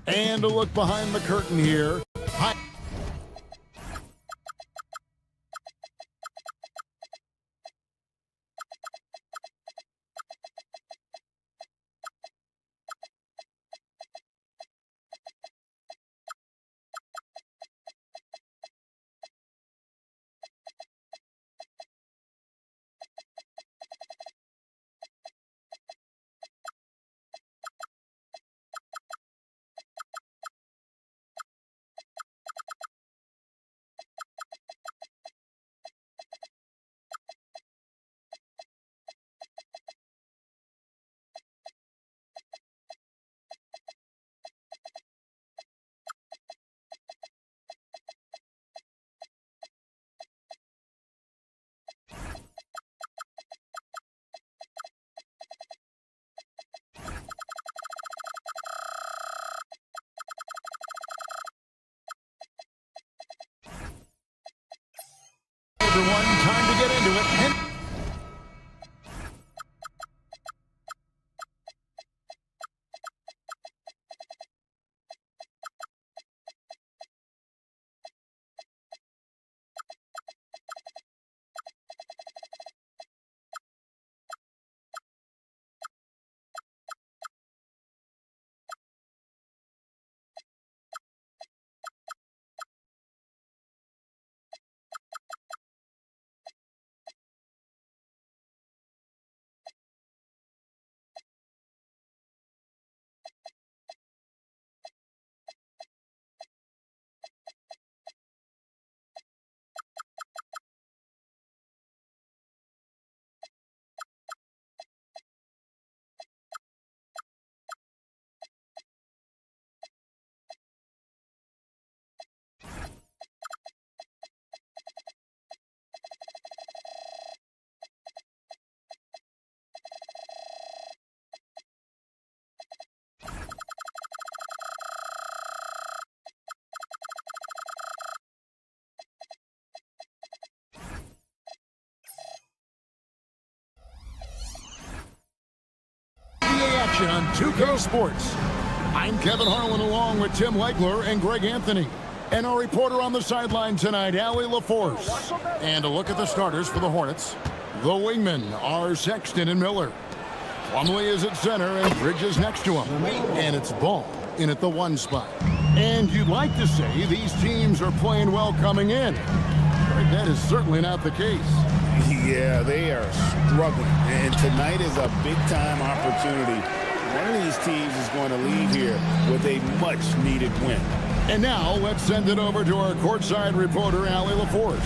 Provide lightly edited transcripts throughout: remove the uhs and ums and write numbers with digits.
And a look behind the curtain here. Everyone, time to get into it. Action on 2K Sports. I'm Kevin Harlan along with Tim Legler and Greg Anthony. And our reporter on the sideline tonight, Allie LaForce. And a look at the starters for the Hornets. The wingmen are Sexton and Miller. Plumlee is at center and Bridges next to him. And it's Ball in at the 1 spot. And you'd like to say these teams are playing well coming in. But that is certainly not the case. Yeah, they are struggling, and tonight is a big-time opportunity. One of these teams is going to leave here with a much-needed win. And now, let's send it over to our courtside reporter, Allie LaForce.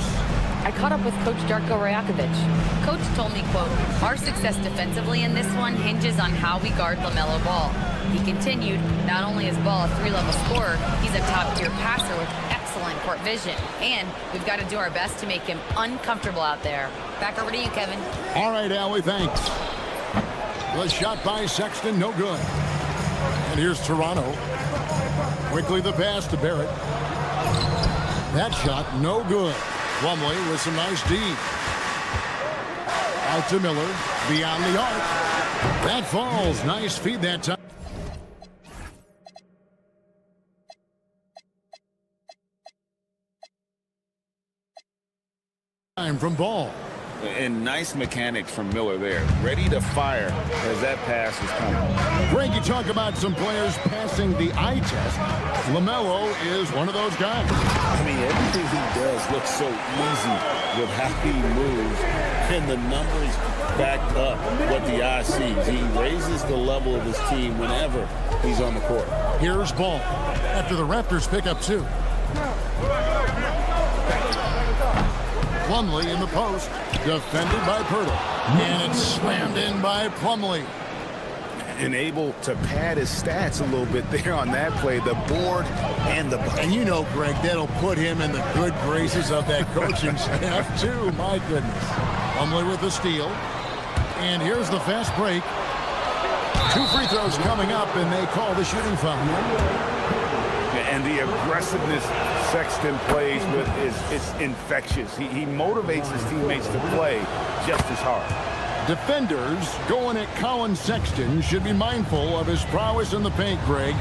I caught up with Coach Darko Rajakovic. Coach told me, quote, "Our success defensively in this one hinges on how we guard LaMelo Ball." He continued, not only is Ball a 3-level scorer, he's a top-tier passer with excellent court vision. And we've got to do our best to make him uncomfortable out there. Back over to you, Kevin. All right, Allie, thanks. The shot by Sexton, no good. And here's Toronto. Quickly the pass to Barrett. That shot, no good. Plumlee with some nice D. Out to Miller, beyond the arc. That falls. Nice feed that time. From Ball. And nice mechanics from Miller there. Ready to fire as that pass is coming. Greg, you talk about some players passing the eye test. LaMelo is one of those guys. I mean, everything he does looks so easy with how he moves. And the numbers back up what the eye sees. He raises the level of his team whenever he's on the court. Here's Ball after the Raptors pick up 2. Plumlee in the post, defended by Pirtle. And it's slammed in by Plumlee. And able to pad his stats a little bit there on that play, the board and the bucket. And you know, Greg, that'll put him in the good graces of that coaching staff, too. My goodness. Plumlee with the steal. And here's the fast break. 2 free throws coming up, and they call the shooting foul. And the aggressiveness Sexton plays with is infectious. He motivates his teammates to play just as hard. Defenders going at Colin Sexton should be mindful of his prowess in the paint, Greg.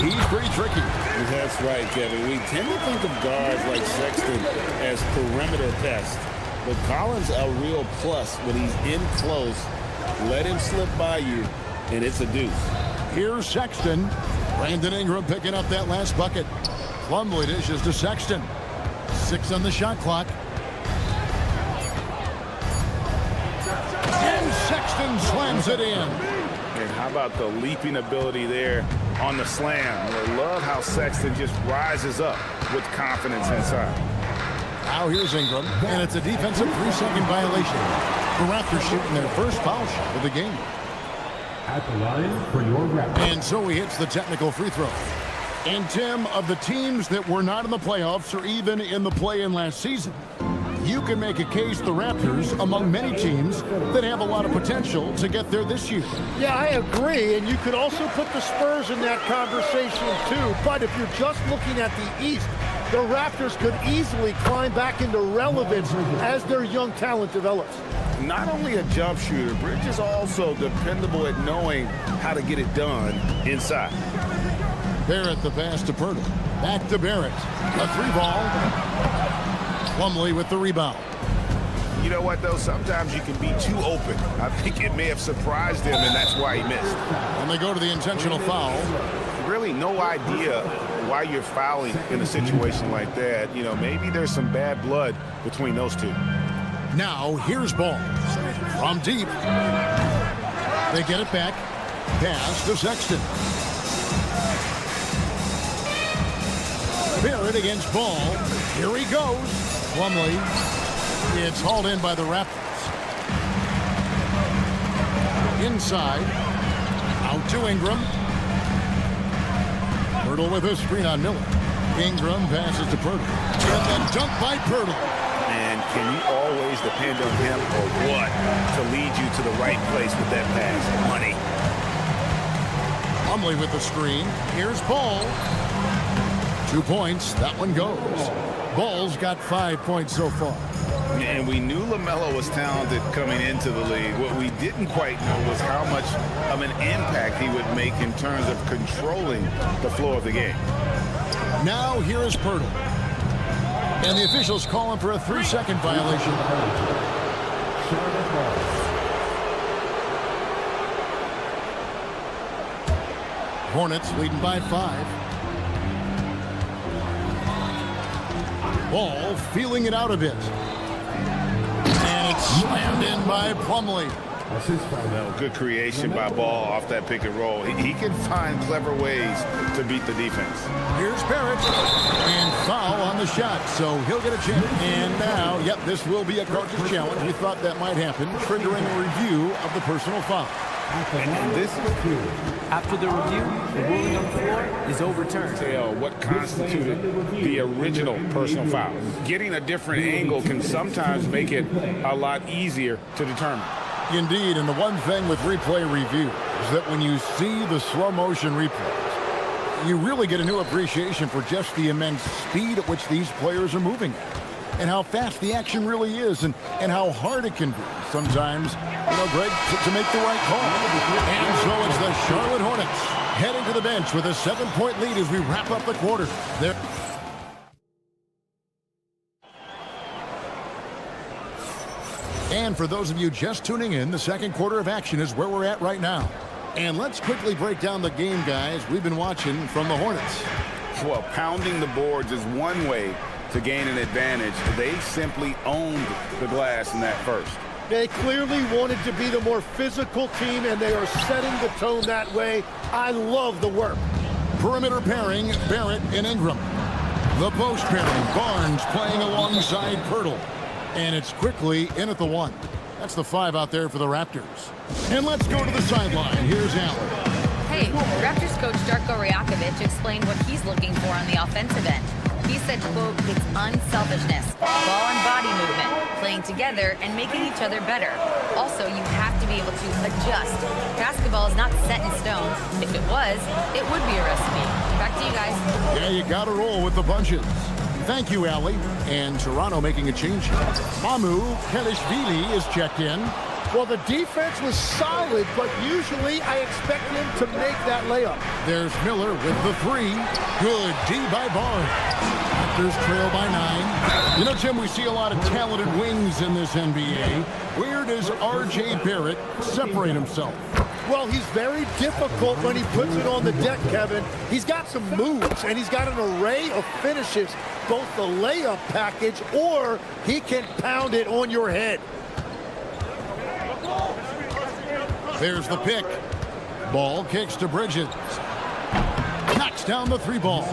He's pretty tricky. That's right, Kevin. We tend to think of guards like Sexton as perimeter pests. But Colin's a real plus when he's in close. Let him slip by you, and it's a deuce. Here's Sexton. Brandon Ingram picking up that last bucket. Plumlee dishes to Sexton. 6 on the shot clock. And Sexton slams it in. And how about the leaping ability there on the slam? I love how Sexton just rises up with confidence inside. Now here's Ingram, and it's a defensive 3-second violation. The Raptors shooting their first foul shot of the game. At the line for your Raptors. And so he hits the technical free throw. And Tim, of the teams that were not in the playoffs or even in the play-in last season, you can make a case the Raptors among many teams that have a lot of potential to get there this year. Yeah, I agree, and you could also put the Spurs in that conversation too. But if you're just looking at the East, the Raptors could easily climb back into relevance as their young talent develops. Not only a jump shooter, Bridge is also dependable at knowing how to get it done inside. Barrett the pass to Pirtle. Back to Barrett. A 3-ball. Plumlee with the rebound. You know what, though? Sometimes you can be too open. I think it may have surprised him, and that's why he missed. And they go to the intentional foul. Really no idea why you're fouling in a situation like that. You know, maybe there's some bad blood between those two. Now, here's ball. From deep. They get it back. Pass to Sexton. Barrett against Ball. Here he goes. Plumlee. It's hauled in by the Raptors. Inside. Out to Ingram. Pirtle with a screen on Miller. Ingram passes to Pirtle. And then dunked by Pirtle. And can you always depend on him or what to lead you to the right place with that pass? Money. Plumlee with the screen. Here's Ball. 2 points. That one goes. Ball's got 5 points so far. And we knew LaMelo was talented coming into the league. What we didn't quite know was how much of an impact he would make in terms of controlling the flow of the game. Now here is Pirtle. And the officials call him for a 3-second violation. Hornets leading by 5. Ball feeling it out a bit. And it's slammed in by Plumlee. Well, good creation by Ball off that pick and roll. He can find clever ways to beat the defense. Here's Barrett. And foul on the shot, so he'll get a chance. And now, yep, this will be a coach's challenge. We thought that might happen, triggering a review of the personal foul. And this After the review, the ruling on the floor is overturned. tell what constituted the original personal foul. Getting a different angle can sometimes make it a lot easier to determine. Indeed, and the one thing with replay review is that when you see the slow motion replays, you really get a new appreciation for just the immense speed at which these players are moving at, and how fast the action really is, and how hard it can be sometimes, Greg, to make the right call. And so it's the Charlotte Hornets heading to the bench with a 7-point lead as we wrap up the quarter. And for those of you just tuning in, the second quarter of action is where we're at right now. And let's quickly break down the game, guys, we've been watching from the Hornets. Well, pounding the boards is one way to gain an advantage. They simply owned the glass in that first. They clearly wanted to be the more physical team, and they are setting the tone that way. I love the work. Perimeter pairing, Barrett and Ingram. The post pairing, Barnes playing alongside Pirtle. And it's quickly in at the 1. That's the 5 out there for the Raptors. And let's go to the sideline. Here's Allen. Hey, Raptors coach Darko Rajakovic explained what he's looking for on the offensive end. He said, quote, it's unselfishness, ball and body movement, playing together and making each other better. Also, you have to be able to adjust. Basketball is not set in stone. If it was, it would be a recipe. Back to you guys. Yeah, you got to roll with the bunches. Thank you, Allie. And Toronto making a change here. Mamu Kelishvili is checked in. Well, the defense was solid, but usually I expect him to make that layup. There's Miller with the three. Good D by Barnes. Raptors trail by 9. You know, Tim, we see a lot of talented wings in this NBA. Where does R.J. Barrett separate himself? Well, he's very difficult when he puts it on the deck, Kevin. He's got some moves, and he's got an array of finishes, both the layup package, or he can pound it on your head. There's the pick. Ball kicks to Bridges. Knocks down the 3 ball.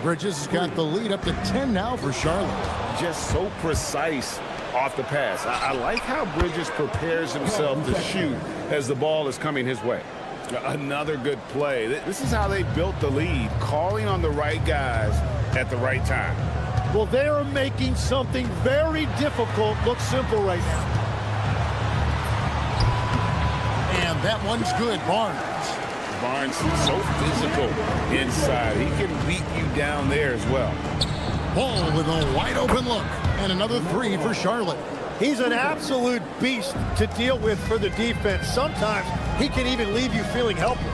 Bridges has got the lead up to 10 now for Charlotte. Just so precise off the pass. I like how Bridges prepares himself to shoot as the ball is coming his way. Another good play. This is how they built the lead, calling on the right guys at the right time. Well, they are making something very difficult look simple right now. And that one's good. Barnes is so physical inside. He can beat you down there as well. Ball with a wide open look. And another 3 for Charlotte. He's an absolute beast to deal with for the defense. Sometimes he can even leave you feeling helpless.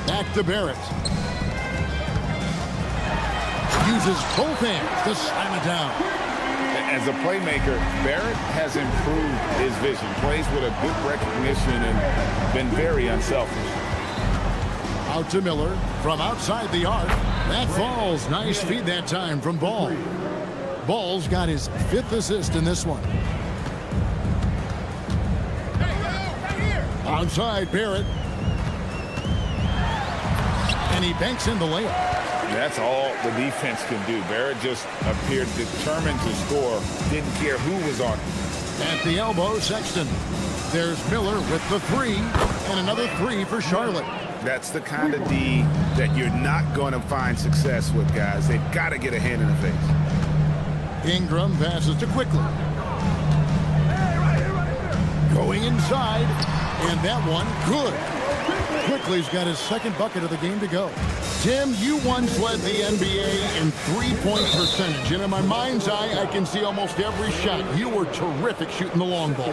Back to Barrett. Uses both hands to slam it down. As a playmaker, Barrett has improved his vision. Plays with a good recognition and been very unselfish. Out to Miller from outside the arc. That falls. Nice feed that time from Ball. Ball's got his 5th assist in this one. Outside Barrett. And he banks in the layup. That's all the defense can do. Barrett just appeared determined to score. Didn't care who was on him. At the elbow, Sexton. There's Miller with the 3. And another 3 for Charlotte. That's the kind of D that you're not going to find success with, guys. They've got to get a hand in the face. Ingram passes to Quickly. Going inside. And that one, good. Quickly's got his 2nd bucket of the game to go. Tim, you once led the NBA in 3-point percentage, and in my mind's eye, I can see almost every shot. You were terrific shooting the long ball.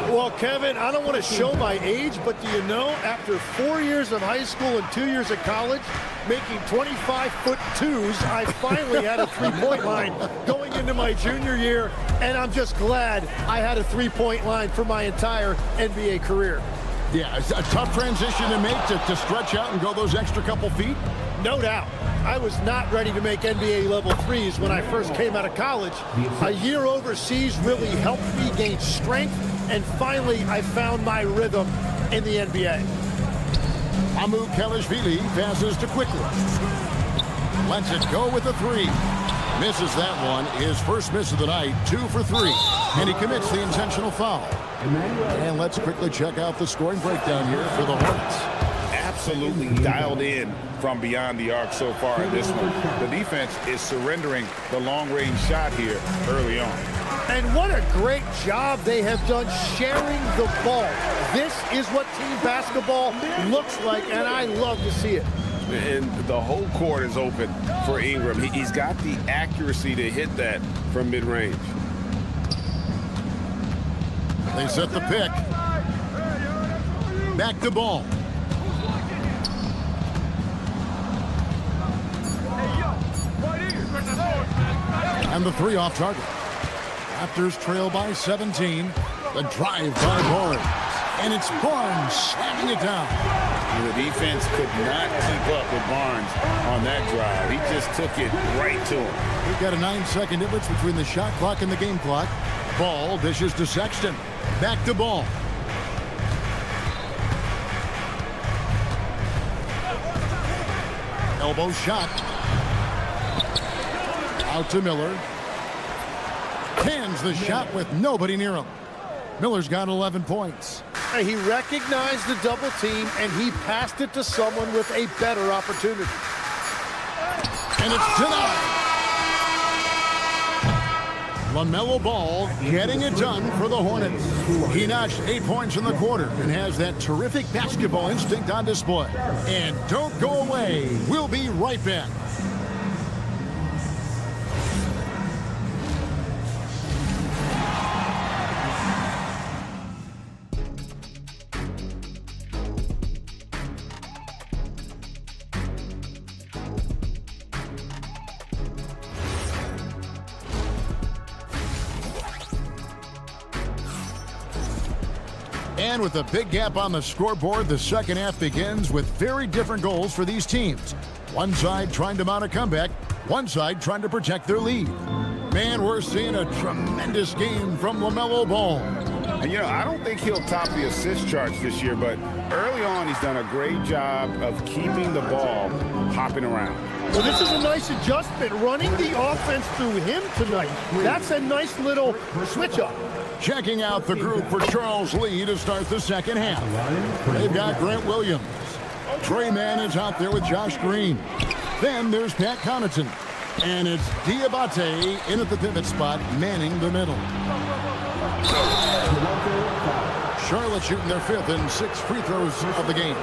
Well, Kevin, I don't want to show my age, but do you know, after 4 years of high school and 2 years of college, making 25-foot-2s, I finally had a 3-point line going into my junior year, and I'm just glad I had a 3-point line for my entire NBA career. Yeah, it's a tough transition to make to stretch out and go those extra couple feet. No doubt. I was not ready to make NBA level 3s when I first came out of college. A year overseas really helped me gain strength, and finally I found my rhythm in the NBA. Amu Kelishvili passes to Quickly. Lets it go with a 3. Misses that one. His first miss of the night, 2 for 3. And he commits the intentional foul. And let's quickly check out the scoring breakdown here for the Hornets. Absolutely dialed in from beyond the arc so far in this one. The defense is surrendering the long-range shot here early on. And what a great job they have done sharing the ball. This is what team basketball looks like, and I love to see it. And the whole court is open for Ingram. He's got the accuracy to hit that from mid-range. They set the pick. Back to Ball. And the 3 off target. Raptors trail by 17. The drive by Barnes. And it's Barnes slamming it down. The defense could not keep up with Barnes on that drive. He just took it right to him. We've got a 9-second difference between the shot clock and the game clock. Ball dishes to Sexton. Back to Ball. Elbow shot. Out to Miller. Hands the shot with nobody near him. Miller's got 11 points. He recognized the double team, and he passed it to someone with a better opportunity. And it's denied. LaMelo Ball getting it done for the Hornets. He notched 8 points in the quarter and has that terrific basketball instinct on display. And don't go away. We'll be right back. And with a big gap on the scoreboard, the second half begins with very different goals for these teams. One side trying to mount a comeback, one side trying to protect their lead. Man, we're seeing a tremendous game from LaMelo Ball. And, I don't think he'll top the assist charts this year, but early on he's done a great job of keeping the ball hopping around. Well, this is a nice adjustment, running the offense through him tonight. That's a nice little switch-up. Checking out the group for Charles Lee to start the second half. They've got Grant Williams. Trey Mann is out there with Josh Green. Then there's Pat Connaughton. And it's Diabate in at the pivot spot, manning the middle. Charlotte shooting their 5th and 6th free throws of the game.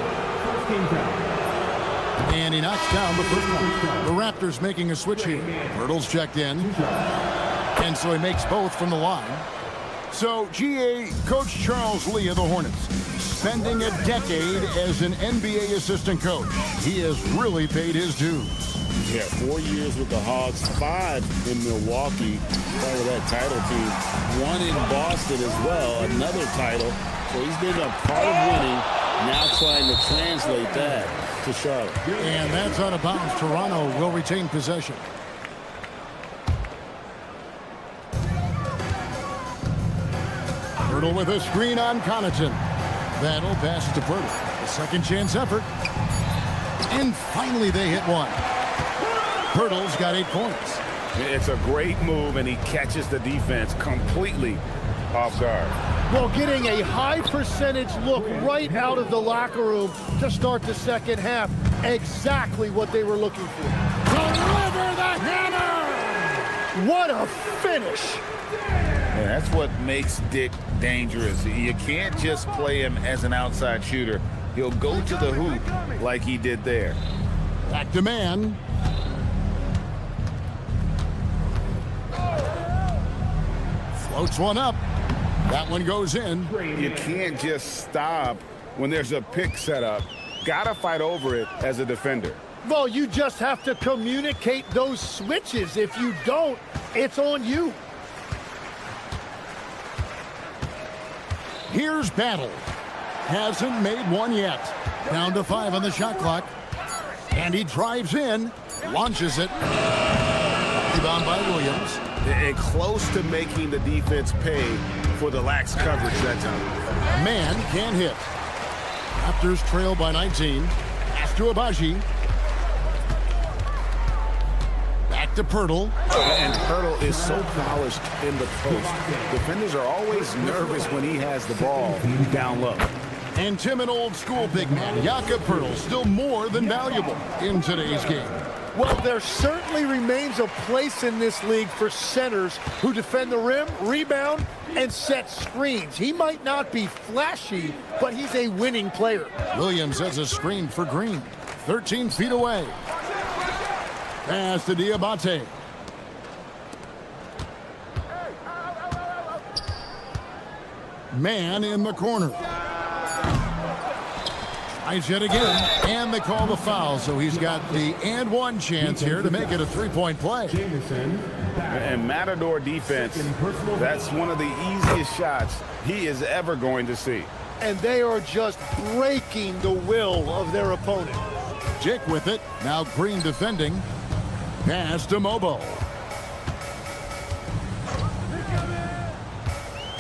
And he knocks down the first one. The Raptors making a switch here. Hurdle's checked in. And so he makes both from the line. So, GA, Coach Charles Lee of the Hornets, spending a decade as an NBA assistant coach. He has really paid his dues. Yeah, 4 years with the Hawks, 5 in Milwaukee, part of that title team. 1 in Boston as well, another title. So he's been a part of winning, now trying to translate that to Charlotte. And that's out of bounds. Toronto will retain possession. Hurdle with a screen on Connaughton. That'll pass it to Pirtle. A second chance effort. And finally they hit one. Pirtle's got 8 points. It's a great move, and he catches the defense completely off guard. Well, getting a high percentage look right out of the locker room to start the second half. Exactly what they were looking for. Deliver the hammer! What a finish! And that's what makes Dick dangerous. You can't just play him as an outside shooter. He'll go to the hoop like he did there. Back to man. Floats one up. That one goes in. You can't just stop when there's a pick set up. Gotta fight over it as a defender. Well, you just have to communicate those switches. If you don't, it's on you. Here's Battle. Hasn't made one yet. Down to 5 on the shot clock. And he drives in. Launches it. Rebound by Williams. And close to making the defense pay for the lax coverage that time. Man can't hit. Raptors trail by 19. Pass to Abaji. Back to Pirtle. And Pirtle is so polished in the post. Defenders are always nervous when he has the ball down low. And Tim, an old school big man, Jakob Pirtle, still more than valuable in today's game. Well, there certainly remains a place in this league for centers who defend the rim, rebound, and set screens. He might not be flashy, but he's a winning player. Williams has a screen for Green. 13 feet away. Pass to Diabate. Man in the corner. Tries yet again, and they call the foul, so he's got the and one chance here to make it a three-point play. And Matador defense, that's one of the easiest shots he is ever going to see. And they are just breaking the will of their opponent. Jake with it, now Green defending. Pass to Mobo.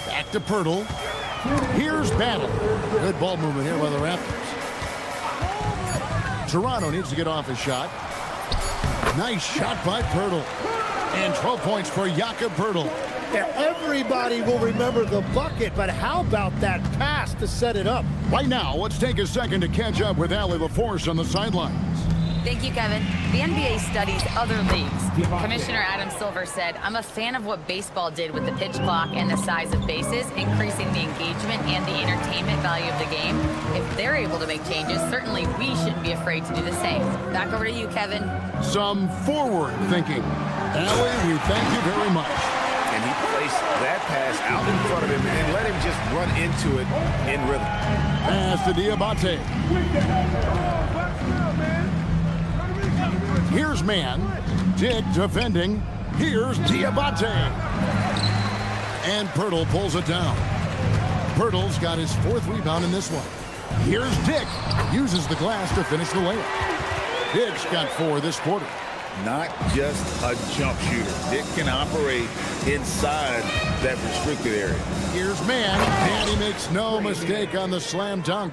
Back to Pirtle. Here's Battle. Good ball movement here by the Raptors. Toronto needs to get off his shot. Nice shot by Pirtle. And 12 points for Jakob Pirtle. Yeah, everybody will remember the bucket, but how about that pass to set it up? Right now, let's take a second to catch up with Allie LaForce on the sidelines. Thank you, Kevin. The NBA studies other leagues. Commissioner Adam Silver said, "I'm a fan of what baseball did with the pitch clock and the size of bases, increasing the engagement and the entertainment value of the game. If they're able to make changes, certainly we shouldn't be afraid to do the same." Back over to you, Kevin. Some forward thinking. Allie, we thank you very much. And he placed that pass out in front of him and let him just run into it in rhythm. Pass to Diabate. Here's man. Dick defending. Here's Diabate. And Pirtle pulls it down. Pirtle's got his 4th rebound in this one. Here's Dick. Uses the glass to finish the layup. Dick's got 4 this quarter. Not just a jump shooter. Dick can operate inside that restricted area. Here's Man, and he makes no mistake on the slam dunk.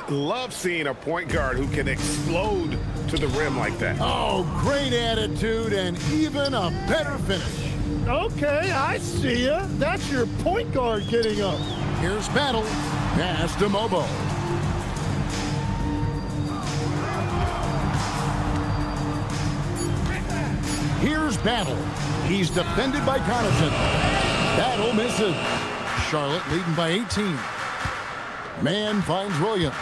Love seeing a point guard who can explode to the rim like that. Oh, great attitude and even a better finish. Okay, I see ya. That's your point guard getting up. Here's Battle. Pass to Mobo. Here's Battle. He's defended by Connaughton. Battle misses. Charlotte leading by 18. Man finds Williams.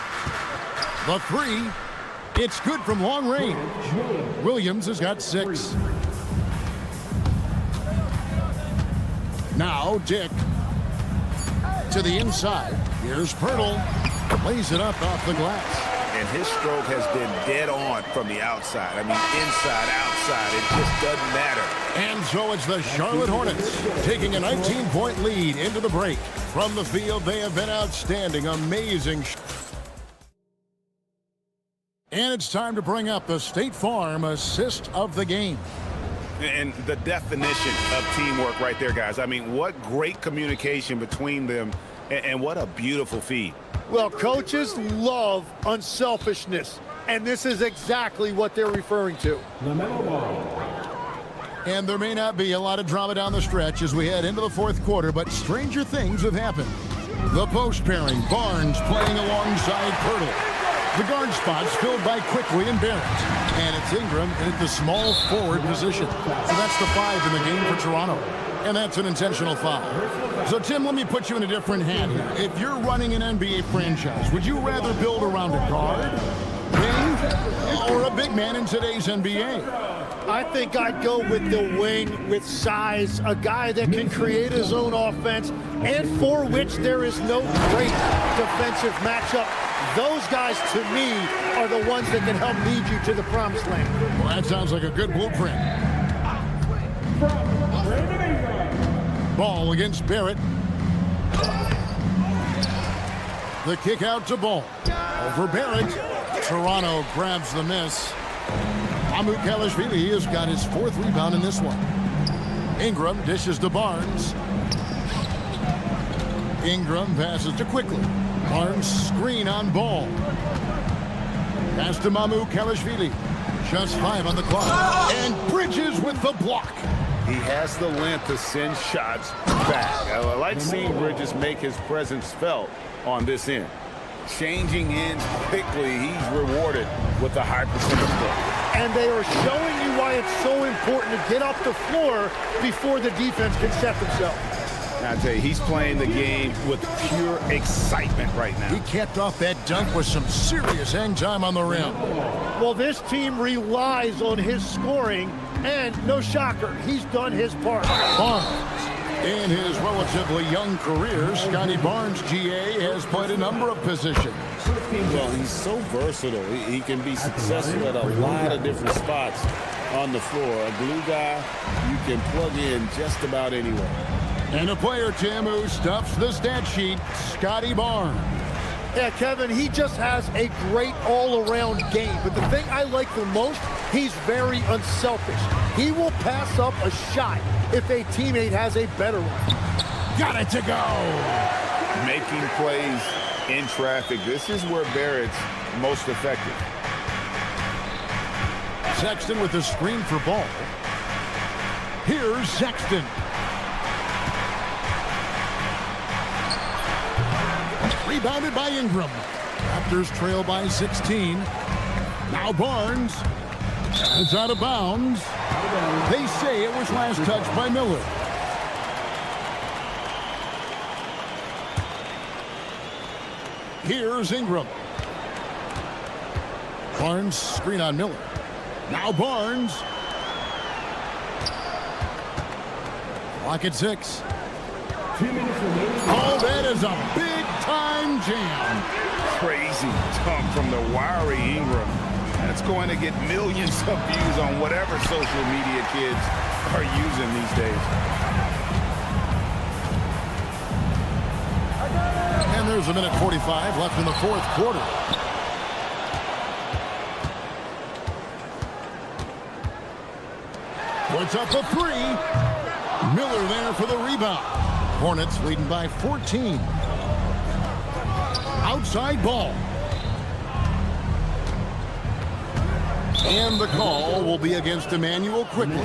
The 3. It's good from long range. Williams has got 6. Now Dick to the inside. Here's Pirtle. Lays it up off the glass. And his stroke has been dead on from the outside. I mean, inside, outside, it just doesn't matter. And so it's the Charlotte Hornets taking a 19-point lead into the break. From the field, they have been outstanding, amazing. And it's time to bring up the State Farm assist of the game. And the definition of teamwork right there, guys. I mean, what great communication between them, and what a beautiful feed. Well, coaches love unselfishness, and this is exactly what they're referring to. And there may not be a lot of drama down the stretch as we head into the 4th quarter, but stranger things have happened. The post pairing, Barnes playing alongside Pirtle. The guard spots filled by Quickly and Barrett. And it's Ingram at the small forward position. So that's the 5 in the game for Toronto. And that's an intentional foul. So, Tim, let me put you in a different hat here. If you're running an NBA franchise, would you rather build around a guard, wing, or a big man in today's NBA? I think I'd go with the wing with size, a guy that can create his own offense, and for which there is no great defensive matchup. Those guys, to me, are the ones that can help lead you to the promised land. Well, that sounds like a good blueprint. Ball against Barrett. The kick out to Ball. Over Barrett. Toronto grabs the miss. Kelishvili has got his 4th rebound in this one. Ingram dishes to Barnes. Ingram passes to Quickly. Barnes screen on Ball. Pass to Kelishvili. Just 5 on the clock. And Bridges with the block. He has the length to send shots back. I like seeing Bridges make his presence felt on this end. Changing ends quickly, he's rewarded with a high percentage play. And they are showing you why it's so important to get up the floor before the defense can set themselves. Now, I tell you, he's playing the game with pure excitement right now. He capped off that dunk with some serious hang time on the rim. Well, this team relies on his scoring, and no shocker, he's done his part. Barnes. In his relatively young career, Scotty Barnes, GA, has played a number of positions. Well, he's so versatile. He can be successful at a lot of different spots on the floor. A glue guy you can plug in just about anywhere. And a player, Tim, who stuffs the stat sheet, Scotty Barnes. Yeah, Kevin, he just has a great all-around game. But the thing I like the most, he's very unselfish. He will pass up a shot if a teammate has a better one. Got it to go. Making plays in traffic. This is where Barrett's most effective. Sexton with the screen for Ball. Here's Sexton. Rebounded by Ingram. Raptors trail by 16. Now Barnes. It's out of bounds. They say it was last touched by Miller. Here's Ingram. Barnes screen on Miller. Now Barnes. Clock at 6. 2 minutes remaining. Oh, that is a big-time jam. Crazy dunk from the wiry Ingram. That's going to get millions of views on whatever social media kids are using these days. there's a minute 45 left in the fourth quarter. Puts up a three. Miller there for the rebound. Hornets leading by 14. Outside ball. And the call will be against Emmanuel quickly.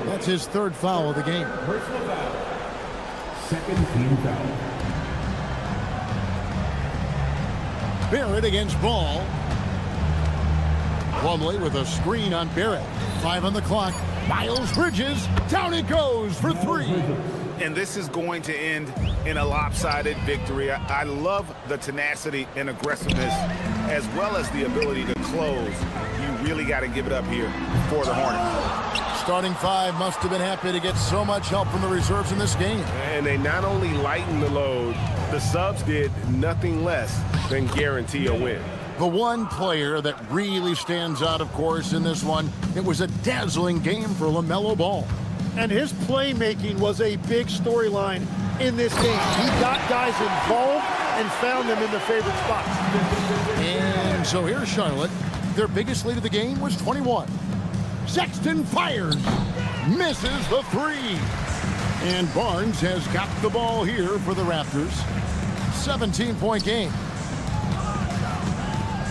That's his third foul of the game. Personal foul. Second team foul. Barrett against Ball. Plumlee with a screen on Barrett. 5 on the clock. Miles Bridges. Down it goes for 3. And this is going to end in a lopsided victory. I love the tenacity and aggressiveness as well as the ability to close. You really got to give it up here for the Hornets. Starting 5 must have been happy to get so much help from the reserves in this game. And they not only lightened the load, the subs did nothing less than guarantee a win. The one player that really stands out, of course, in this one, it was a dazzling game for LaMelo Ball. And his playmaking was a big storyline in this game. He got guys involved and found them in their favorite spots. And so here's Charlotte. Their biggest lead of the game was 21. Sexton fires. Misses the 3. And Barnes has got the ball here for the Raptors. 17-point game.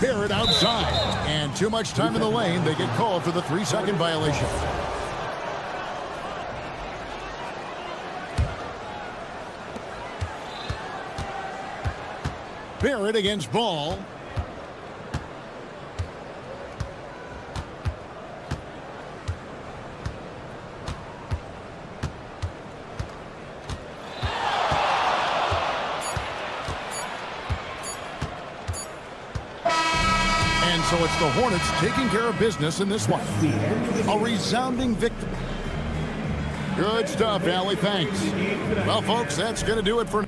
Barrett outside. And too much time in the lane. They get called for the 3-second violation. Barrett against Ball. And so it's the Hornets taking care of business in this one. A resounding victory. Good stuff, Allie. Thanks. Well, folks, that's going to do it for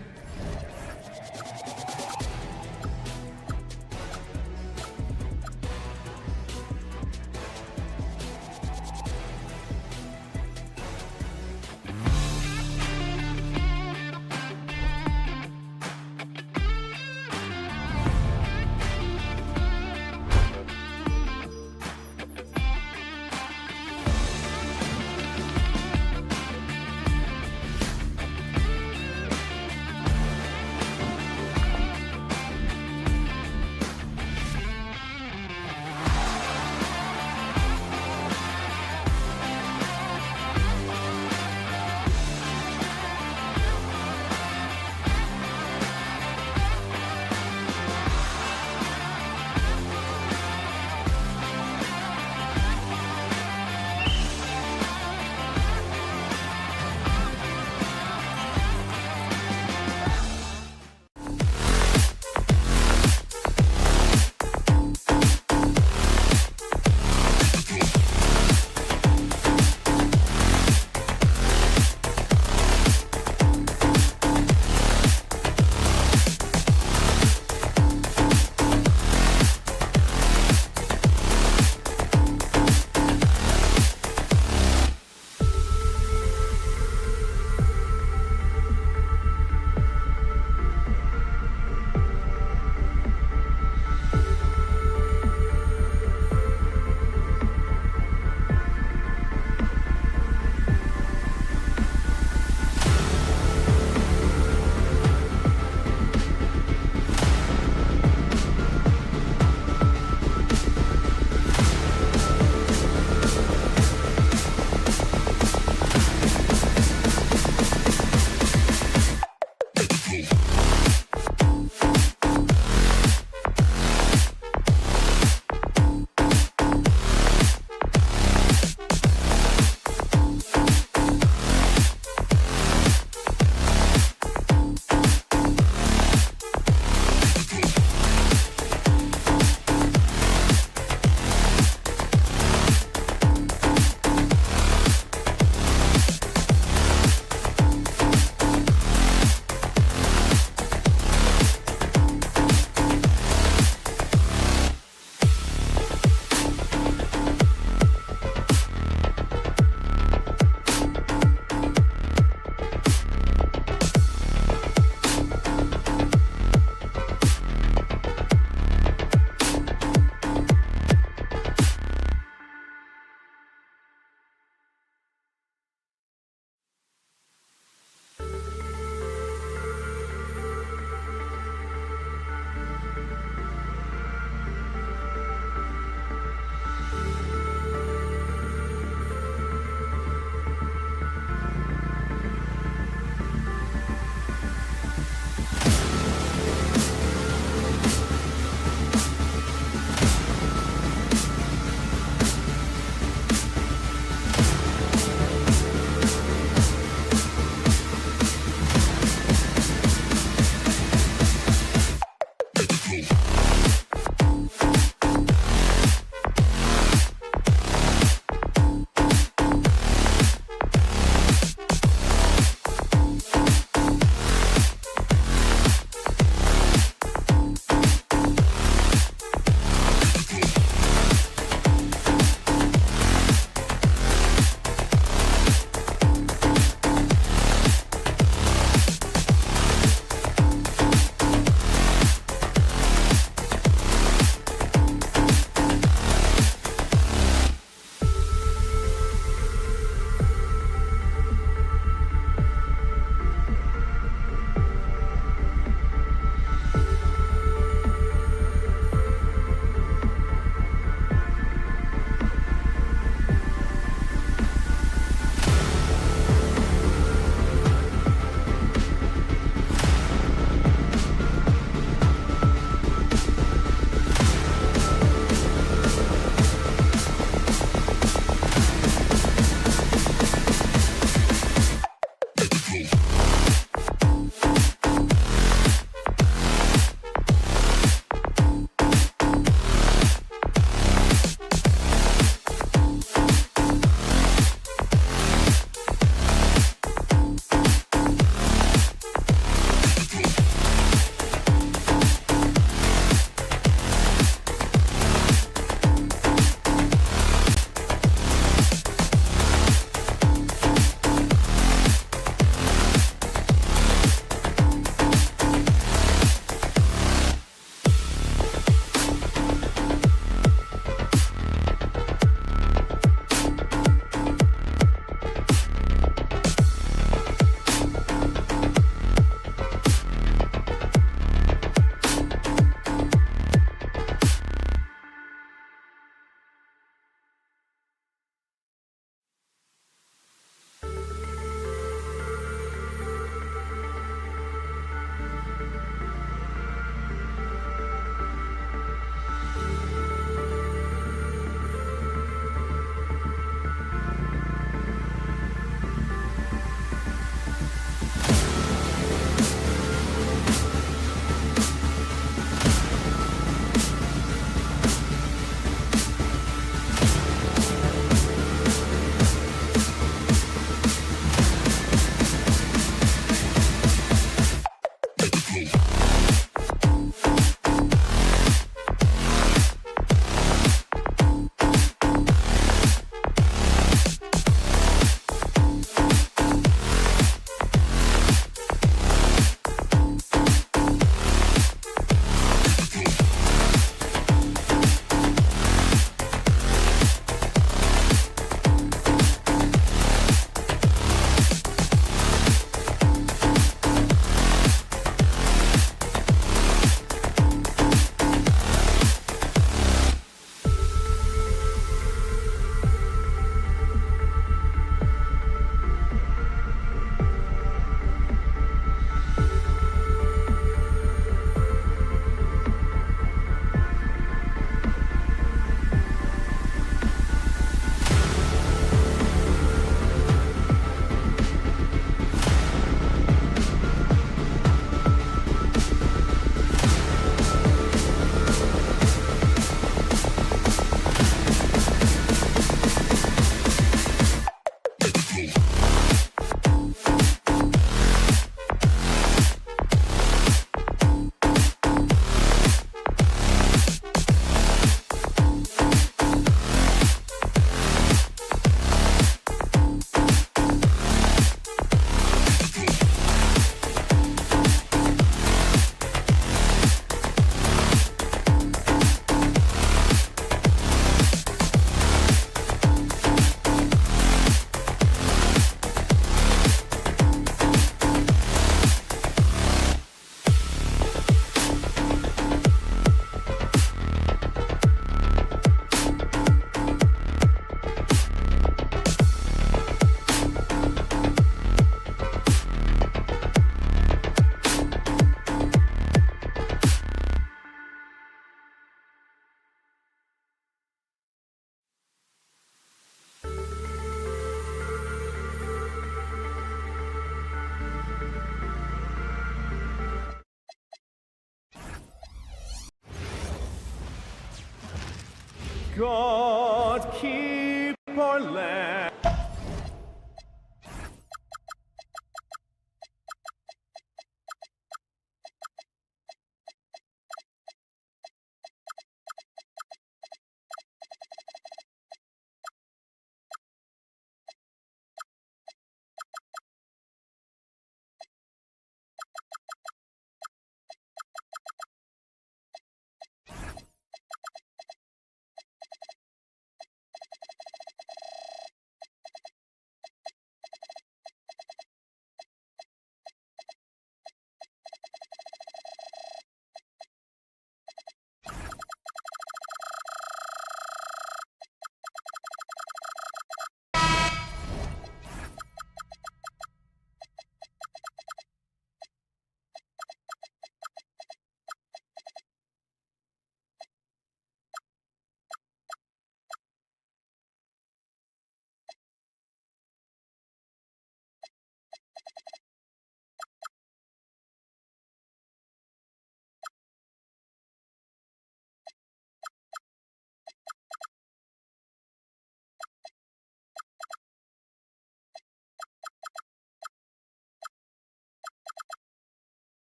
God keep our land.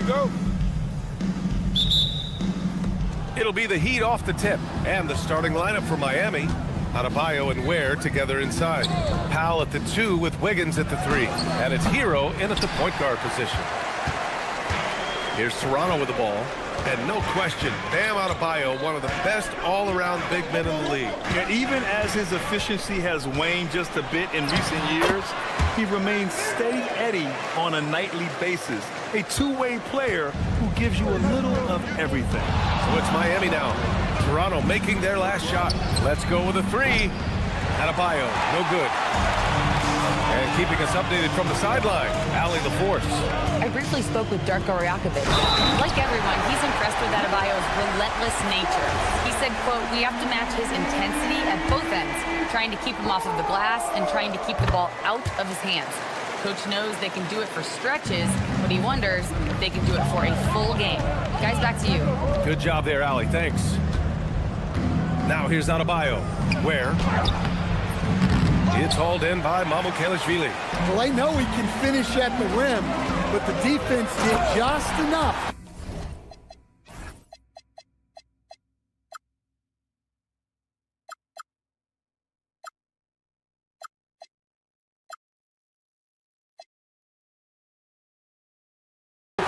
Go. It'll be the Heat off the tip, and the starting lineup for Miami. Adebayo and Ware together inside. Powell at the 2 with Wiggins at the 3, and it's Hero in at the point guard position. Here's Toronto with the ball, and no question, Bam Adebayo, one of the best all-around big men in the league. And even as his efficiency has waned just a bit in recent years, he remains steady Eddie on a nightly basis. A two-way player who gives you a little of everything. So it's Miami now. Toronto making their last shot. Let's go with a 3. Adebayo, no good. And keeping us updated from the sideline, Allie LaForce. I briefly spoke with Darko Rajakovic. Like everyone, he's impressed with Adebayo's relentless nature. He said, quote, "We have to match his intensity at both ends, trying to keep him off of the glass and trying to keep the ball out of his hands. Coach knows they can do it for stretches, but he wonders if they can do it for a full game." Guys, back to you. Good job there, Allie. Thanks. Now here's Adebayo. Where? It's hauled in by Mamukelashvili. Well, I know he can finish at the rim, but the defense did just enough.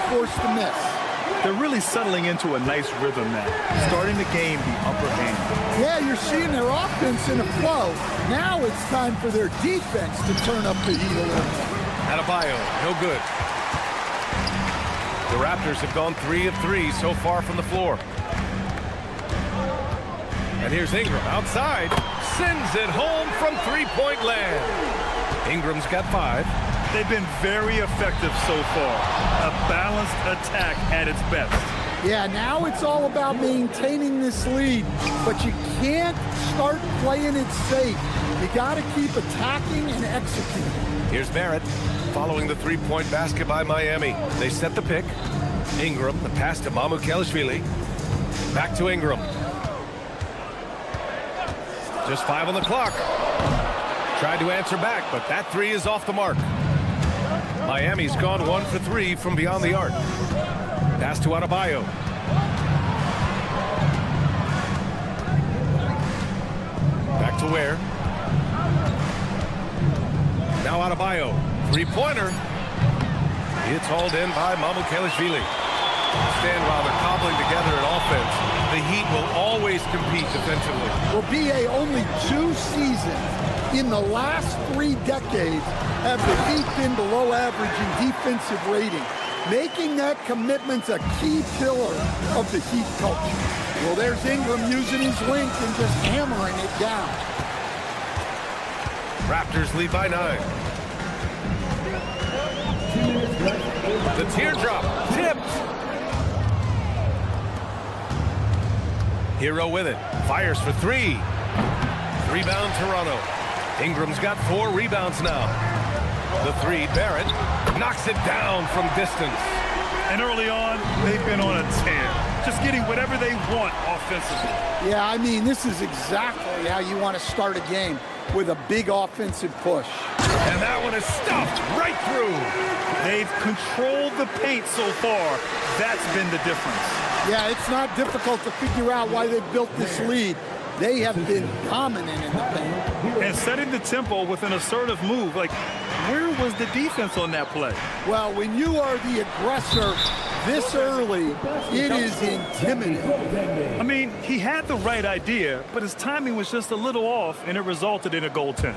Forced to miss. They're really settling into a nice rhythm now, starting to gain the upper hand. Yeah, you're seeing their offense in a flow. Now it's time for their defense to turn up the heat a little more. Adebayo, no good. The Raptors have gone 3 of 3 so far from the floor. And here's Ingram outside. Sends it home from three-point land. Ingram's got 5. They've been very effective so far. A balanced attack at its best. Yeah, now it's all about maintaining this lead, but you can't start playing it safe. You got to keep attacking and executing. Here's Barrett following the three-point basket by Miami. They set the pick. Ingram, the pass to Mamukelashvili. Back to Ingram. Just 5 on the clock. Tried to answer back, but that 3 is off the mark. Miami's gone 1 for 3 from beyond the arc. Pass to Adebayo. Back to Ware. Now Adebayo. Three-pointer. It's hauled in by Mamukelashvili. Stand while they're cobbling together an offense. The Heat will always compete defensively. Well, BA, only 2 seasons in the last 3 decades have the Heat been below average in defensive rating. Making that commitment's a key pillar of the Heat culture. Well, there's Ingram using his length and just hammering it down. Raptors lead by 9. The teardrop tipped. Hero with it. Fires for three. Rebound Toronto. Ingram's got 4 rebounds now. The three, Barrett knocks it down from distance. And early on, they've been on a tear. Just getting whatever they want offensively. Yeah, I mean, this is exactly how you want to start a game, with a big offensive push. And that one is stuffed right through. They've controlled the paint so far. That's been the difference. Yeah, it's not difficult to figure out why they've built this lead. They have been dominant in the paint. And setting the tempo with an assertive move. Like, where was the defense on that play? Well, when you are the aggressor this early, it is intimidating. I mean, he had the right idea, but his timing was just a little off, and it resulted in a goaltend.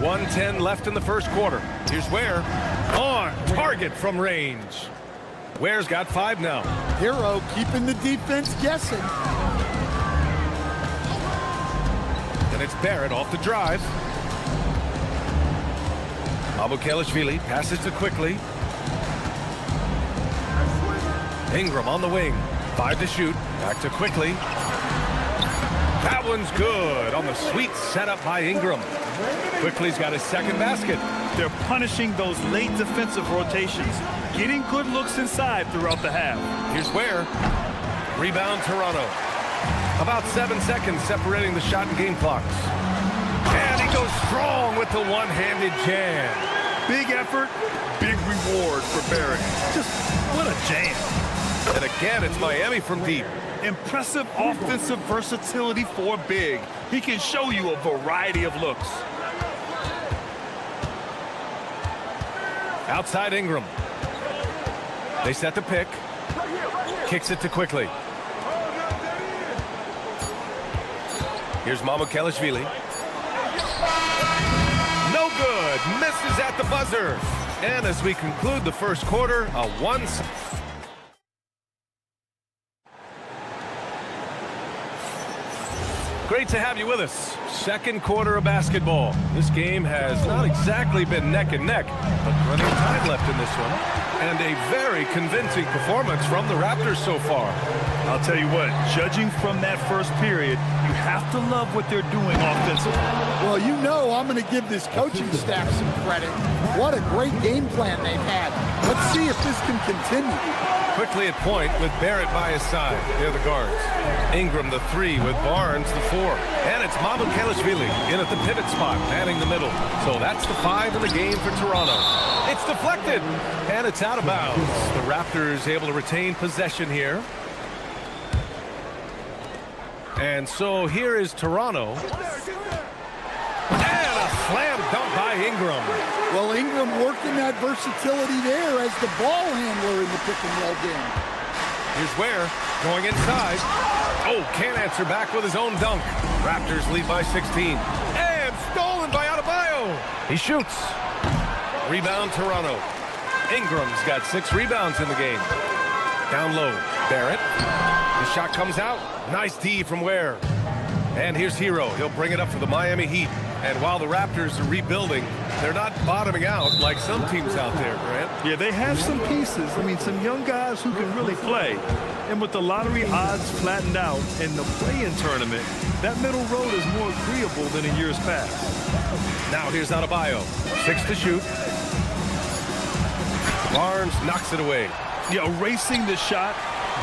1:10 left in the first quarter. Here's Ware. On target from range. Ware's got 5 now. Hero keeping the defense guessing. And it's Barrett off the drive. Abukelashvili passes to quickly. Ingram on the wing. 5 to shoot. Back to quickly. That one's good on the sweet setup by Ingram. Quickly's got his second basket. They're punishing those late defensive rotations, getting good looks inside throughout the half. Here's Ware. Rebound Toronto. About 7 seconds separating the shot and game clocks. And he goes strong with the one-handed jam. Big effort, big reward for Barrett. Just what a jam. And again, it's Miami from deep. Impressive offensive versatility for big. He can show you a variety of looks. Outside Ingram. They set the pick. Kicks it to quickly. Here's Mamukelashvili. No good. Misses at the buzzer. And as we conclude the first quarter, a one. Great to have you with us. Second quarter of basketball. This game has not exactly been neck and neck, but plenty of time left in this one. And a very convincing performance from the Raptors so far. I'll tell you what, judging from that first period, you have to love what they're doing offensively. Well, you know I'm going to give this coaching staff some credit. What a great game plan they've had. Let's see if this can continue. Quickly at point with Barrett by his side. They're the guards. Ingram the 3 with Barnes the 4. And it's Mamukelashvili in at the pivot spot, manning the middle. So that's the 5 in the game for Toronto. It's deflected, and it's out of bounds. The Raptors able to retain possession here. And so here is Toronto. And a slam dunk by Ingram. Well, Ingram working that versatility there as the ball handler in the pick-and-roll game. Here's Ware going inside. Oh, can't answer back with his own dunk. Raptors lead by 16. And stolen by Adebayo. He shoots. Rebound Toronto. Ingram's got 6 rebounds in the game. Down low, Barrett. The shot comes out. Nice D from Ware. And here's Hero. He'll bring it up for the Miami Heat. And while the Raptors are rebuilding, they're not bottoming out like some teams out there, Grant. Yeah, they have some pieces. I mean, some young guys who can really play. And with the lottery odds flattened out in the play-in tournament, that middle road is more agreeable than in years past. Now here's Adebayo. 6 to shoot. Barnes knocks it away. Yeah, erasing the shot.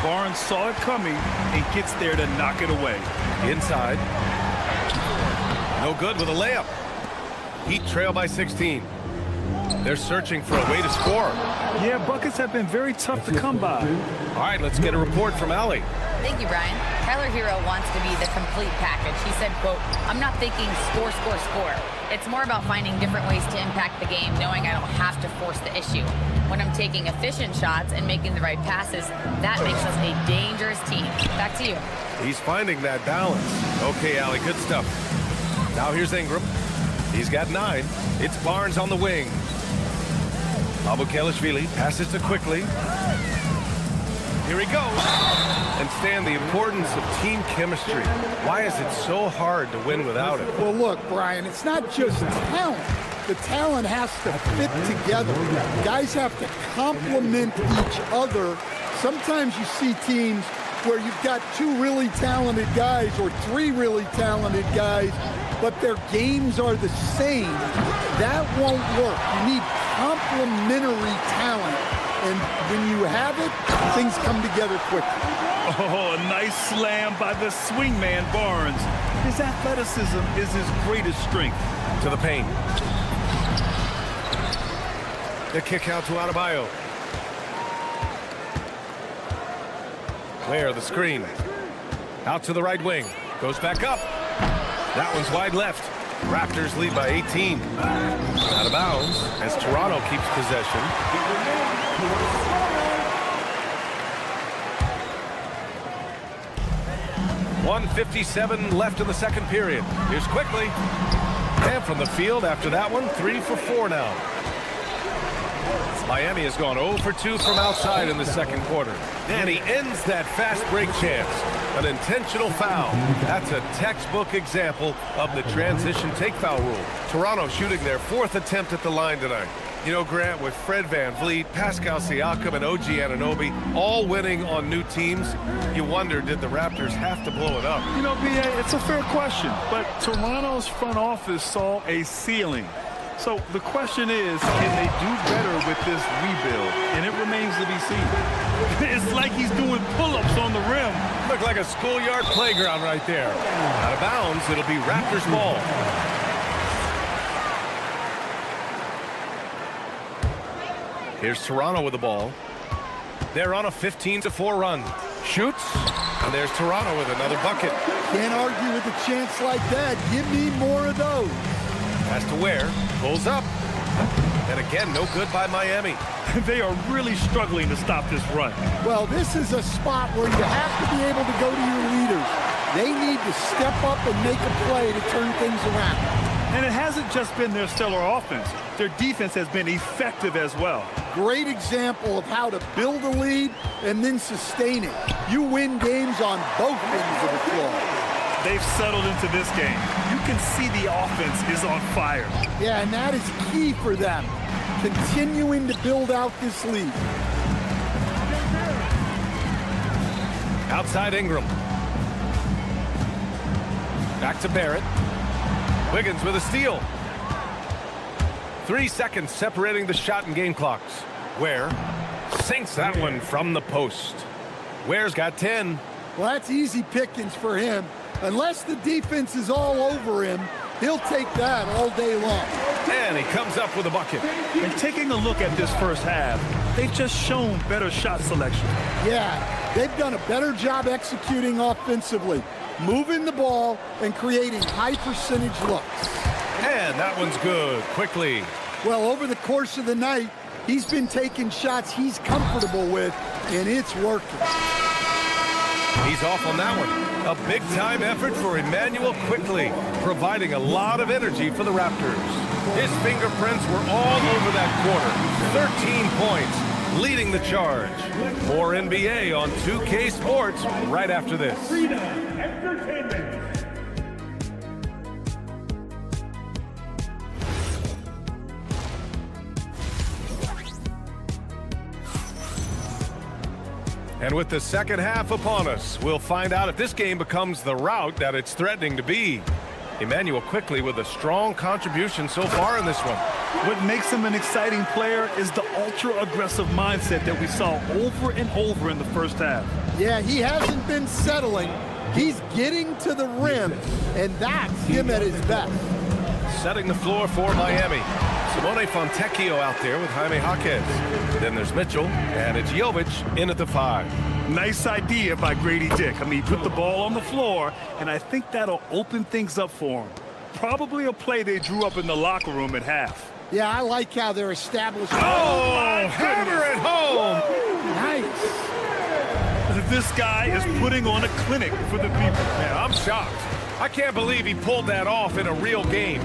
Barnes saw it coming and gets there to knock it away. Inside. No good with a layup. Heat trail by 16. They're searching for a way to score. Yeah, buckets have been very tough to come by. All right, let's get a report from Allie. Thank you, Brian. Tyler Hero wants to be the complete package. He said, quote, "I'm not thinking score, score, score. It's more about finding different ways to impact the game, knowing I don't have to force the issue. When I'm taking efficient shots and making the right passes, that makes us a dangerous team." Back to you. He's finding that balance. Okay, Allie, good stuff. Now here's Ingram. He's got 9. It's Barnes on the wing. Mamukelashvili passes to quickly. Here he goes. And Stan, the importance of team chemistry. Why is it so hard to win without it? Well, look, Brian, it's not just talent. The talent has to fit together. Guys have to complement each other. Sometimes you see teams where you've got 2 really talented guys or 3 really talented guys, but their games are the same. That won't work. You need complementary talent. And when you have it, things come together quickly. Oh, a nice slam by the swingman Barnes. His athleticism is his greatest strength. To the paint. The kick out to Adebayo. Where the screen. Out to the right wing. Goes back up. That one's wide left. Raptors lead by 18. Out of bounds as Toronto keeps possession. 1:57 left in the second period. Here's quickly. And from the field after that one, 3 for 4 now. Miami has gone 0 for 2 from outside in the second quarter. And he ends that fast break chance. An intentional foul. That's a textbook example of the transition take foul rule. Toronto shooting their 4th attempt at the line tonight. You know, Grant, with Fred VanVleet, Pascal Siakam, and OG Anunoby all winning on new teams, you wonder, did the Raptors have to blow it up? You know, B.A., it's a fair question, but Toronto's front office saw a ceiling. So the question is, can they do better with this rebuild? And it remains to be seen. It's like he's doing pull-ups on the rim. Look like a schoolyard playground right there. Out of bounds, it'll be Raptors ball. Here's Toronto with the ball. They're on a 15-4 run. Shoots, and there's Toronto with another bucket. Can't argue with a chance like that. Give me more of those. Has to Ware, pulls up. And again, no good by Miami. They are really struggling to stop this run. Well, this is a spot where you have to be able to go to your leaders. They need to step up and make a play to turn things around. And it hasn't just been their stellar offense. Their defense has been effective as well. Great example of how to build a lead and then sustain it. You win games on both ends of the floor. They've settled into this game. You can see the offense is on fire. Yeah, and that is key for them. Continuing to build out this lead. Outside Ingram. Back to Barrett. Wiggins with a steal. 3 seconds separating the shot and game clocks. Ware sinks that one from the post. Ware's got 10. Well, that's easy pickings for him. Unless the defense is all over him, he'll take that all day long. And he comes up with a bucket. And taking a look at this first half, they've just shown better shot selection. Yeah, they've done a better job executing offensively, moving the ball and creating high percentage looks. And that one's good, quickly. Well, over the course of the night, he's been taking shots he's comfortable with, and it's working. He's off on that one. A big-time effort for Emmanuel Quickly, providing a lot of energy for the Raptors. His fingerprints were all over that quarter. 13 points, leading the charge. More NBA on 2K Sports right after this. And with the second half upon us, we'll find out if this game becomes the rout that it's threatening to be. Emmanuel Quickly with a strong contribution so far in this one. What makes him an exciting player is the ultra-aggressive mindset that we saw over and over in the first half. Yeah, he hasn't been settling. He's getting to the rim, and that's him at his best. Setting the floor for Miami. Simone Fontecchio out there with Jaime Jaquez. Then there's Mitchell, and it's Jovic in at the 5. Nice idea by Grady Dick. I mean, put the ball on the floor, and I think that'll open things up for him. Probably a play they drew up in the locker room at half. Yeah, I like how they're establishing. Oh, hammer it home! Nice. This guy is putting on a clinic for the people. Man, I'm shocked. I can't believe he pulled that off in a real game.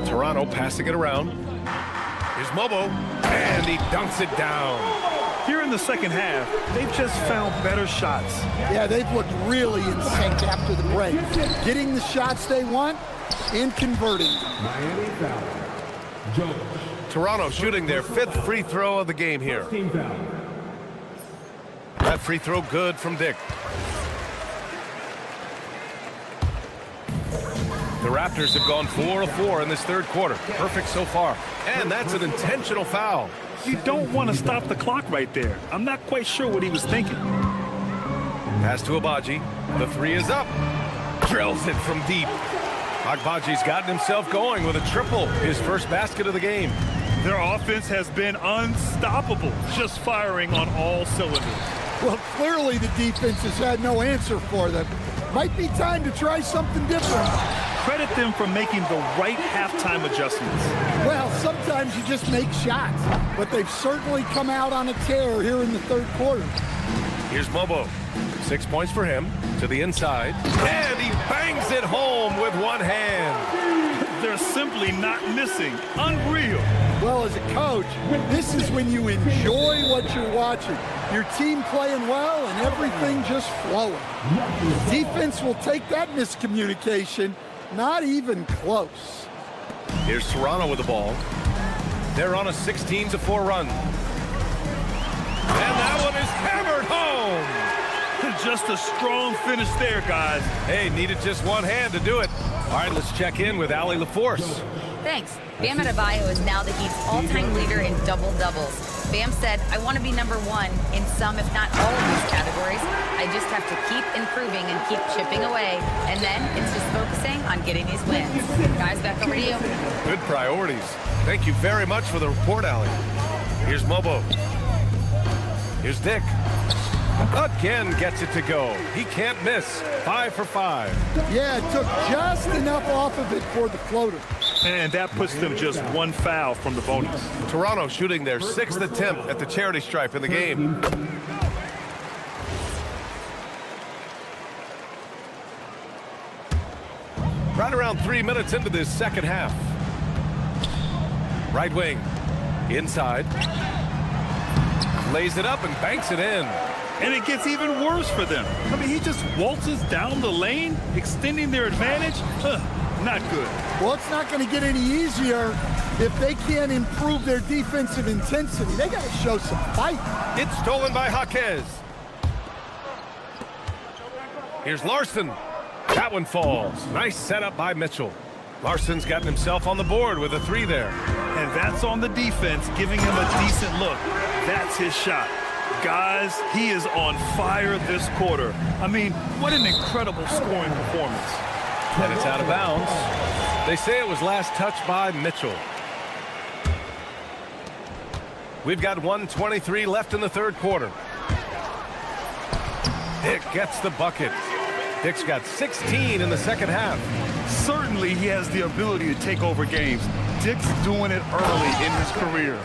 Toronto passing it around. Here's Mobo, and he dunks it down. Here in the second half, they've just found better shots. Yeah, they've looked really in sync after the break. Getting the shots they want and converting them. Miami foul. Jones. Toronto shooting their 5th free throw of the game here. Team foul. That free throw good from Dick. The Raptors have gone 4 of 4 in this third quarter. Perfect so far. And that's an intentional foul. You don't want to stop the clock right there. I'm not quite sure what he was thinking. Pass to Agbaji. The 3 is up. Drills it from deep. Agbaji's gotten himself going with a triple. His first basket of the game. Their offense has been unstoppable, just firing on all cylinders. Well, clearly the defense has had no answer for them. Might be time to try something different. Credit them for making the right halftime adjustments. Well, sometimes you just make shots, but they've certainly come out on a tear here in the third quarter. Here's Mobo. 6 points for him to the inside. And he bangs it home with one hand. They're simply not missing. Unreal. Well, as a coach, this is when you enjoy what you're watching. Your team playing well and everything just flowing. Defense will take that miscommunication. Not even close. Here's Toronto with the ball. They're on a 16-4 run. And that one is hammered home. Just a strong finish there, guys. Hey, needed just one hand to do it. All right, let's check in with Allie LaForce. Thanks. Bam Adebayo is now the Heat's all-time leader in double-doubles. Bam said, I want to be number 1 in some, if not all of these categories. I just have to keep improving and keep chipping away. And then it's just focusing on getting these wins. Guys, back over to you. Good priorities. Thank you very much for the report, Allie. Here's Mobo. Here's Dick. Again gets it to go. He can't miss. 5 for 5. Yeah, it took just enough off of it for the floater. And that puts them just one foul from the bonus. Toronto shooting their 6th attempt at the charity stripe in the game. Right around 3 minutes into this second half. Right wing. Inside. Lays it up and banks it in. And it gets even worse for them. I mean, he just waltzes down the lane, extending their advantage. Not good. Well, it's not going to get any easier if they can't improve their defensive intensity. They got to show some fight. It's stolen by Jaquez. Here's Larson. That one falls. Nice setup by Mitchell. Larson's gotten himself on the board with a 3 there. And that's on the defense, giving him a decent look. That's his shot. Guys, he is on fire this quarter. I mean, what an incredible scoring performance. And it's out of bounds. They say it was last touched by Mitchell. We've got 1:23 left in the third quarter. Dick gets the bucket. Dick's got 16 in the second half. Certainly he has the ability to take over games. Dick's doing it early in his career.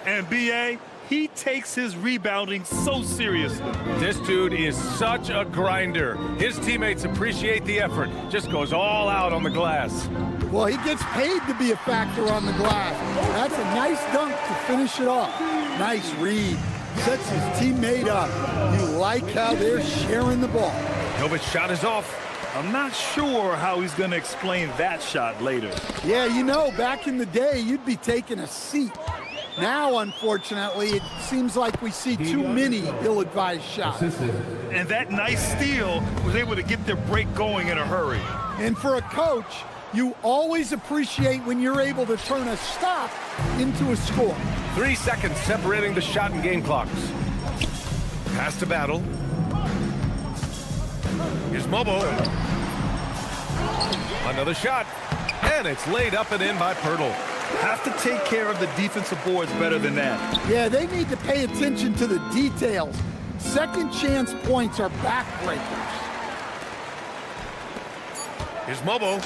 And B.A., he takes his rebounding so seriously. This dude is such a grinder. His teammates appreciate the effort. Just goes all out on the glass. Well, he gets paid to be a factor on the glass. That's a nice dunk to finish it off. Nice read. Sets his teammate up. You like how they're sharing the ball. Novic's shot is off. I'm not sure how he's going to explain that shot later. Yeah, you know, back in the day, you'd be taking a seat. Now, unfortunately, it seems like we see too many ill-advised shots. And that nice steal was able to get their break going in a hurry. And for a coach, you always appreciate when you're able to turn a stop into a score. 3 seconds separating the shot and game clocks. Pass to Battle. Here's Mobo. Another shot. And it's laid up and in by Pirtle. Have to take care of the defensive boards better than that. Yeah, they need to pay attention to the details. Second chance points are backbreakers. Here's Mobo.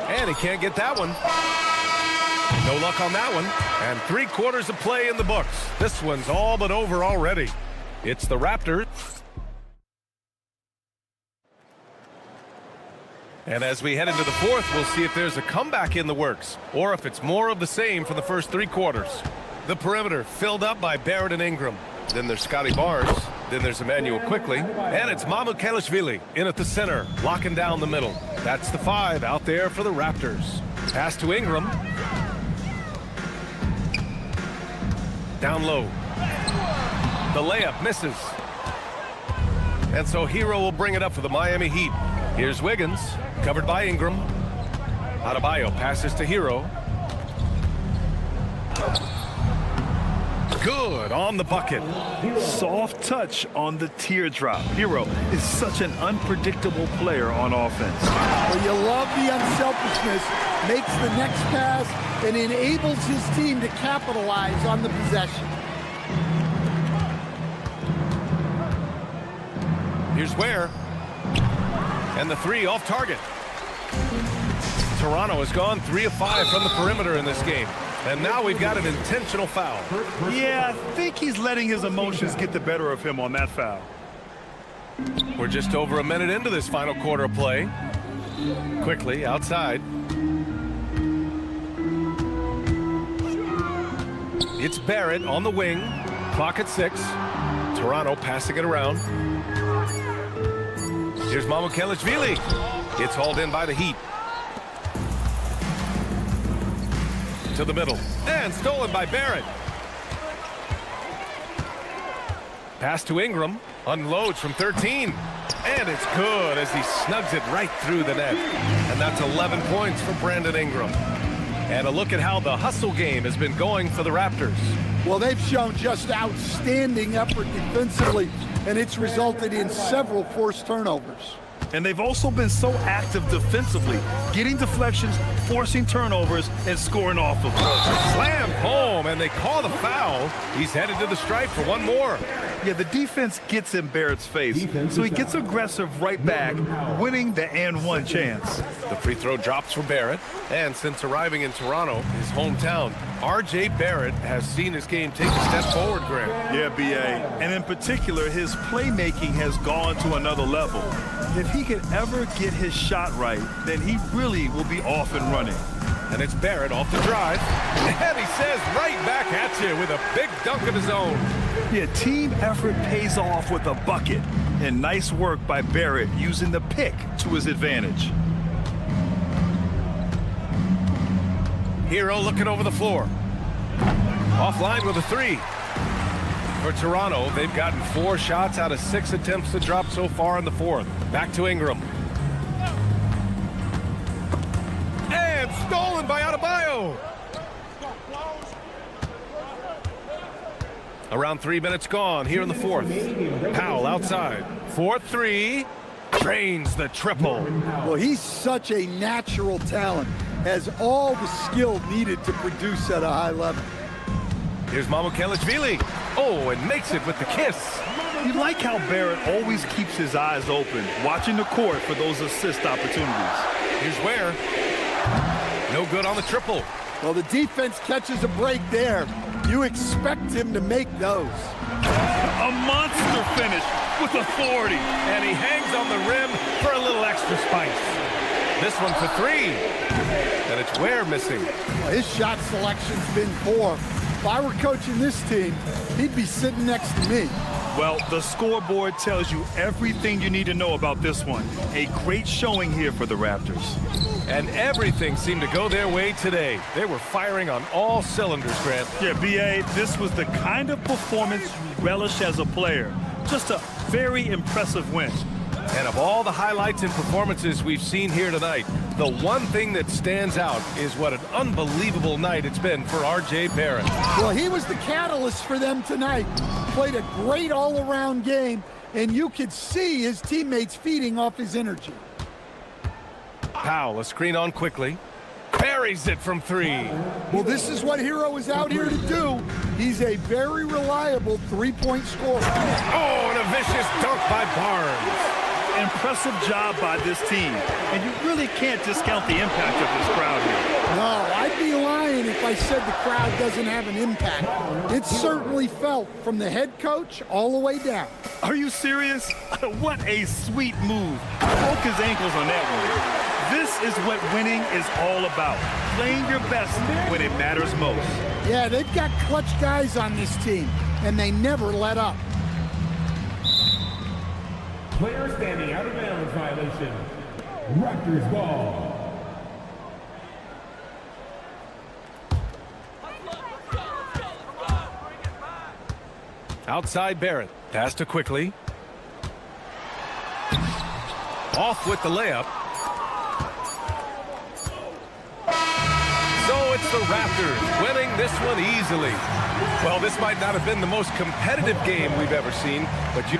And he can't get that one. No luck on that one. And 3 quarters of play in the books. This one's all but over already. It's the Raptors. And as we head into the fourth, we'll see if there's a comeback in the works or if it's more of the same for the first 3 quarters. The perimeter filled up by Barrett and Ingram. Then there's Scotty Barnes. Then there's Emmanuel quickly. And it's Mamukelashvili in at the center, locking down the middle. That's the 5 out there for the Raptors. Pass to Ingram. Down low. The layup misses. And so Hero will bring it up for the Miami Heat. Here's Wiggins, covered by Ingram. Adebayo passes to Hero. Good on the bucket. Soft touch on the teardrop. Hero is such an unpredictable player on offense. Well, you love the unselfishness, makes the next pass, and enables his team to capitalize on the possession. Here's Ware. And the 3 off target. Toronto has gone 3 of 5 from the perimeter in this game. And now we've got an intentional foul. Yeah, I think he's letting his emotions get the better of him on that foul. We're just over a minute into this final quarter of play. Quickly outside. It's Barrett on the wing. Clock at 6. Toronto passing it around. Here's Mamukelashvili. It's hauled in by the Heat. To the middle. And stolen by Barrett. Pass to Ingram. Unloads from 13. And it's good as he snugs it right through the net. And that's 11 points for Brandon Ingram. And a look at how the hustle game has been going for the Raptors. Well, they've shown just outstanding effort defensively, and it's resulted in several forced turnovers. And they've also been so active defensively, getting deflections, forcing turnovers, and scoring off of them. Slammed home, and they call the foul. He's headed to the stripe for one more. Yeah, the defense gets in Barrett's face, so he gets aggressive right back, winning the and-one chance. The free throw drops for Barrett, and since arriving in Toronto, his hometown, R.J. Barrett has seen his game take a step forward, Grant. Yeah, B.A., and in particular, his playmaking has gone to another level. If he could ever get his shot right, then he really will be off and running. And it's Barrett off the drive. And he says right back at you with a big dunk of his own. Yeah, team effort pays off with a bucket. And nice work by Barrett using the pick to his advantage. Hero looking over the floor. Offline with a 3. For Toronto, they've gotten 4 shots out of 6 attempts to drop so far in the 4th. Back to Ingram. And stolen by Adebayo. Around 3 minutes gone here in the 4th. Powell outside. 4-3. Drains the triple. Well, he's such a natural talent. Has all the skill needed to produce at a high level. Here's Mamukelashvili. Oh, and makes it with the kiss. You like how Barrett always keeps his eyes open, watching the court for those assist opportunities. Here's Ware. No good on the triple. Well, the defense catches a break there. You expect him to make those. A monster finish with authority. And he hangs on the rim for a little extra spice. This one for 3. And it's Ware missing. Well, his shot selection's been poor. If I were coaching this team, he'd be sitting next to me. Well, the scoreboard tells you everything you need to know about this one. A great showing here for the Raptors. And everything seemed to go their way today. They were firing on all cylinders, Grant. Yeah, B.A., this was the kind of performance you relish as a player. Just a very impressive win. And of all the highlights and performances we've seen here tonight, the one thing that stands out is what an unbelievable night it's been for R.J. Barrett. Well, he was the catalyst for them tonight. Played a great all-around game, and you could see his teammates feeding off his energy. Powell, a screen on quickly. Buries it from 3. Well, this is what Hero is out here to do. He's a very reliable three-point scorer. Oh, and a vicious dunk by Barnes. Impressive job by this team. And you really can't discount the impact of this crowd here. No, I'd be lying if I said the crowd doesn't have an impact. It's certainly felt from the head coach all the way down. Are you serious? What a sweet move. Broke his ankles on that one. This is what winning is all about. Playing your best when it matters most. Yeah, they've got clutch guys on this team, and they never let up. Player standing out of bounds violation. Raptors ball. Outside Barrett. Pass to Quickly. Off with the layup. So it's the Raptors winning this one easily. Well, this might not have been the most competitive game we've ever seen, but you...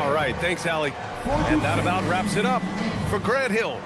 All right, thanks, Allie. And that about wraps it up for Grant Hill.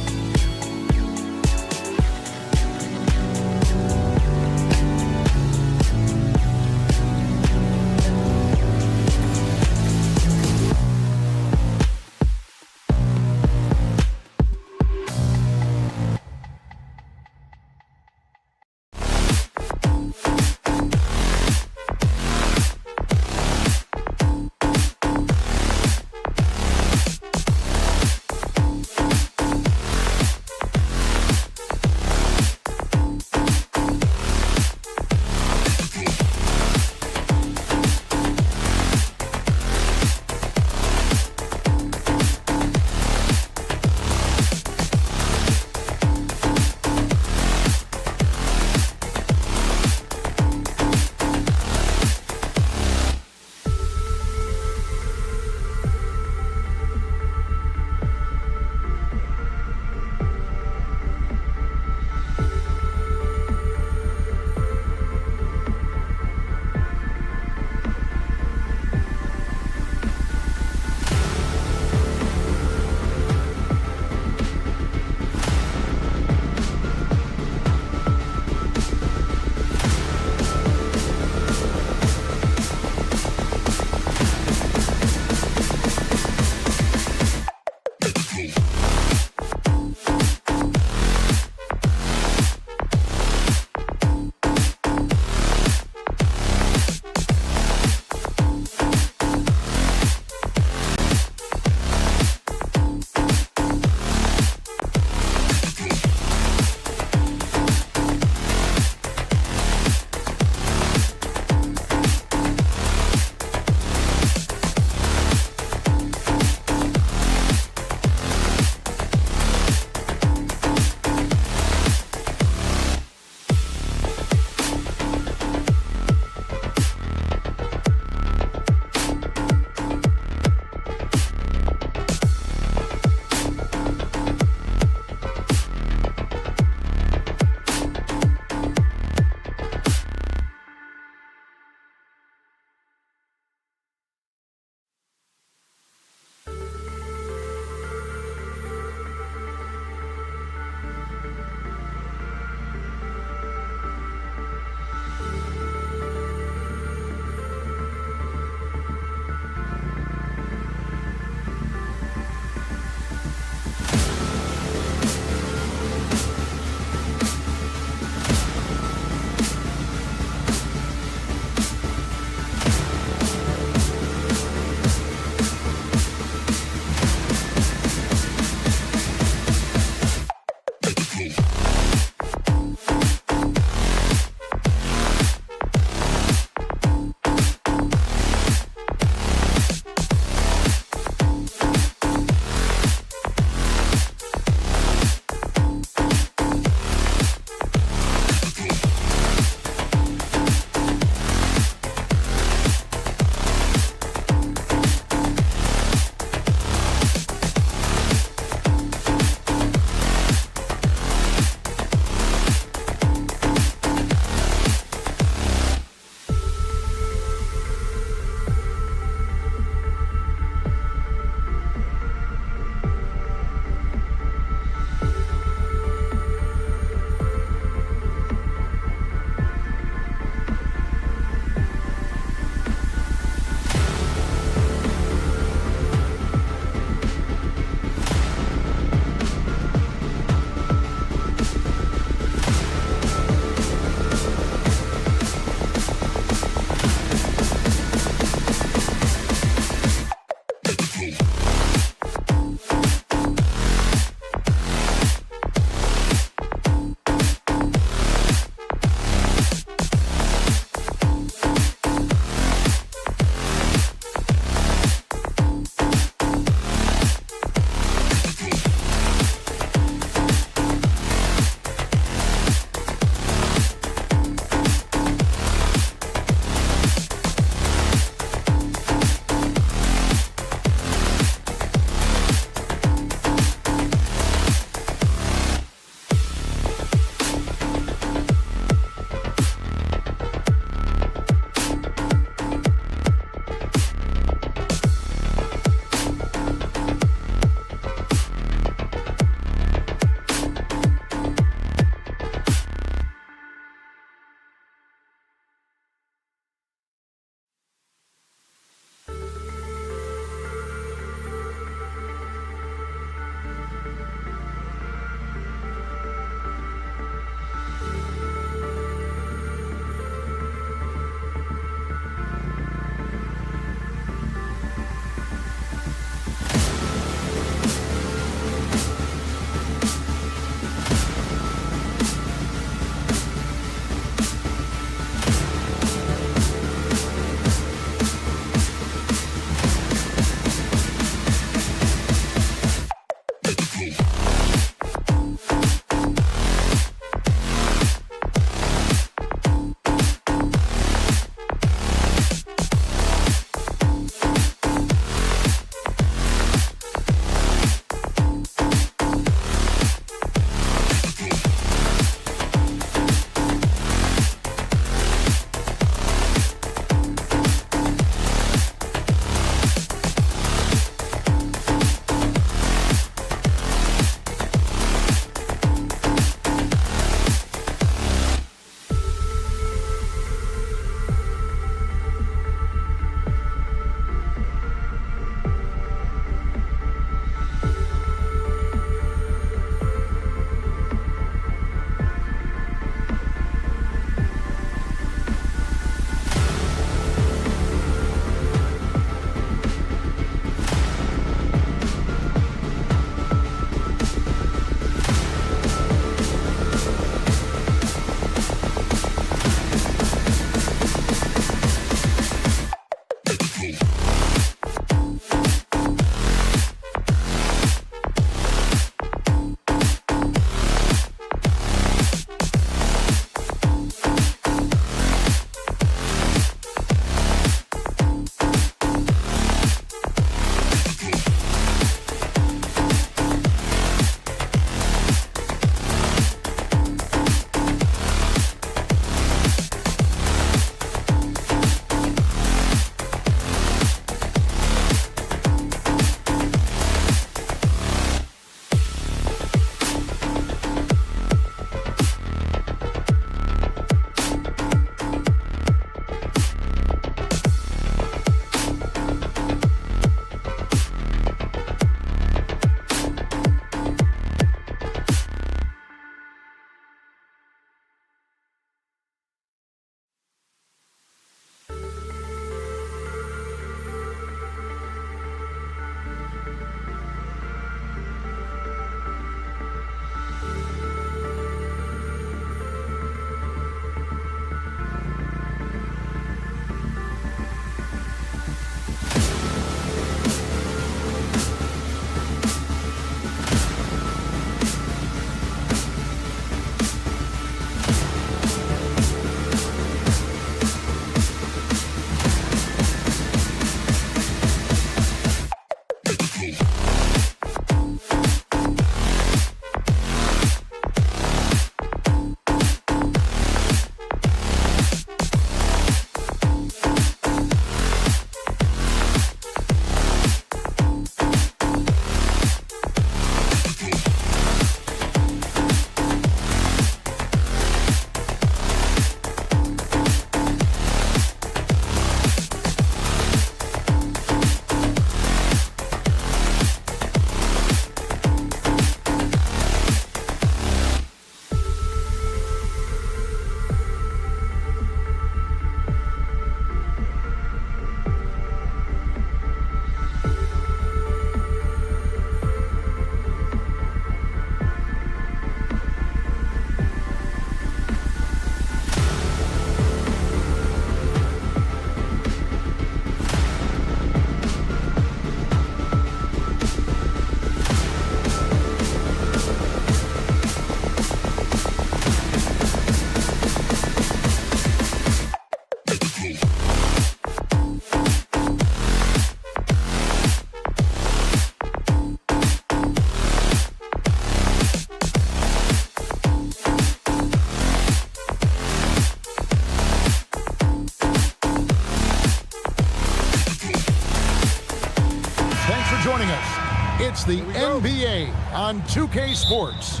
joining us. It's the NBA on 2K Sports.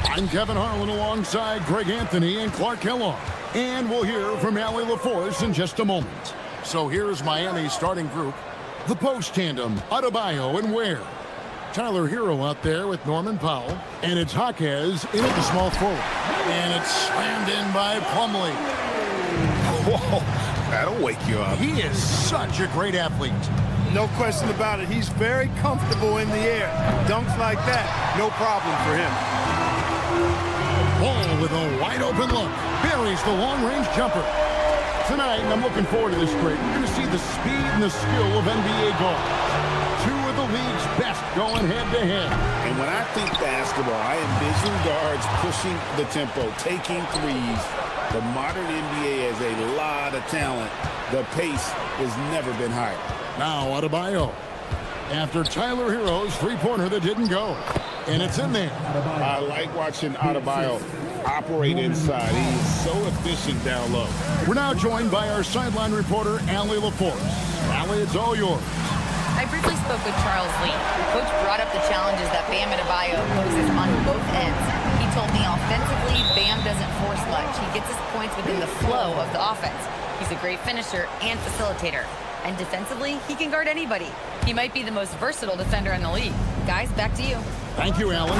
I'm Kevin Harlan alongside Greg Anthony and Clark Kellogg. And we'll hear from Allie LaForce in just a moment. So here's Miami's starting group. The post tandem, Adebayo and Ware. Tyler Hero out there with Norman Powell. And it's Jaquez in at the small forward. And it's slammed in by Plumlee. Whoa, that'll wake you up. He is such a great athlete. No question about it. He's very comfortable in the air. Dunks like that, no problem for him. Ball with a wide open look. Buries the long-range jumper. Tonight, I'm looking forward to this break. You're going to see the speed and the skill of NBA guards. Two of the league's best going head-to-head. And when I think basketball, I envision guards pushing the tempo, taking threes. The modern NBA has a lot of talent. The pace has never been higher. Now Adebayo. After Tyler Hero's three-pointer that didn't go. And it's in there. I like watching Adebayo operate inside. He is so efficient down low. We're now joined by our sideline reporter, Allie LaForce. Allie, it's all yours. I briefly spoke with Charles Lee. Coach brought up the challenges that Bam Adebayo poses on both ends. He told me offensively, Bam doesn't force much. He gets his points within the flow of the offense. He's a great finisher and facilitator. And defensively, he can guard anybody. He might be the most versatile defender in the league. Guys, back to you. Thank you, Allie.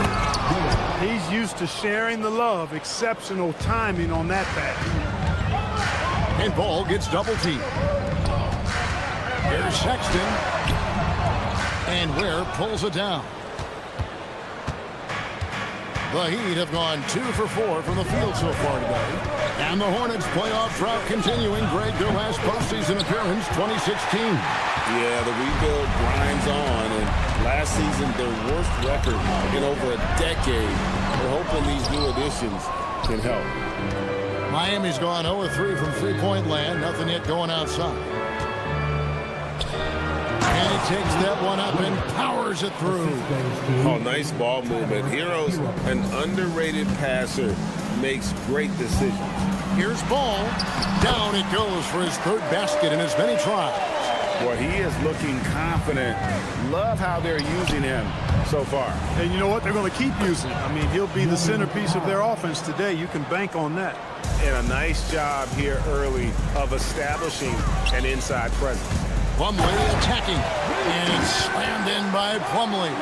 He's used to sharing the love. Exceptional timing on that pass. And Ball gets double-teamed. Here's Sexton. And Ware pulls it down. The Heat have gone 2 for 4 from the field so far today. And the Hornets playoff drought continuing. Greg, their last postseason appearance, 2016. Yeah, the rebuild grinds on. And last season, their worst record in over a decade. We're hoping these new additions can help. Miami's gone 0-3 from three-point land. Nothing yet going outside. And he takes that one up and powers it through. Oh, nice ball movement. Hero's an underrated passer. Makes great decisions. Here's Ball. Down it goes for his third basket in as many tries. Well, he is looking confident. Love how they're using him so far. And you know what? They're going to keep using him. I mean, he'll be the centerpiece of their offense today. You can bank on that. And a nice job here early of establishing an inside presence. Plumlee attacking. And it's slammed in by Plumlee.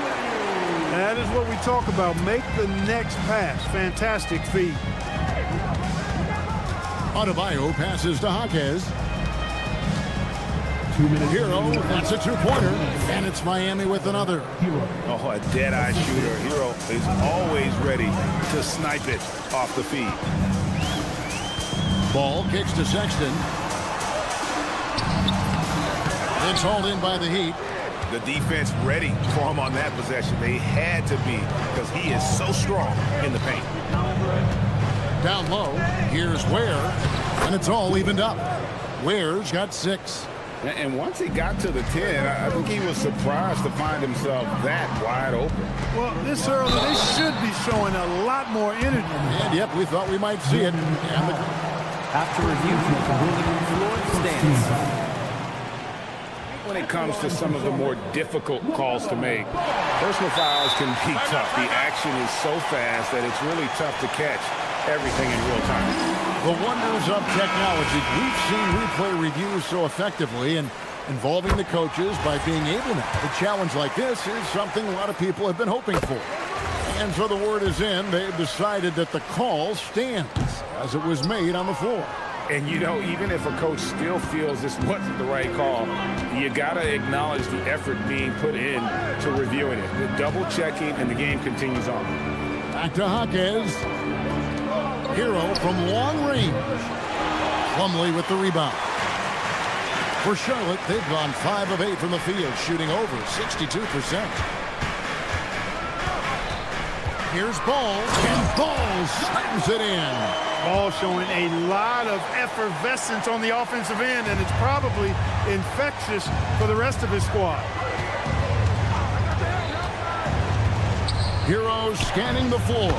That is what we talk about. Make the next pass. Fantastic feed. Adebayo passes to Jaquez. Hero, that's a two-pointer. And it's Miami with another. Oh, a dead-eye shooter. Hero is always ready to snipe it off the feed. Ball kicks to Sexton. It's hauled in by the Heat. The defense ready for him on that possession. They had to be because he is so strong in the paint. Down low, here's Ware, and it's all evened up. Ware's got 6. And once he got to the 10, I think he was surprised to find himself that wide open. Well, this early, they should be showing a lot more energy. And yep, we thought we might see it. And After review, the ruling on the floor stands. When it comes to some of the more difficult calls to make, personal fouls can be tough. The action is so fast that it's really tough to catch everything in real time. the wonders of technology. We've seen replay reviews so effectively and involving the coaches by being able to. A challenge like this is something a lot of people have been hoping for. And so the word is in. They've decided that the call stands as it was made on the floor. And, you know, even if a coach still feels this wasn't the right call, you got to acknowledge the effort being put in to reviewing it. The double checking, and the game continues on. Back to Jaquez. Hero from long range. Plumlee with the rebound. For Charlotte, they've gone 5 of 8 from the field, shooting over 62%. Here's Ball, and Ball slams it in. Ball showing a lot of effervescence on the offensive end, and it's probably infectious for the rest of his squad. Hero scanning the floor.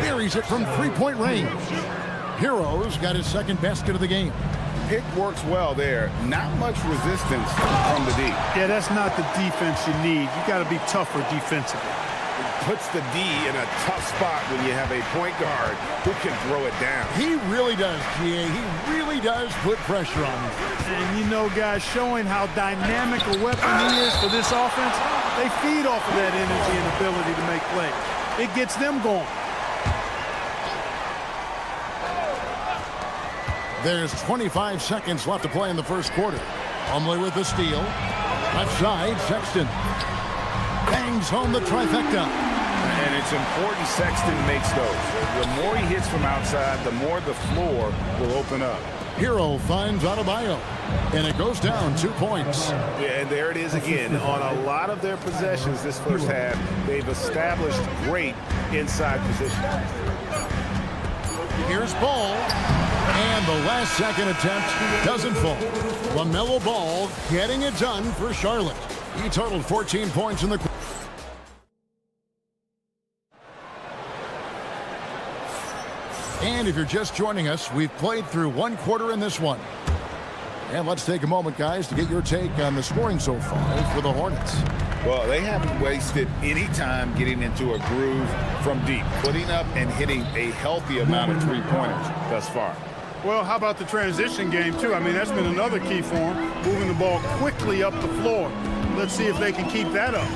Buries it from three-point range. Hero's got his second basket of the game. Pick works well there. Not much resistance from the D. Yeah, that's not the defense you need. You got to be tougher defensively. Puts the D in a tough spot when you have a point guard who can throw it down. He really does, GA. He really does put pressure on him. And you know, guys, showing how dynamic a weapon he is for this offense, they feed off of that energy and ability to make plays. It gets them going. There's 25 seconds left to play in the first quarter. Plumlee with the steal. Left side, Sexton. Bangs home the trifecta. And it's important Sexton makes those. The more he hits from outside, the more the floor will open up. Hero finds Adebayo, and it goes down 2 points. Yeah, and there it is again. On a lot of their possessions this first half, they've established great inside position. Here's Ball, and the last second attempt doesn't fall. LaMelo Ball getting it done for Charlotte. He totaled 14 points in the quarter. And if you're just joining us, we've played through 1 quarter in this one. And let's take a moment, guys, to get your take on the scoring so far for the Hornets. Well, they haven't wasted any time getting into a groove from deep, putting up and hitting a healthy amount of three-pointers thus far. Well, how about the transition game, too? I mean, that's been another key for them, moving the ball quickly up the floor. Let's see if they can keep that up.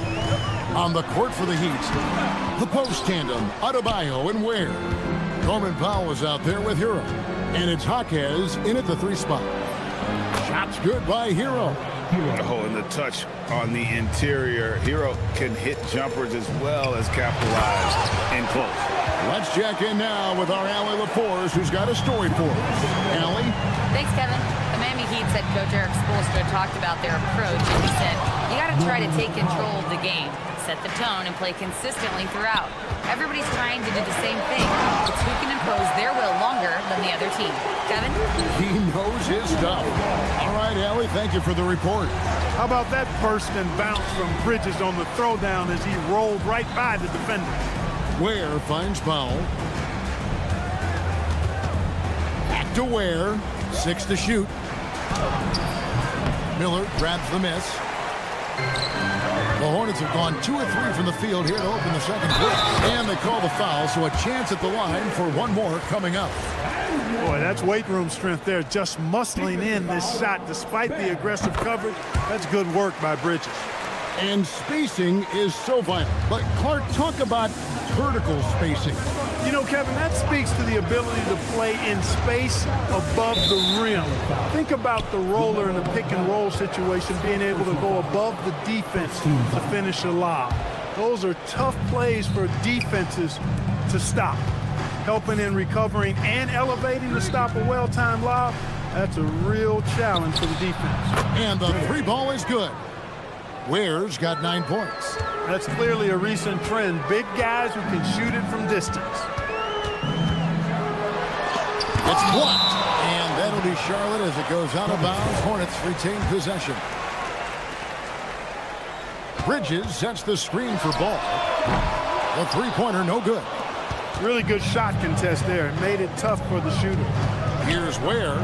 On the court for the Heat, the post tandem, Adebayo and Ware. Norman Powell is out there with Hero, and it's Jaquez in at the 3 spot. Shots good by Hero. Oh, and the touch on the interior. Hero can hit jumpers as well as capitalize in close. Let's check in now with our Allie LaForce, who's got a story for us. Allie? Thanks, Kevin. The Miami Heat's head coach Eric Spoelstra talked about their approach, and he said, you got to try to take control of the game, set the tone, and play consistently throughout. Everybody's trying to do the same thing. It's who can impose their will longer than the other team. Kevin? He knows his stuff. All right, Allie, thank you for the report. How about that burst and bounce from Bridges on the throwdown as he rolled right by the defender? Ware finds Powell. Back to Ware. 6 to shoot. Miller grabs the miss. The Hornets have gone 2 of 3 from the field here to open the second quarter. And they call the foul, so a chance at the line for one more coming up. Boy, that's weight room strength there, just muscling in this shot despite the aggressive coverage. That's good work by Bridges. And spacing is so vital. But Clark, talk about vertical spacing. You know, Kevin, that speaks to the ability to play in space above the rim. Think about the roller in a pick and roll situation, being able to go above the defense to finish a lob. Those are tough plays for defenses to stop. Helping in recovering and elevating to stop a well-timed lob, that's a real challenge for the defense. And the 3 ball is good. Ware's got 9 points. That's clearly a recent trend. Big guys who can shoot it from distance. It's blocked. And that'll be Charlotte as it goes out of bounds. Hornets retain possession. Bridges sets the screen for Ball. The 3-pointer no good. Really good shot contest there. It made it tough for the shooter. Here's Ware.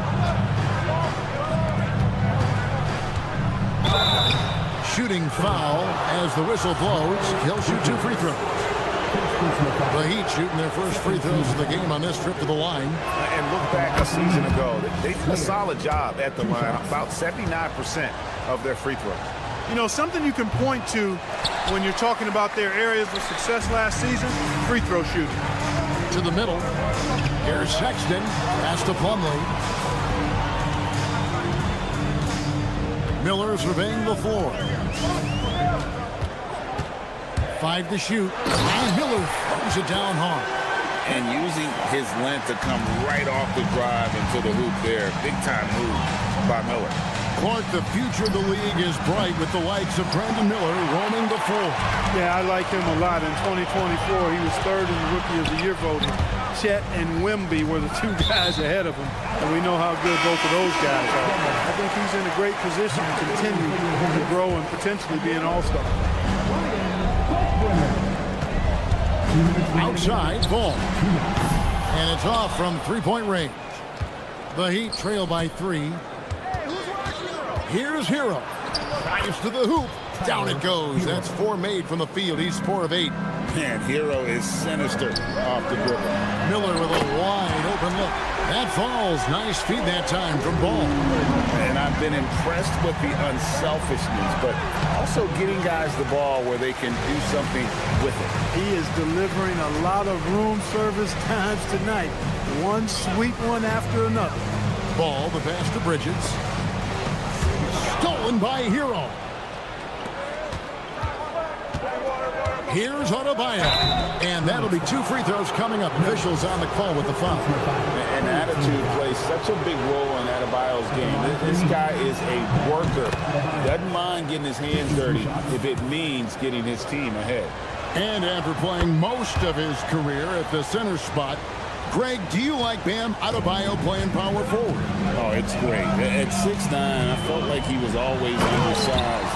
Shooting foul as the whistle blows. He'll shoot 2 free throws. The Heat shooting their first free throws of the game on this trip to the line. And look back a season ago. They did a solid job at the line. About 79% of their free throws. You know, something you can point to when you're talking about their areas of success last season, free throw shooting. To the middle. Here's Sexton. Pass to Plumlee. Miller surveying the floor. 5 to shoot. And Miller throws it down hard. And using his length to come right off the drive into the hoop there. Big time move by Miller. Clark, the future of the league is bright with the likes of Brandon Miller roaming the floor. Yeah, I like him a lot. In 2024, he was 3rd in the Rookie of the Year voting. Chet and Wemby were the 2 guys ahead of him, and we know how good both of those guys are. I think he's in a great position to continue to grow and potentially be an all-star. Outside, Ball. And it's off from 3-point range. The Heat trail by 3. Here's Hero. Drives to the hoop. Down it goes. That's 4 made from the field. He's 4 of 8. Man, Hero is sinister off the dribble. Miller with a wide open look. That falls. Nice feed that time from Ball. And I've been impressed with the unselfishness, but also getting guys the ball where they can do something with it. He is delivering a lot of room service times tonight. One sweet one after another. Ball, the pass to Bridges. Stolen by Hero. Here's Adebayo. And that'll be 2 free throws coming up. Officials on the call with the foul. And attitude plays such a big role in Adebayo's game. This guy is a worker. Doesn't mind getting his hands dirty if it means getting his team ahead. And after playing most of his career at the center spot, Greg, do you like Bam Adebayo playing power forward? Oh, it's great. At 6'9", I felt like he was always undersized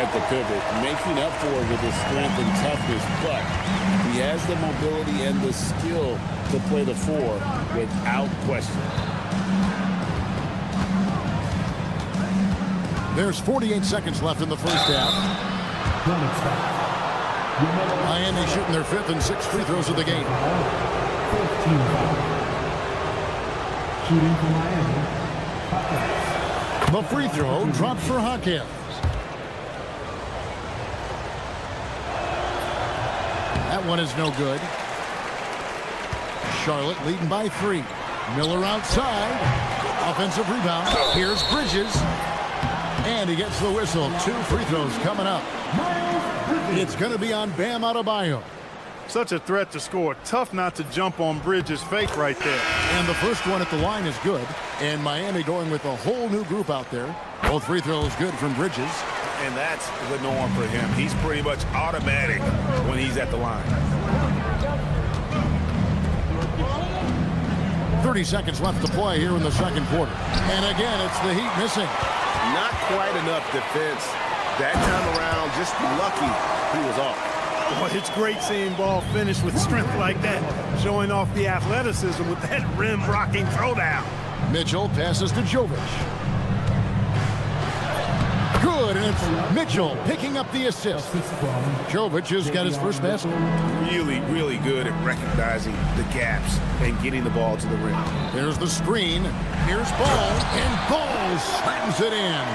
at the pivot, making up for it with his strength and toughness, but he has the mobility and the skill to play the 4 without question. There's 48 seconds left in the first half. Miami shooting their 5th and 6th free throws of the game. Shooting for Miami. The free throw drops for Hawkins. That one is no good. Charlotte leading by 3. Miller outside. Offensive rebound. Here's Bridges. And he gets the whistle. 2 free throws coming up. It's going to be on Bam Adebayo. Such a threat to score. Tough not to jump on Bridges' fake right there. And the first one at the line is good. And Miami going with a whole new group out there. Both free throws good from Bridges. And that's the norm for him. He's pretty much automatic when he's at the line. 30 seconds left to play here in the second quarter. And again, it's the Heat missing. Not quite enough defense. That time around, just lucky he was off. Boy, it's great seeing ball finish with strength like that, showing off the athleticism with that rim-rocking throwdown. Mitchell passes to Jovic. Good, and it's Mitchell picking up the assist. Jovic has got his first basket. Really, really good at recognizing the gaps and getting the ball to the rim. There's the screen. Here's Ball, and Ball slams it in.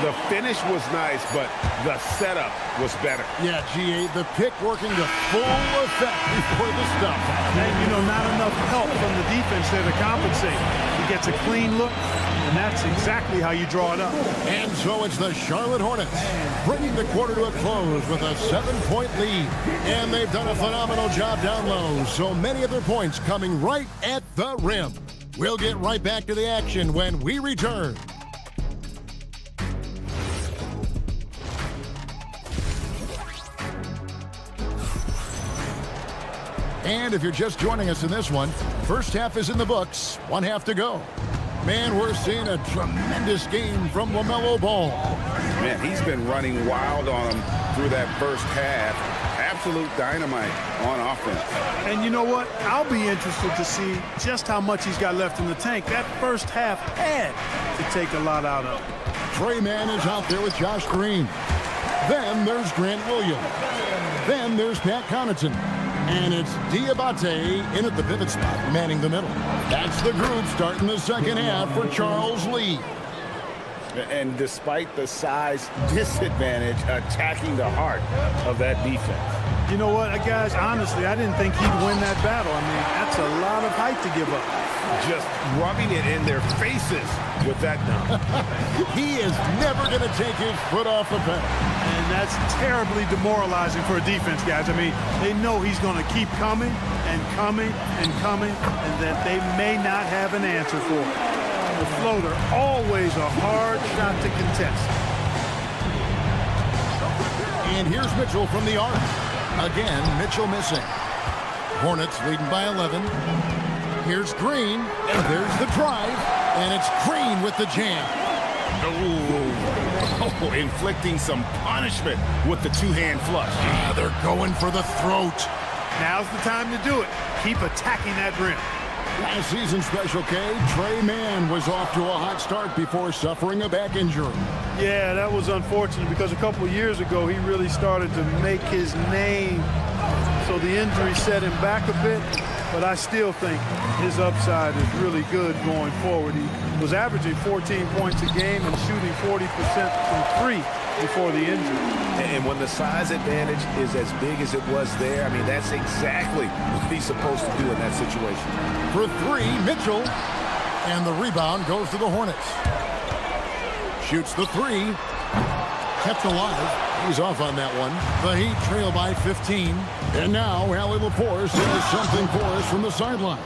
The finish was nice, but the setup was better. Yeah, GA, the pick working to full effect before the stuff. And, you know, not enough help from the defense there to compensate. He gets a clean look, and that's exactly how you draw it up. And so it's the Charlotte Hornets bringing the quarter to a close with a 7-point lead. And they've done a phenomenal job down low, so many of their points coming right at the rim. We'll get right back to the action when we return. And if you're just joining us in this one, first half is in the books, 1 half to go. Man, we're seeing a tremendous game from LaMelo Ball. Man, he's been running wild on him through that first half. Absolute dynamite on offense. And you know what? I'll be interested to see just how much he's got left in the tank. That first half had to take a lot out of him. Trey Mann is out there with Josh Green. Then there's Grant Williams. Then there's Pat Connaughton. And it's Diabate in at the pivot spot, manning the middle. That's the group starting the second half for Charles Lee. And despite the size disadvantage, attacking the heart of that defense. You know what, guys, honestly, I didn't think he'd win that battle. I mean, that's a lot of height to give up. Just rubbing it in their faces with that dunk. He is never going to take his foot off the pedal. And that's terribly demoralizing for a defense, guys. I mean, they know he's going to keep coming and coming and coming, and that they may not have an answer for it. The floater, always a hard shot to contest. And here's Mitchell from the arc. Again, Mitchell missing. Hornets leading by 11. Here's Green, and there's the drive, and it's Green with the jam. Oh, inflicting some punishment with the two-hand flush. Yeah, they're going for the throat. Now's the time to do it. Keep attacking that rim. Last season Special K, Trey Mann was off to a hot start before suffering a back injury. Yeah, that was unfortunate because a couple of years ago he really started to make his name. So the injury set him back a bit, but I still think his upside is really good going forward. He was averaging 14 points a game and shooting 40% from 3 before the injury. And when the size advantage is as big as it was there, I mean, that's exactly what he's supposed to do in that situation. For 3, Mitchell, and the rebound goes to the Hornets. Shoots the 3, kept alive. He's off on that one. The Heat trail by 15. And now Allie LaForce has something for us from the sideline.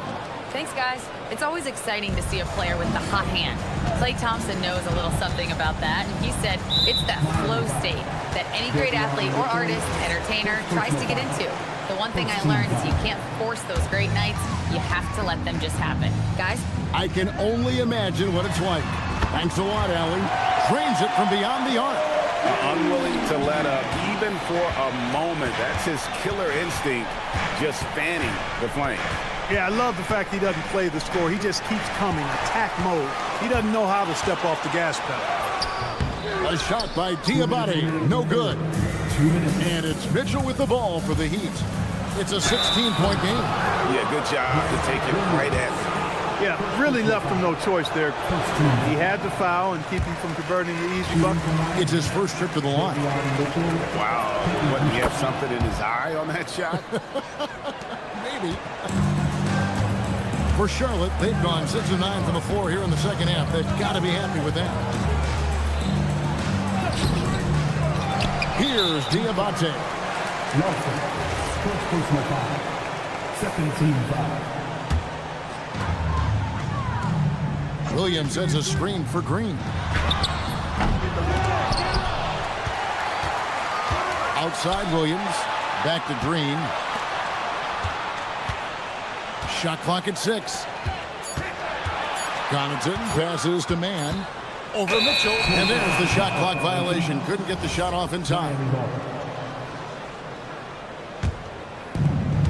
Thanks, guys. It's always exciting to see a player with the hot hand. Klay Thompson knows a little something about that, and he said it's that flow state that any great athlete or artist, entertainer, tries to get into. The one thing I learned is you can't force those great nights. You have to let them just happen. Guys? I can only imagine what it's like. Thanks a lot, Allie. Trains it from beyond the arc. Unwilling to let up even for a moment. That's his killer instinct, just fanning the flame. Yeah, I love the fact he doesn't play the score. He just keeps coming, attack mode. He doesn't know how to step off the gas pedal. A shot by Diabate, no good. And it's Mitchell with the ball for the Heat. It's a 16-point game. Yeah, good job to take it right at him. Yeah, really left him no choice there. He had to foul and keep him from converting the easy bucket. It's his first trip to the line. Wow. What, he have something in his eye on that shot? Maybe. For Charlotte, they've gone 6 of 9 from the floor here in the second half. They've got to be happy with that. Here's Diabate. Nelson, first personal foul. Second team foul. Williams sets a screen for Green. Outside Williams. Back to Green. Shot clock at 6. Connaughton passes to Mann. Over Mitchell. And there's the shot clock violation. Couldn't get the shot off in time.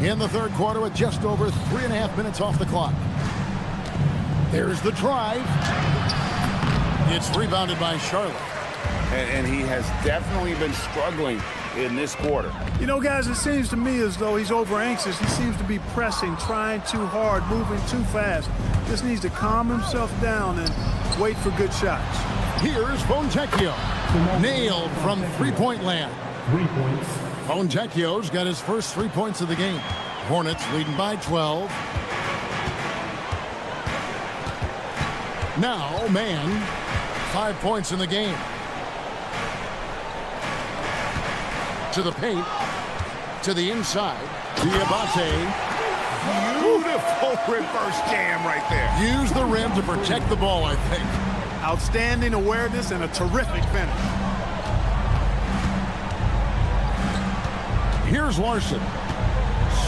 In the third quarter with just over 3.5 minutes off the clock. There's the drive. It's rebounded by Charlotte. And he has definitely been struggling in this quarter. You know, guys, it seems to me as though he's over anxious. He seems to be pressing, trying too hard, moving too fast. Just needs to calm himself down and wait for good shots. Here's Fontecchio. Nailed from three-point land. 3 points. Fontecchio's got his first 3 points of the game. Hornets leading by 12. Now, Mann, 5 points in the game. To the paint, to the inside, Diabate. Beautiful reverse jam right there. Use the rim to protect the ball, I think. Outstanding awareness and a terrific finish. Here's Larson.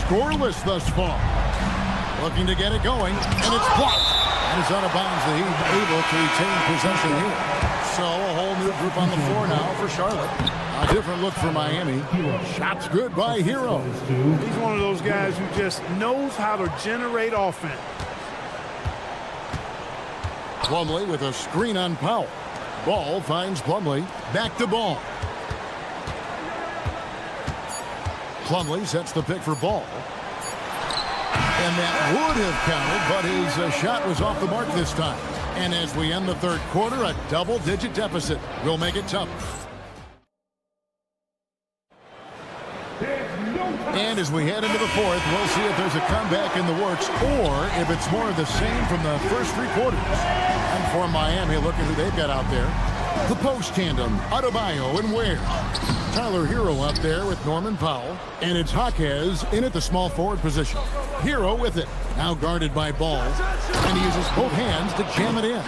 Scoreless thus far. Looking to get it going, and it's blocked. And it's out of bounds. The Heat able to retain possession here. So a whole new group on the floor now for Charlotte. A different look for Miami. Shots good by Hero. He's one of those guys who just knows how to generate offense. Plumlee with a screen on Powell. Ball finds Plumlee. Back to Ball. Plumlee sets the pick for Ball. And that would have counted, but his shot was off the mark this time. And as we end the third quarter, a double-digit deficit will make it tough. And as we head into the fourth, we'll see if there's a comeback in the works or if it's more of the same from the first 3 quarters. And for Miami, look at who they've got out there. The post tandem, Adebayo and Ware. Tyler Hero out there with Norman Powell. And it's Jaquez in at the small forward position. Hero with it. Now guarded by Ball. And he uses both hands to jam it in.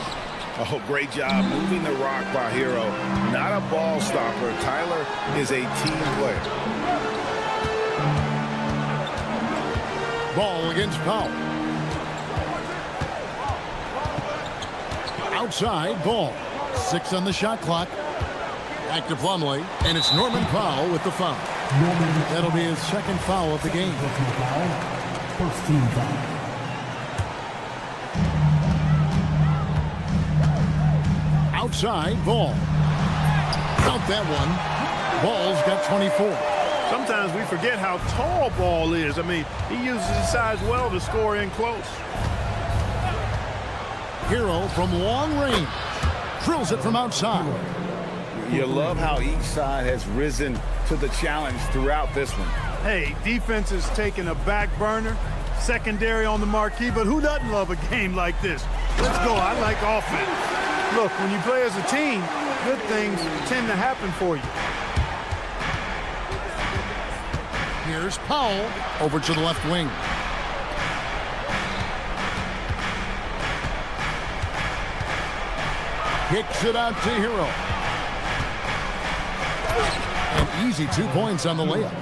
Oh, great job moving the rock by Hero. Not a ball stopper. Tyler is a team player. Ball against Powell. Outside, Ball. 6 on the shot clock. Back to Plumlee, and it's Norman Powell with the foul. That'll be his second foul of the game. First team foul. Outside, Ball. Count that one. Ball's got 24. Sometimes we forget how tall Ball is. I mean, he uses his size well to score in close. Hero from long range. Drills it from outside. You love how each side has risen to the challenge throughout this one. Hey, defense is taking a back burner, secondary on the marquee, but who doesn't love a game like this? Let's go. I like offense. Look, when you play as a team, good things tend to happen for you. Here's Powell over to the left wing. Kicks it out to Hero. An easy 2 points on the layup.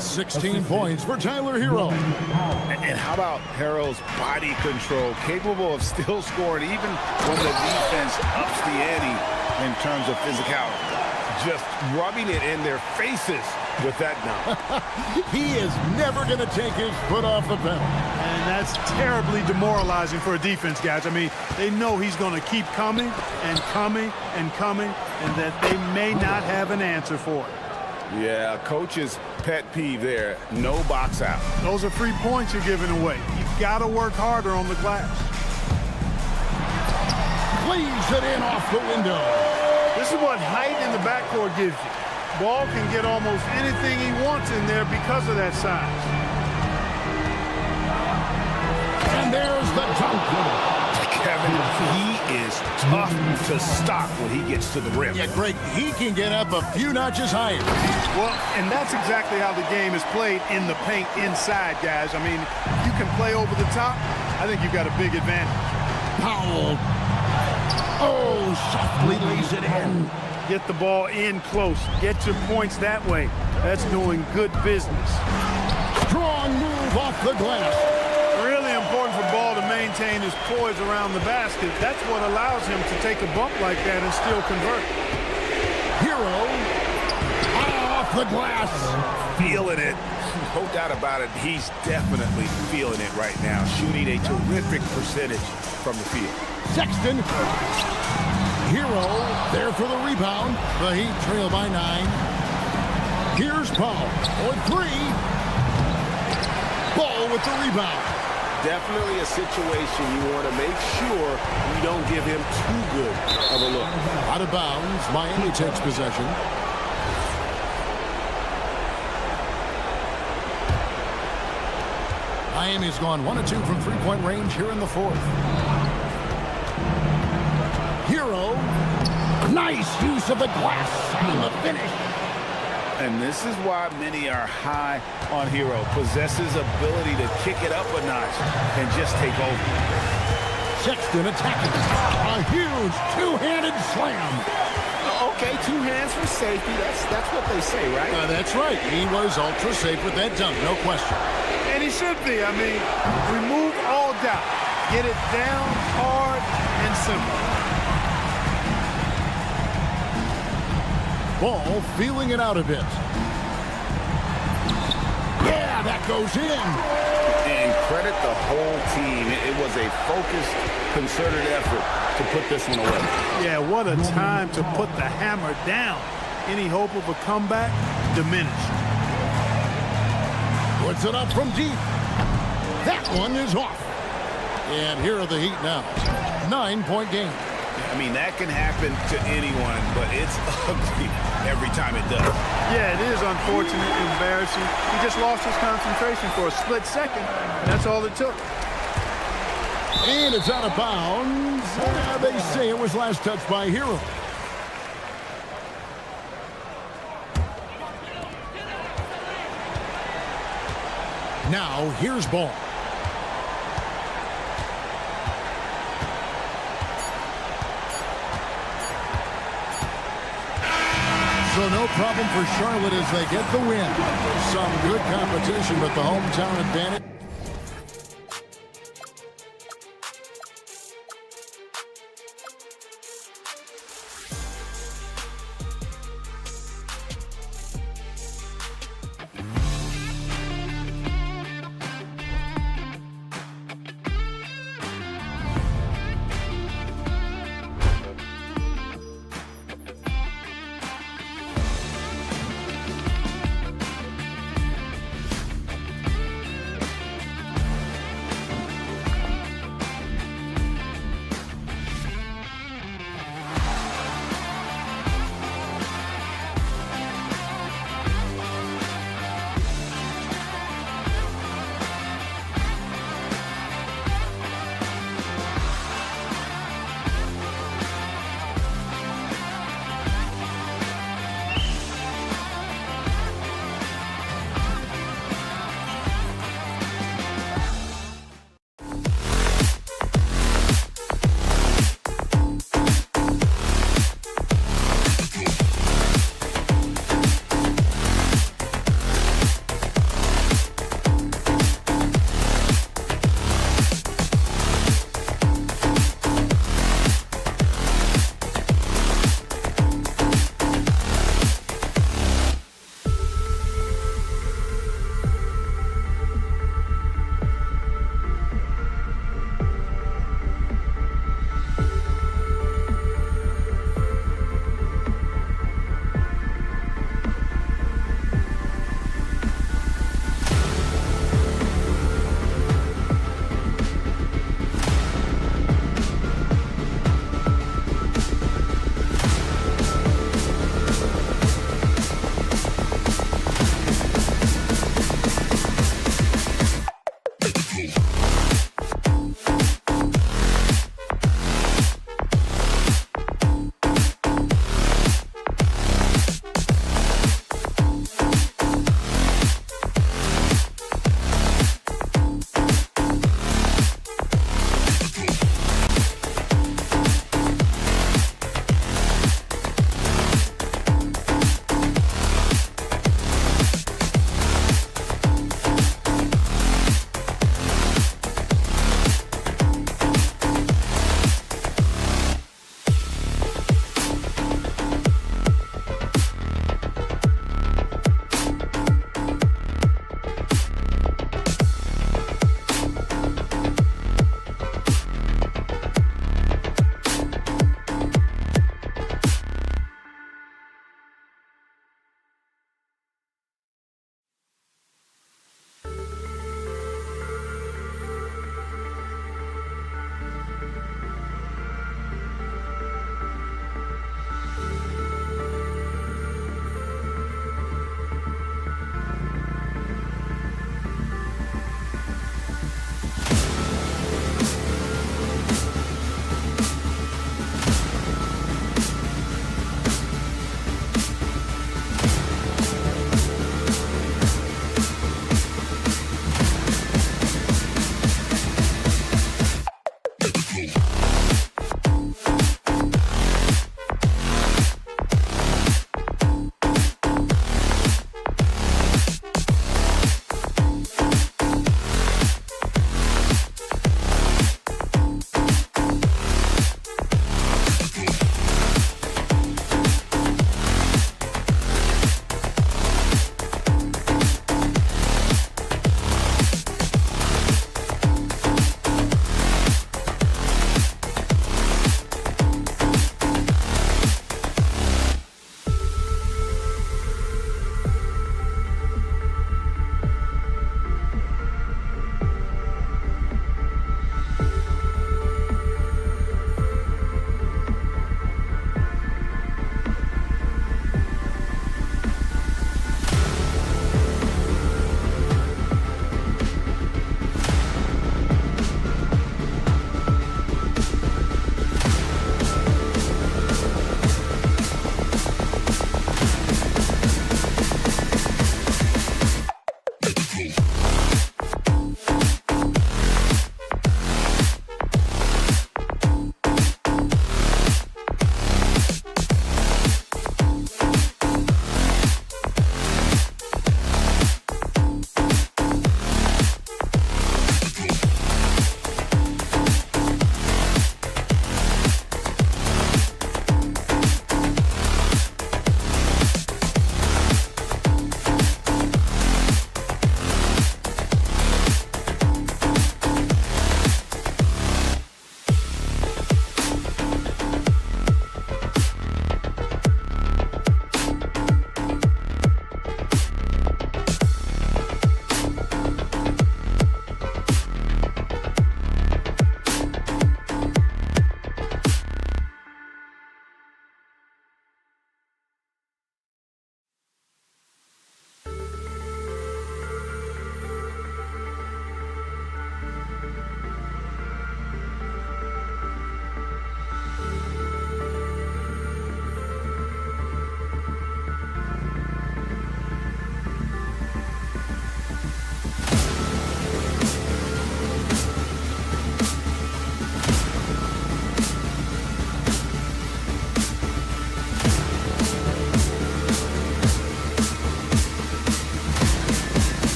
16 points for Tyler Hero. And how about Hero's body control, capable of still scoring even when the defense ups the ante in terms of physicality. Just rubbing it in their faces with that dunk. He is never going to take his foot off the pedal. And that's terribly demoralizing for a defense, guys. I mean, they know he's going to keep coming and coming and coming, and that they may not have an answer for it. Yeah, coach's pet peeve there. No box out. Those are free points you're giving away. You've got to work harder on the glass. Cleaves it in off the window. This is what height in the backcourt gives you. Ball can get almost anything he wants in there because of that size. And there's the dunk. Kevin, he is tough to stop when he gets to the rim. Yeah, Greg, he can get up a few notches higher. Well, and that's exactly how the game is played in the paint inside, guys. I mean, if you can play over the top, I think you've got a big advantage. Powell. Oh, softly lays it in. Get the ball in close. Get your points that way. That's doing good business. Strong move off the glass. Really important for Ball to maintain his poise around the basket. That's what allows him to take a bump like that and still convert. Hero off the glass. Feeling it. No doubt about it. He's definitely feeling it right now. Shooting a terrific percentage from the field. Sexton. Hero there for the rebound. The Heat trail by 9. Here's Powell for 3. Ball with the rebound. Definitely a situation you want to make sure you don't give him too good of a look. Out of bounds, Miami takes possession. Miami's gone 1 of 2 from three-point range here in the fourth. Hero, nice use of the glass on the finish. And this is why many are high on Hero. Possesses ability to kick it up a notch and just take over. Sexton attacking. A huge two-handed slam. Okay, 2 hands for safety. That's what they say, right? That's right. He was ultra safe with that dunk, no question. And he should be. I mean, remove all doubt. Get it down hard and simple. Ball feeling it out a bit. Yeah, that goes in. And credit the whole team. It was a focused, concerted effort to put this one away. Yeah, what a time to put the hammer down. Any hope of a comeback diminished. Puts it up from deep. That one is off. And here are the Heat now. 9-point game. I mean, that can happen to anyone, but it's ugly every time it does. Yeah, it is unfortunate, embarrassing. He just lost his concentration for a split second. That's all it took. And it's out of bounds. They say it was last touched by Hero. Now, here's Ball. So no problem for Charlotte as they get the win. Some good competition with the hometown advantage.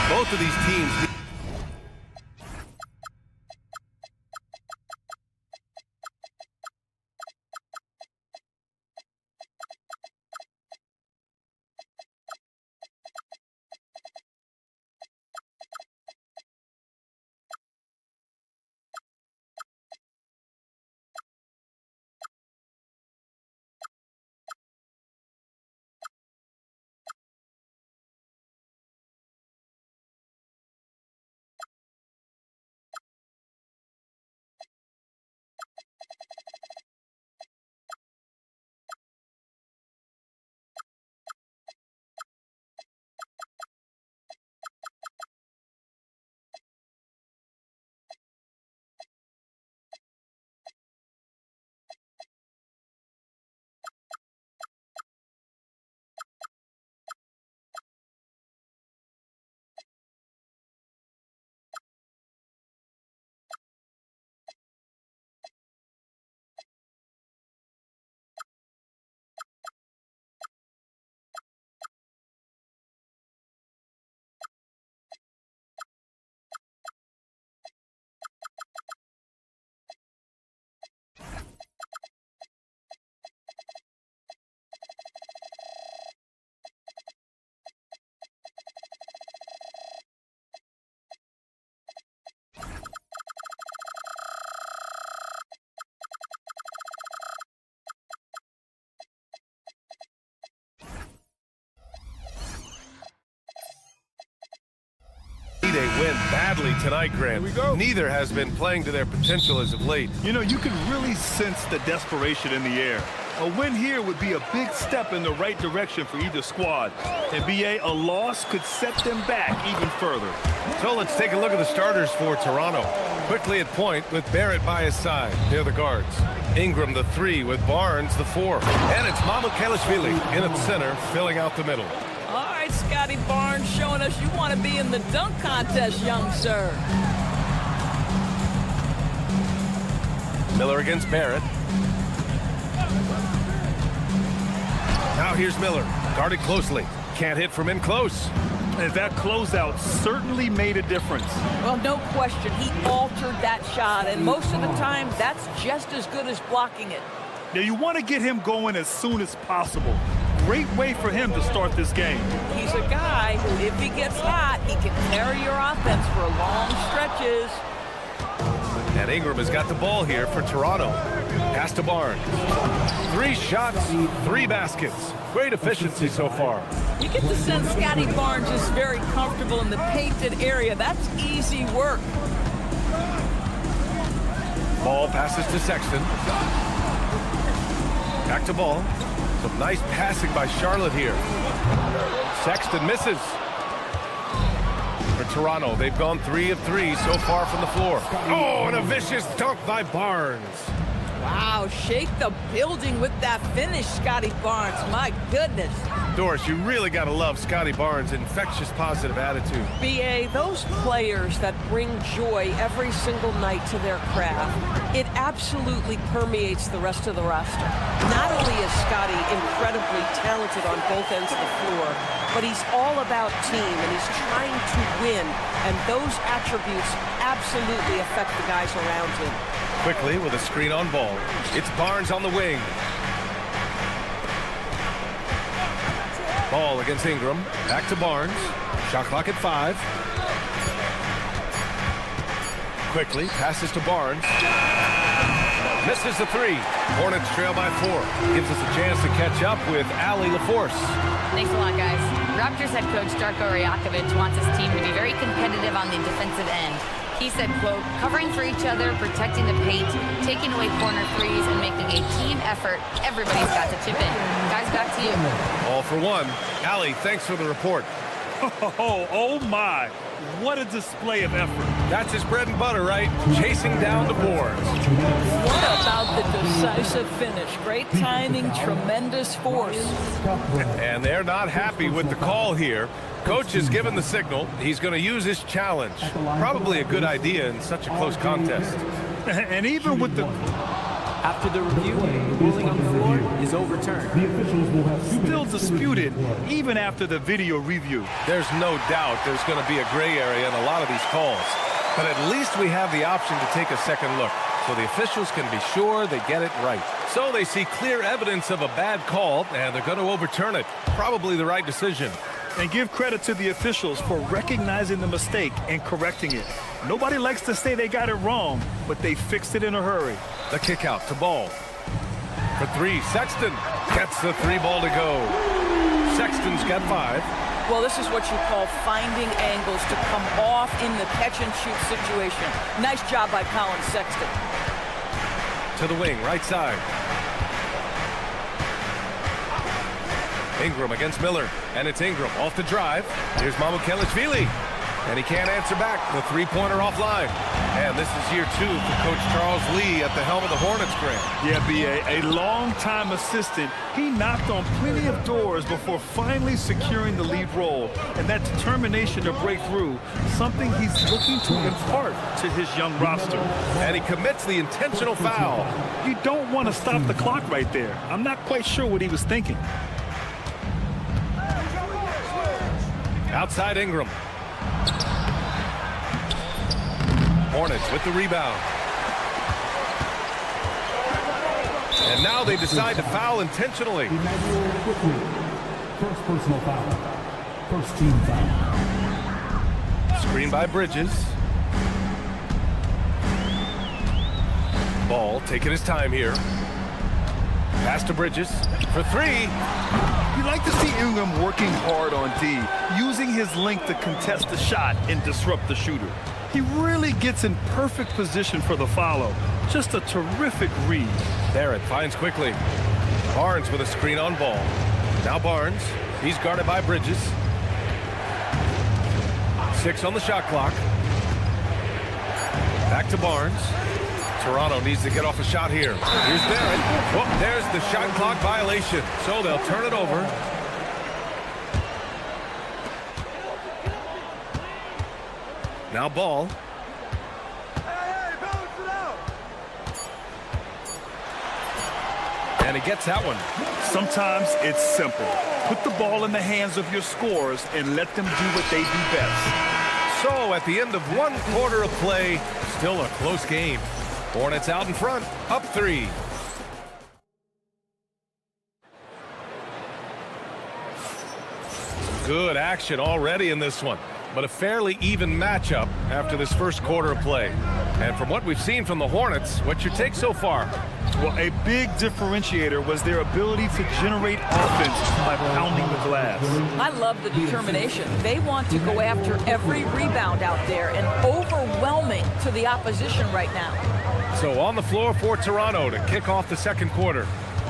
Both of these teams. They win badly tonight, Grant. Here we go. Neither has been playing to their potential as of late. You know, you can really sense the desperation in the air. A win here would be a big step in the right direction for either squad. And BA, a loss could set them back even further. So let's take a look at the starters for Toronto. Quickly at point with Barrett by his side near the guards. Ingram the 3 with Barnes the 4. And it's Mamukelashvili in at center, filling out the middle. All right, Scotty Barnes showing us you want to be in the dunk contest, young sir. Miller against Barrett. Now here's Miller, guarded closely. Can't hit from in close. And that closeout certainly made a difference. Well, no question, he altered that shot, and most of the time, that's just as good as blocking it. Now, you want to get him going as soon as possible. Great way for him to start this game. He's a guy who, if he gets hot, he can carry your offense for long stretches. And Ingram has got the ball here for Toronto. Pass to Barnes. 3 shots, 3 baskets. Great efficiency so far. You get the sense Scotty Barnes is very comfortable in the painted area. That's easy work. Ball passes to Sexton. Back to Ball. Some nice passing by Charlotte here. Sexton misses. For Toronto, they've gone 3 of 3 so far from the floor. Oh, and a vicious dunk by Barnes. Wow, shake the building with that finish, Scotty Barnes. My goodness. Doris, you really got to love Scotty Barnes' infectious positive attitude. BA, those players that bring joy every single night to their craft, it absolutely permeates the rest of the roster. Not only is Scotty incredibly talented on both ends of the floor, but he's all about team, and he's trying to win, and those attributes absolutely affect the guys around him. Quickly with a screen on Ball. It's Barnes on the wing. Ball against Ingram. Back to Barnes. Shot clock at 5. Quickly passes to Barnes. Misses the 3. Hornets trail by 4. Gives us a chance to catch up with Allie LaForce. Thanks a lot, guys. Raptors head coach Darko Rajakovic wants his team to be very competitive on the defensive end. He said, quote, covering for each other, protecting the paint, taking away corner threes, and making a team effort. Everybody's got to chip in. Guys, back to you. All for one. Allie, thanks for the report. Oh my. What a display of effort. That's his bread and butter, right? Chasing down the boards. What about the decisive finish? Great timing, tremendous force. And they're not happy with the call here. Coach has given the signal. He's going to use his challenge. Probably a good idea in such a close contest. And even with the... After the review, the ruling on the floor is overturned. The officials will have Still disputed, even after the video review. There's no doubt there's going to be a gray area in a lot of these calls. But at least we have the option to take a second look, so the officials can be sure they get it right. So they see clear evidence of a bad call, and they're going to overturn it. Probably the right decision. And give credit to the officials for recognizing the mistake and correcting it. Nobody likes to say they got it wrong, but they fixed it in a hurry. The kick out to Ball. For three, Sexton gets the three ball to go. Sexton's got 5. Well, this is what you call finding angles to come off in the catch-and-shoot situation. Nice job by Colin Sexton. To the wing, right side. Ingram against Miller, and it's Ingram off the drive. Here's Mamukelashvili, and he can't answer back. The three-pointer offline. And this is year 2 for Coach Charles Lee at the helm of the Hornets, Grant. Yeah, B.A., a long-time assistant. He knocked on plenty of doors before finally securing the lead role. And that determination to break through, something he's looking to impart to his young roster. And he commits the intentional foul. You don't want to stop the clock right there. I'm not quite sure what he was thinking. Outside Ingram. Hornets with the rebound. And now they decide to foul intentionally. First personal foul. First team foul. Screen by Bridges. Ball taking his time here. Pass to Bridges for 3. You like to see Ingram working hard on D, using his length to contest the shot and disrupt the shooter. He really gets in perfect position for the follow. Just a terrific read. Barrett finds quickly. Barnes with a screen on Ball. Now Barnes. He's guarded by Bridges. 6 on the shot clock. Back to Barnes. Toronto needs to get off a shot here. Here's Barrett. Whoop, there's the shot clock violation. So they'll turn it over. Now Ball. And he gets that one. Sometimes it's simple. Put the ball in the hands of your scorers and let them do what they do best. So at the end of 1 quarter of play, still a close game. Hornets out in front, up 3. Good action already in this one, but a fairly even matchup after this first quarter of play. And from what we've seen from the Hornets, what's your take so far? Well, a big differentiator was their ability to generate offense by pounding the glass. I love the determination. They want to go after every rebound out there and overwhelming to the opposition right now. So on the floor for Toronto to kick off the second quarter.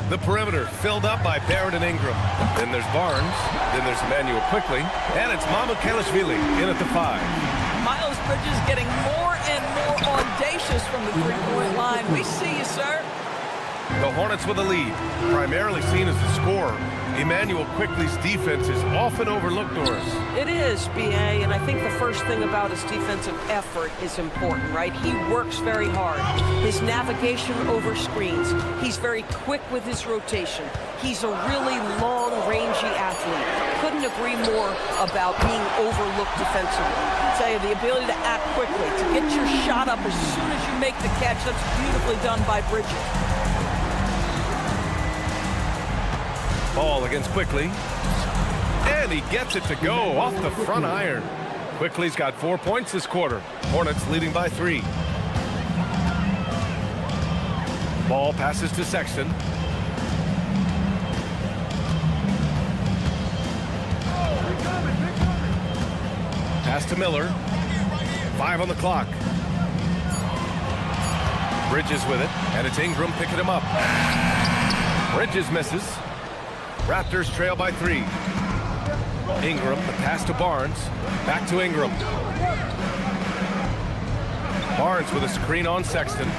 The perimeter filled up by Barrett and Ingram. Then there's Barnes. Then there's Emmanuel quickly. And it's Mamukelashvili in at the 5. Miles Bridges getting more and more audacious from the three-point line. We see you, sir. The Hornets with a lead, primarily seen as the scorer. Emmanuel Quickly's defense is often overlooked, Doris. It is, B.A., and I think the first thing about his defensive effort is important, right? He works very hard. His navigation over screens. He's very quick with his rotation. He's a really long, rangy athlete. Couldn't agree more about being overlooked defensively. I tell you, the ability to act quickly, to get your shot up as soon as you make the catch, that's beautifully done by Bridges. Ball against Quickly. And he gets it to go off the front iron. Quickly's got 4 points this quarter. Hornets leading by 3. Ball passes to Sexton. Pass to Miller. 5 on the clock. Bridges with it, and it's Ingram picking him up. Bridges misses. Raptors trail by 3. Ingram, the pass to Barnes. Back to Ingram. Barnes with a screen on Sexton.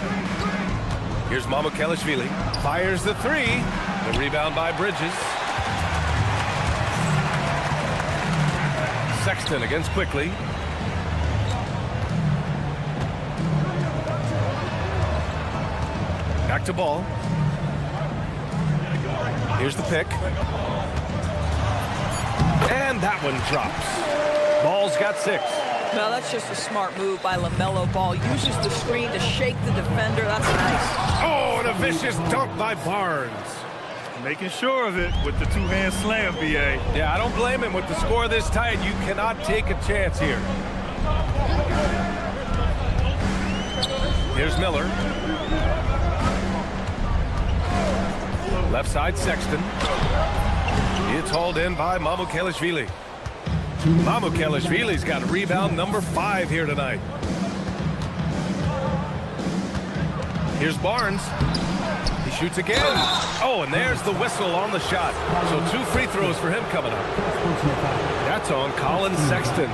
Here's Mamukelashvili. Fires the three. The rebound by Bridges. Sexton against Quickly. Back to Ball. Here's the pick. And that one drops. Ball's got 6. No, that's just a smart move by LaMelo Ball. Uses the screen to shake the defender. That's nice. Oh, and a vicious dunk by Barnes. Making sure of it with the two-hand slam, B.A. Yeah, I don't blame him. With the score this tight, you cannot take a chance here. Here's Miller. Left side, Sexton. It's hauled in by Mamukelashvili. Mamukelashvili's got rebound number 5 here tonight. Here's Barnes. He shoots again. Oh, and there's the whistle on the shot. So 2 free throws for him coming up. That's on Colin Sexton.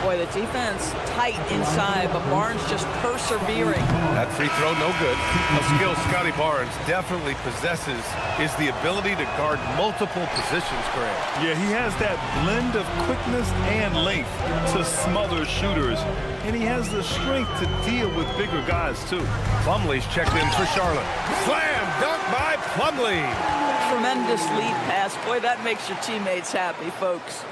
Boy, the defense tight inside, but Barnes just persevering. That free throw, no good. A skill Scotty Barnes definitely possesses is the ability to guard multiple positions, Grant. Yeah, he has that blend of quickness and length to smother shooters, and he has the strength to deal with bigger guys, too. Plumlee's checked in for Charlotte. Slam dunk by Plumlee. Tremendous lead pass. Boy, that makes your teammates happy, folks.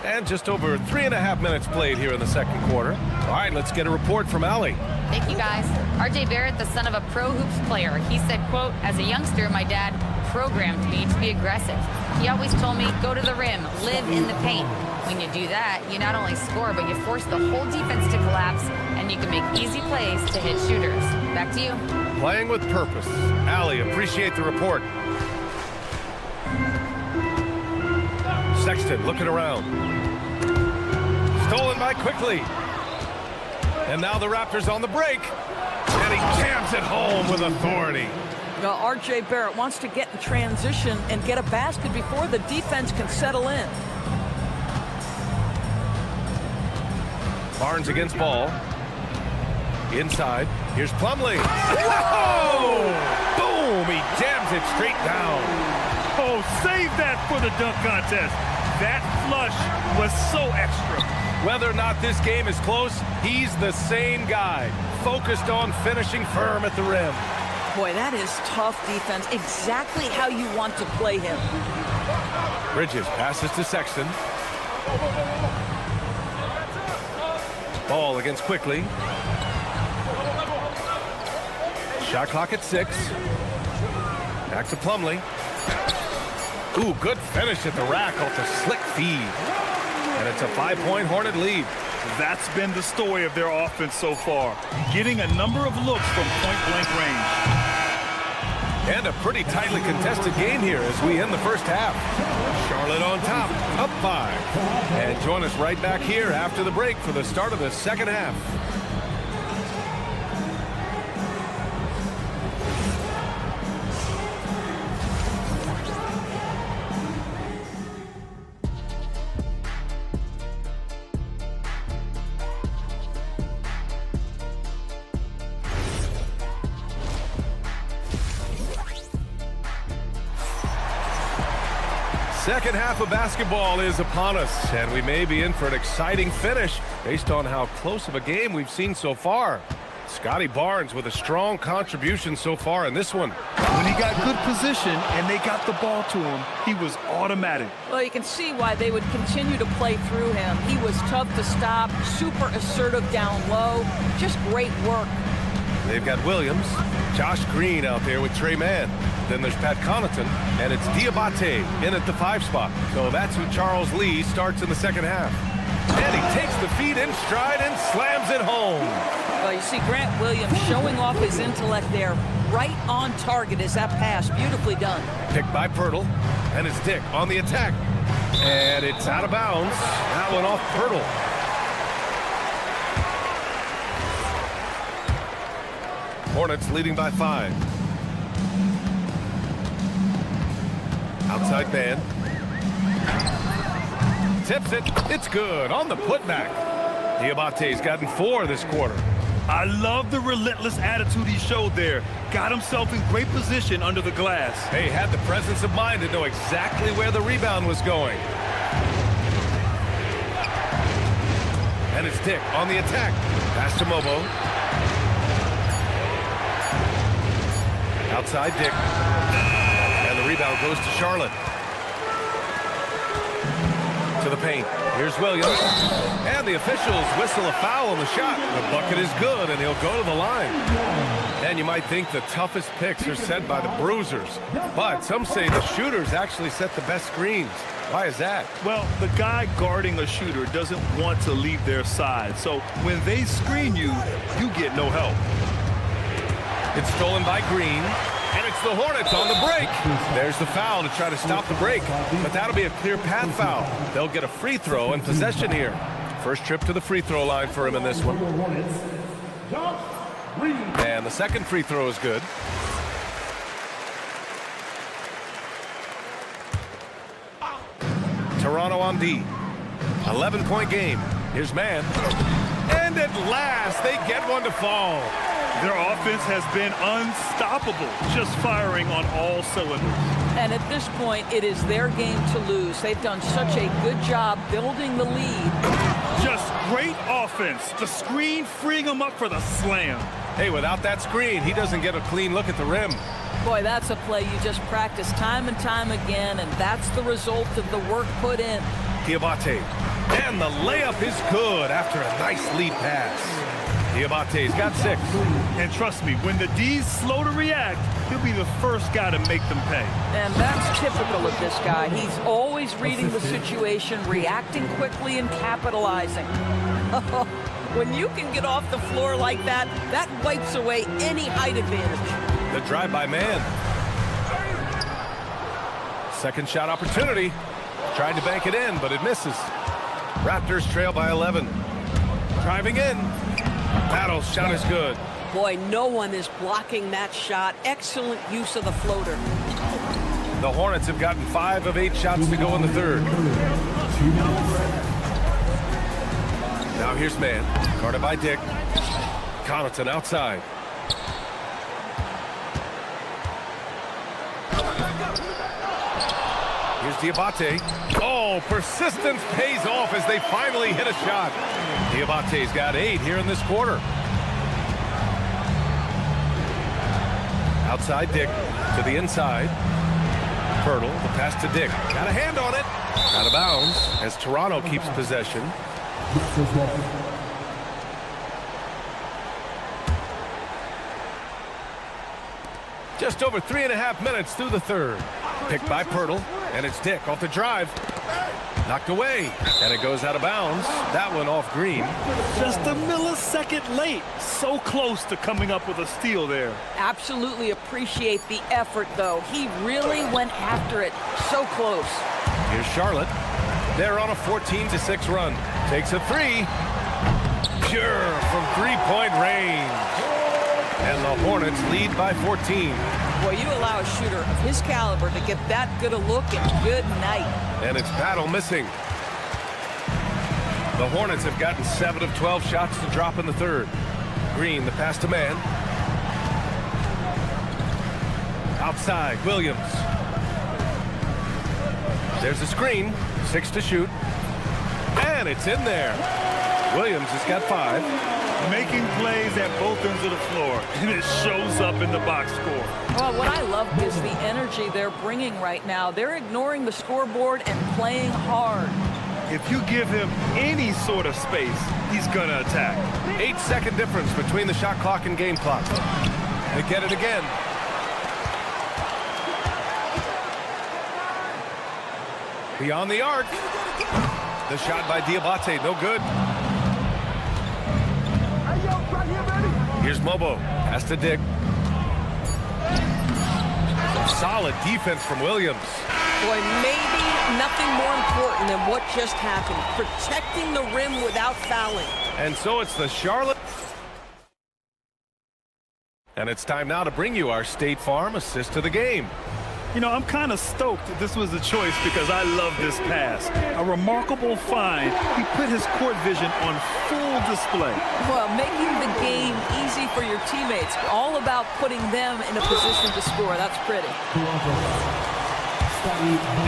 And just over 3.5 minutes played here in the second quarter. All right, let's get a report from Allie. Thank you, guys. RJ Barrett, the son of a pro hoops player, he said, quote, as a youngster, my dad programmed me to be aggressive. He always told me, go to the rim, live in the paint. When you do that, you not only score, but you force the whole defense to collapse, and you can make easy plays to hit shooters. Back to you. Playing with purpose. Allie, appreciate the report. Sexton looking around. Stolen by Quickly. And now the Raptors on the break. And he jams it home with authority. Now, RJ Barrett wants to get in transition and get a basket before the defense can settle in. Barnes against Ball. Inside. Here's Plumlee. Whoa! Boom! He jams it straight down. Oh, save that for the dunk contest. That flush was so extra. Whether or not this game is close, he's the same guy. Focused on finishing firm at the rim. Boy, that is tough defense. Exactly how you want to play him. Bridges passes to Sexton. Ball against Quickly. Shot clock at 6. Back to Plumlee. Ooh, good finish at the rack off the slick feed. And it's a 5-point Hornet lead. That's been the story of their offense so far. Getting a number of looks from point-blank range. And a pretty tightly contested game here as we end the first half. Charlotte on top, up 5. And join us right back here after the break for the start of the second half. Second half of basketball is upon us, and we may be in for an exciting finish based on how close of a game we've seen so far. Scotty Barnes with a strong contribution so far in this one. When he got good position and they got the ball to him, he was automatic. Well, you can see why they would continue to play through him. He was tough to stop, super assertive down low. Just great work. They've got Williams, Josh Green out there with Trey Mann. Then there's Pat Connaughton, and it's Diabate in at the 5 spot. So that's who Charles Lee starts in the second half. And he takes the feed in stride and slams it home. Well, you see Grant Williams showing off his intellect there. Right on target is that pass. Beautifully done. Picked by Pirtle, and it's Dick on the attack. And it's out of bounds. That one off Pirtle. Hornets leading by 5. Outside man. Tips it. It's good on the putback. Diabate's gotten 4 this quarter. I love the relentless attitude he showed there. Got himself in great position under the glass. He had the presence of mind to know exactly where the rebound was going. And it's Dick on the attack. Pass to Mobo. Outside Dick. And the rebound goes to Charlotte. To the paint. Here's Williams. And the officials whistle a foul on the shot. The bucket is good, and he'll go to the line. And you might think the toughest picks are set by the bruisers. But some say the shooters actually set the best screens. Why is that? Well, the guy guarding a shooter doesn't want to leave their side. So when they screen you, you get no help. It's stolen by Green. And it's the Hornets on the break. There's the foul to try to stop the break. But that'll be a clear path foul. They'll get a free throw and possession here. First trip to the free throw line for him in this one. And the second free throw is good. Toronto on D. 11-point game. Here's man. And at last, they get one to fall. Their offense has been unstoppable, just firing on all cylinders. And at this point, it is their game to lose. They've done such a good job building the lead. Just great offense. The screen freeing him up for the slam. Hey, without that screen, he doesn't get a clean look at the rim. Boy, that's a play you just practice time and time again, and that's the result of the work put in. Diabate. And the layup is good after a nice lead pass. Diabate's got 6. And trust me, when the D's slow to react, he'll be the first guy to make them pay. And that's typical of this guy. He's always reading the situation, reacting quickly, and capitalizing. When you can get off the floor like that, that wipes away any height advantage. The drive by man. Second shot opportunity. Tried to bank it in, but it misses. Raptors trail by 11. Driving in. Battle's shot is good. Boy, no one is blocking that shot. Excellent use of the floater. The Hornets have gotten 5 of 8 shots to go in the third. Now here's man. Guarded by Dick. Connaughton outside. Here's Diabate. Oh, persistence pays off as they finally hit a shot. Diabate's got 8 here in this quarter. Outside Dick to the inside. Pirtle, the pass to Dick. Got a hand on it. Out of bounds as Toronto keeps possession. Just over 3.5 minutes through the third. Picked by Pirtle, and it's Dick off the drive. Knocked away, and it goes out of bounds. That one off Green. Just a millisecond late. So close to coming up with a steal there. Absolutely appreciate the effort, though. He really went after it. So close. Here's Charlotte. They're on a 14-6 run. Takes a 3. Pure from three-point range. And the Hornets lead by 14. Boy, you allow a shooter of his caliber to get that good a look, and good night. And it's Battle missing. The Hornets have gotten 7 of 12 shots to drop in the third. Green, the pass to man. Outside, Williams. There's a screen. 6 to shoot. And it's in there. Williams has got 5. Making plays at both ends of the floor, and it shows up in the box score. Well, what I love is the energy they're bringing right now. They're ignoring the scoreboard and playing hard. If you give him any sort of space, he's going to attack. 8-second difference between the shot clock and game clock. They get it again. Beyond the arc. The shot by Diabate, no good. Here's Mobo. Pass to Dick. Solid defense from Williams. Boy, maybe nothing more important than what just happened. Protecting the rim without fouling. And so it's the Charlotte. And it's time now to bring you our State Farm assist to the game. You know, I'm kind of stoked that this was a choice because I love this pass. A remarkable find. He put his court vision on full display. Well, making the game easy for your teammates. All about putting them in a position to score. That's pretty.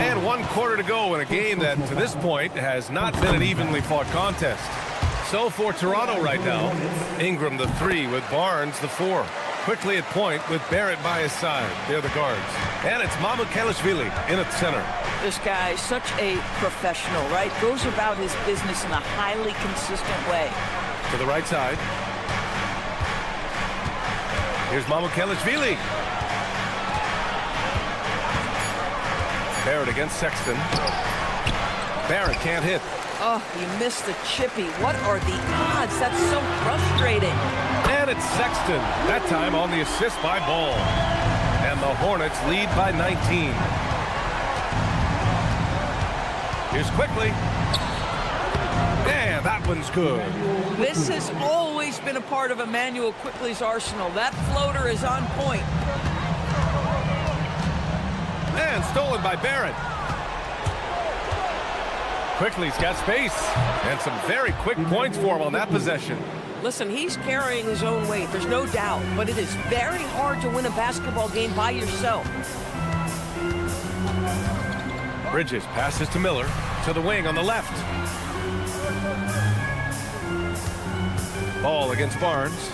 And 1 quarter to go in a game that, to this point, has not been an evenly fought contest. So for Toronto right now, Ingram the 3 with Barnes the 4. Quickly at point with Barrett by his side. They're the guards. And it's Mamukelashvili in at center. This guy's such a professional, right? Goes about his business in a highly consistent way. To the right side. Here's Mamukelashvili. Barrett against Sexton. Barrett can't hit. Oh, he missed the chippy. What are the odds? That's so frustrating. And it's Sexton, that time on the assist by Ball. And the Hornets lead by 19. Here's Quickly. And that one's good. This has always been a part of Emmanuel Quickly's arsenal. That floater is on point. And stolen by Barrett. Quickly's got space. And some very quick points for him on that possession. Listen, he's carrying his own weight, there's no doubt, but it is very hard to win a basketball game by yourself. Bridges passes to Miller, to the wing on the left. Ball against Barnes.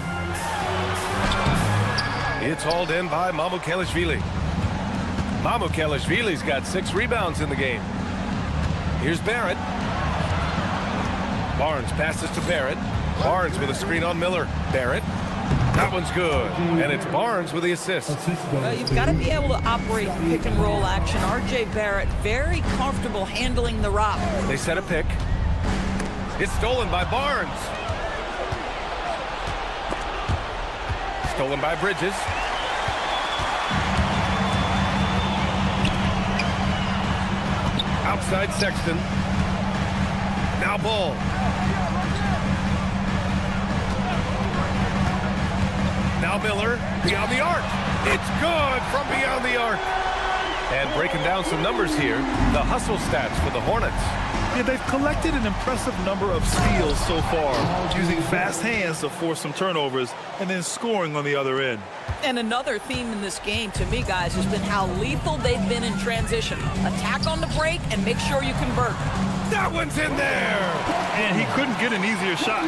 It's hauled in by Mamukelashvili. Mamukelashvili's got 6 rebounds in the game. Here's Barrett. Barnes passes to Barrett. Barnes with a screen on Miller. Barrett. That one's good. And it's Barnes with the assist. You've got to be able to operate pick and roll action. R.J. Barrett very comfortable handling the rock. They set a pick. It's stolen by Barnes. Stolen by Bridges. Outside Sexton. Now Ball. Now Miller, beyond the arc. It's good from beyond the arc. And breaking down some numbers here, the hustle stats for the Hornets. Yeah, they've collected an impressive number of steals so far, using fast hands to force some turnovers and then scoring on the other end. And another theme in this game, to me, guys, has been how lethal they've been in transition. Attack on the break and make sure you convert. That one's in there! And he couldn't get an easier shot.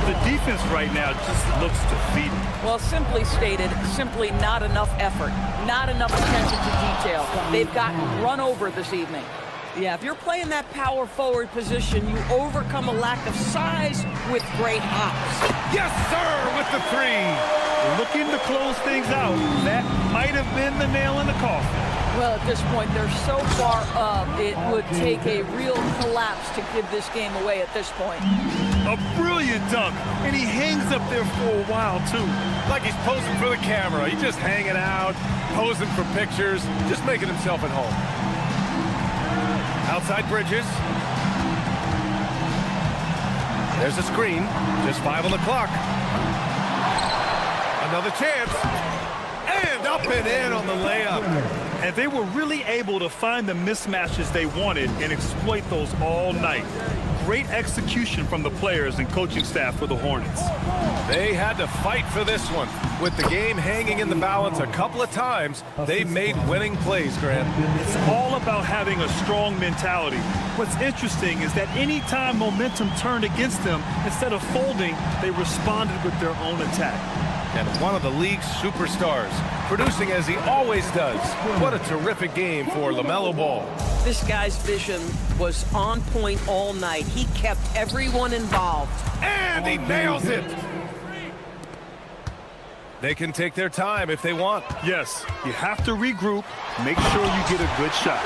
The defense right now just looks defeated. Well, simply stated, simply not enough effort, not enough attention to detail. They've gotten run over this evening. Yeah, if you're playing that power forward position, you overcome a lack of size with great hops. Yes, sir, with the 3. Looking to close things out. That might have been the nail in the coffin. Well, at this point, they're so far up, it would take a real collapse to give this game away at this point. A brilliant dunk, and he hangs up there for a while, too. Like he's posing for the camera. He's just hanging out, posing for pictures, just making himself at home. Outside Bridges. There's a screen. Just 5 on the clock. Another chance. And up and in on the layup. And they were really able to find the mismatches they wanted and exploit those all night. Great execution from the players and coaching staff for the Hornets. They had to fight for this one. With the game hanging in the balance a couple of times, they made winning plays, Grant. It's all about having a strong mentality. What's interesting is that anytime momentum turned against them, instead of folding, they responded with their own attack. And one of the league's superstars, producing as he always does. What a terrific game for LaMelo Ball. This guy's vision was on point all night. He kept everyone involved. And he nails it! They can take their time if they want. Yes, you have to regroup, make sure you get a good shot.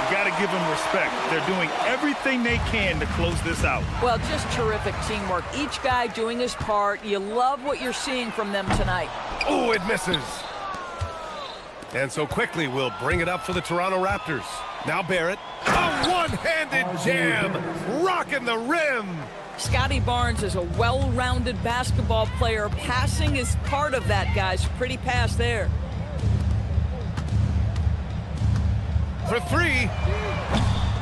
You got to give them respect. They're doing everything they can to close this out. Well, just terrific teamwork. Each guy doing his part. You love what you're seeing from them tonight. Oh, it misses. And so Quickly will bring it up for the Toronto Raptors. Now Barrett, a one-handed jam, rocking the rim. Scotty Barnes is a well-rounded basketball player. Passing is part of that, guys. Pretty pass there. for three.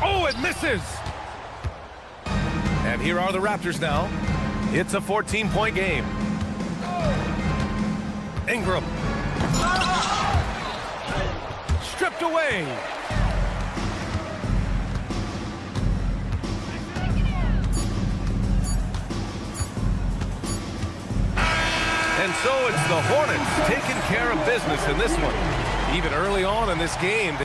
Oh, it misses. And here are the Raptors now. It's a 14-point game. Ingram. Stripped away. And so it's the Hornets taking care of business in this one. Even early on in this game.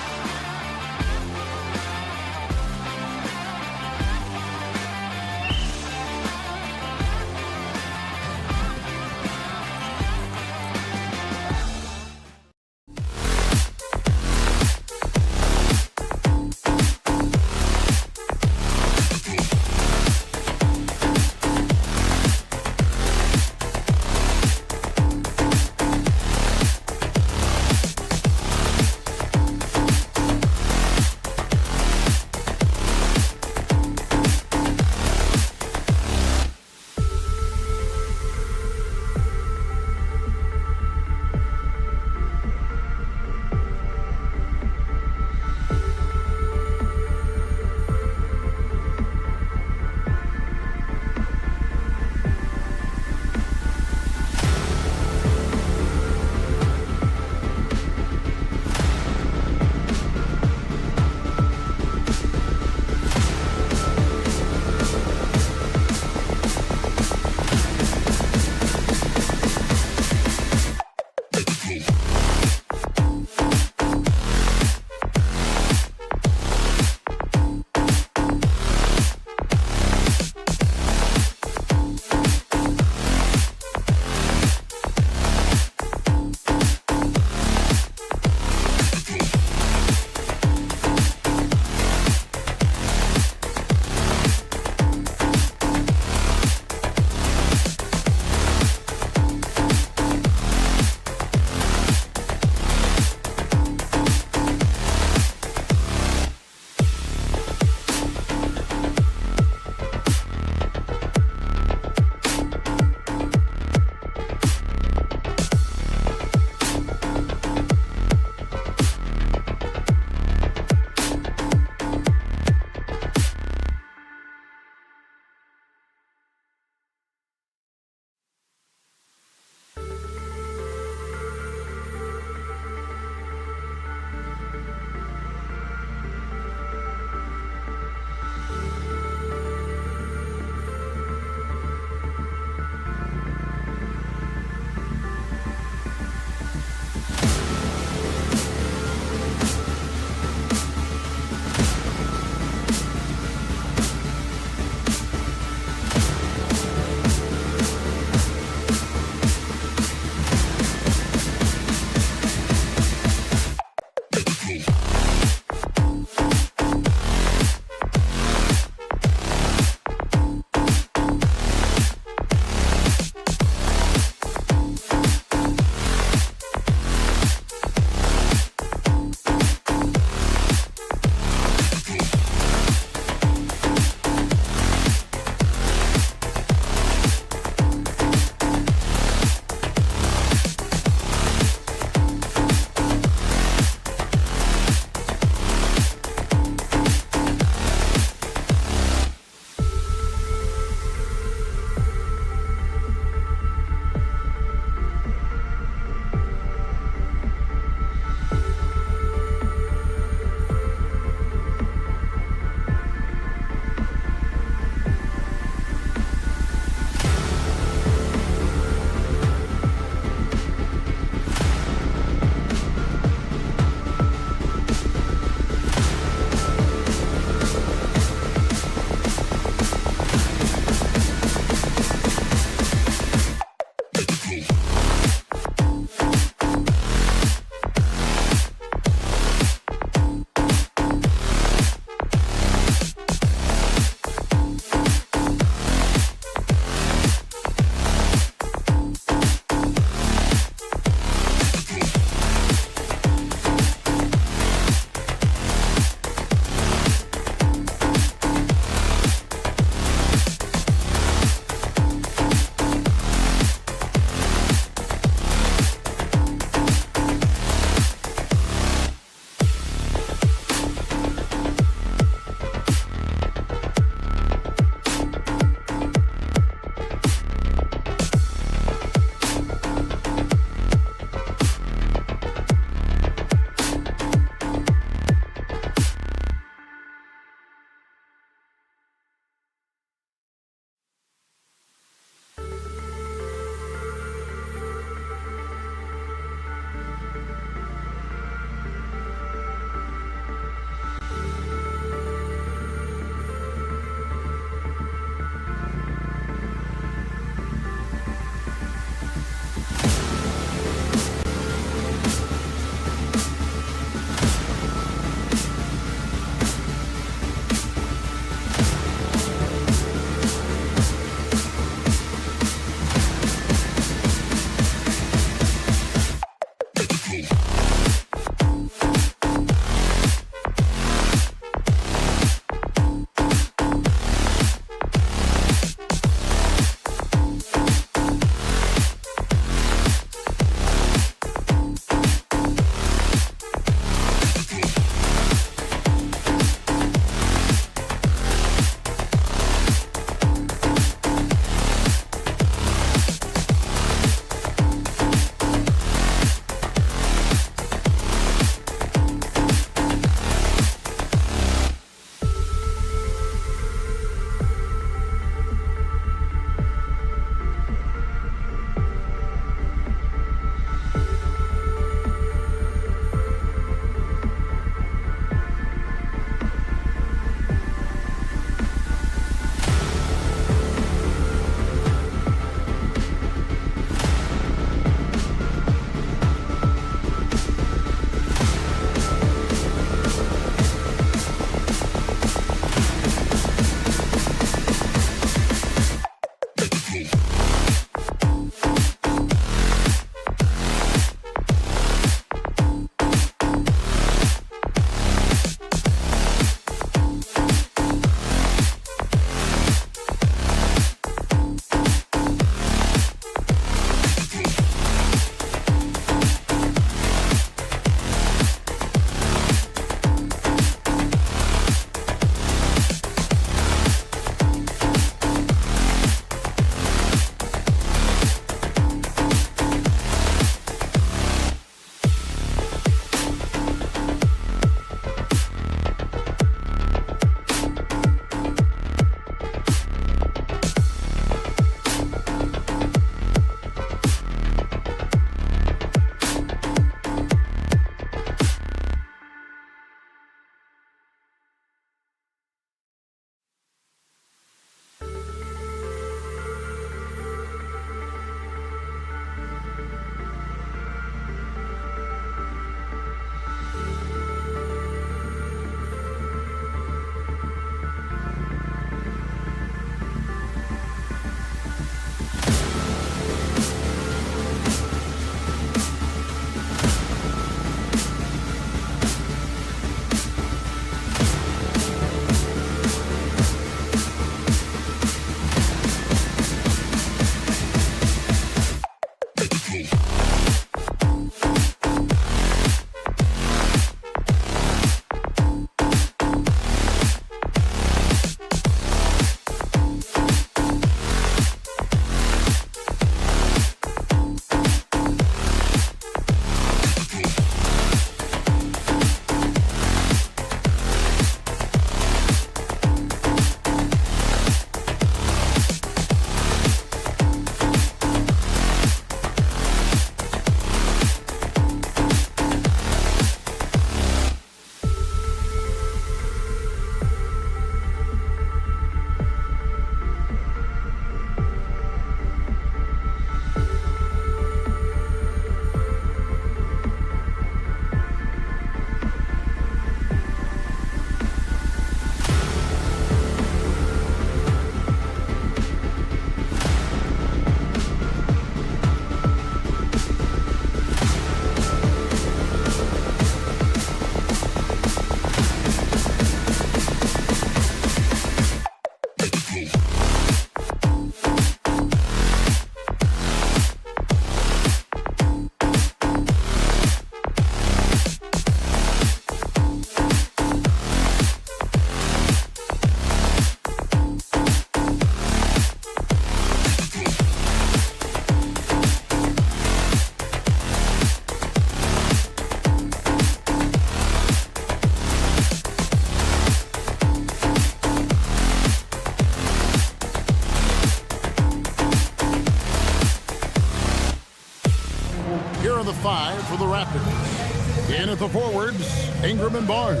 5 for the Raptors. In at the forwards, Ingram and Barnes.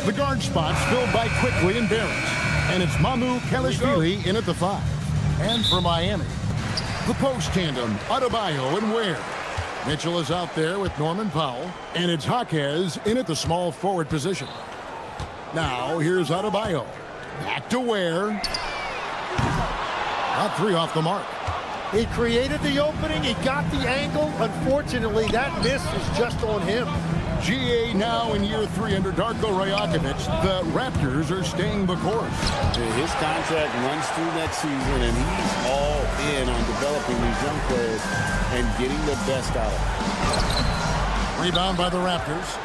The guard spots filled by Quickly and Barrett. And it's Mamu Kelishvili in at the 5. And for Miami, the post tandem, Adebayo and Ware. Mitchell is out there with Norman Powell. And it's Jaquez in at the small forward position. Now, here's Adebayo. Back to Ware. Not 3 off the mark. He created the opening. He got the angle. Unfortunately, that miss is just on him. GA now in year 3 under Darko Rajakovic. The Raptors are staying the course. His contract runs through next season, and he's all in on developing these young players and getting the best out of them. Rebound by the Raptors.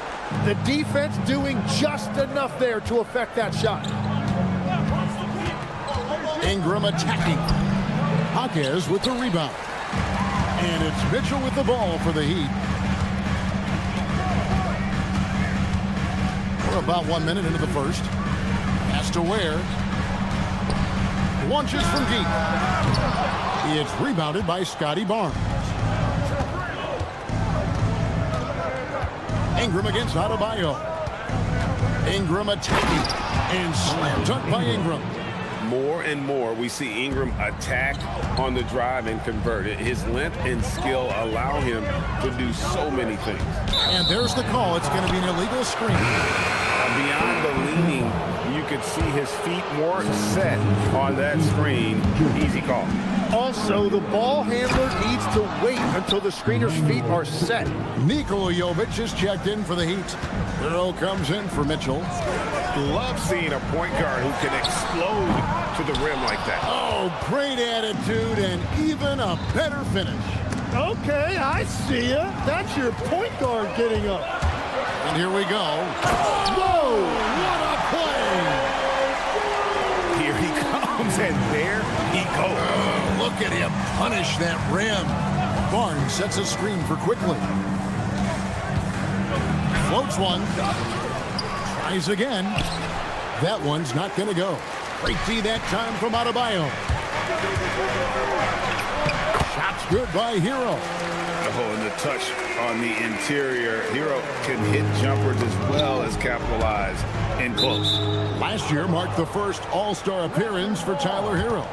The defense doing just enough there to affect that shot. Ingram attacking. Jaquez with the rebound. And it's Mitchell with the ball for the Heat. We're about 1 minute into the first. Pass to Ware. Launches from deep. It's rebounded by Scotty Barnes. Ingram against Adebayo. Ingram attacking. And slam dunk by Ingram. More and more, we see Ingram attack on the drive and convert it. His length and skill allow him to do so many things. And there's the call. It's going to be an illegal screen. Beyond the leaning, you could see his feet more set on that screen. Easy call. Also, the ball handler needs to wait until the screener's feet are set. Niko just checked in for the Heat. Hero comes in for Mitchell. Love seeing a point guard who can explode to the rim like that. Oh, great attitude and even a better finish. Okay, I see ya. That's your point guard getting up. And here we go. Whoa, what a play. Here he comes, and there he goes. Look at him punish that rim. Barnes sets a screen for Quickly. Floats one. Tries again. That one's not going to go. Great D that time from Adebayo. Shot's good by Hero. Oh, and the touch on the interior. Hero can hit jumpers as well as capitalize in close. Last year marked the first All-Star appearance for Tyler Hero.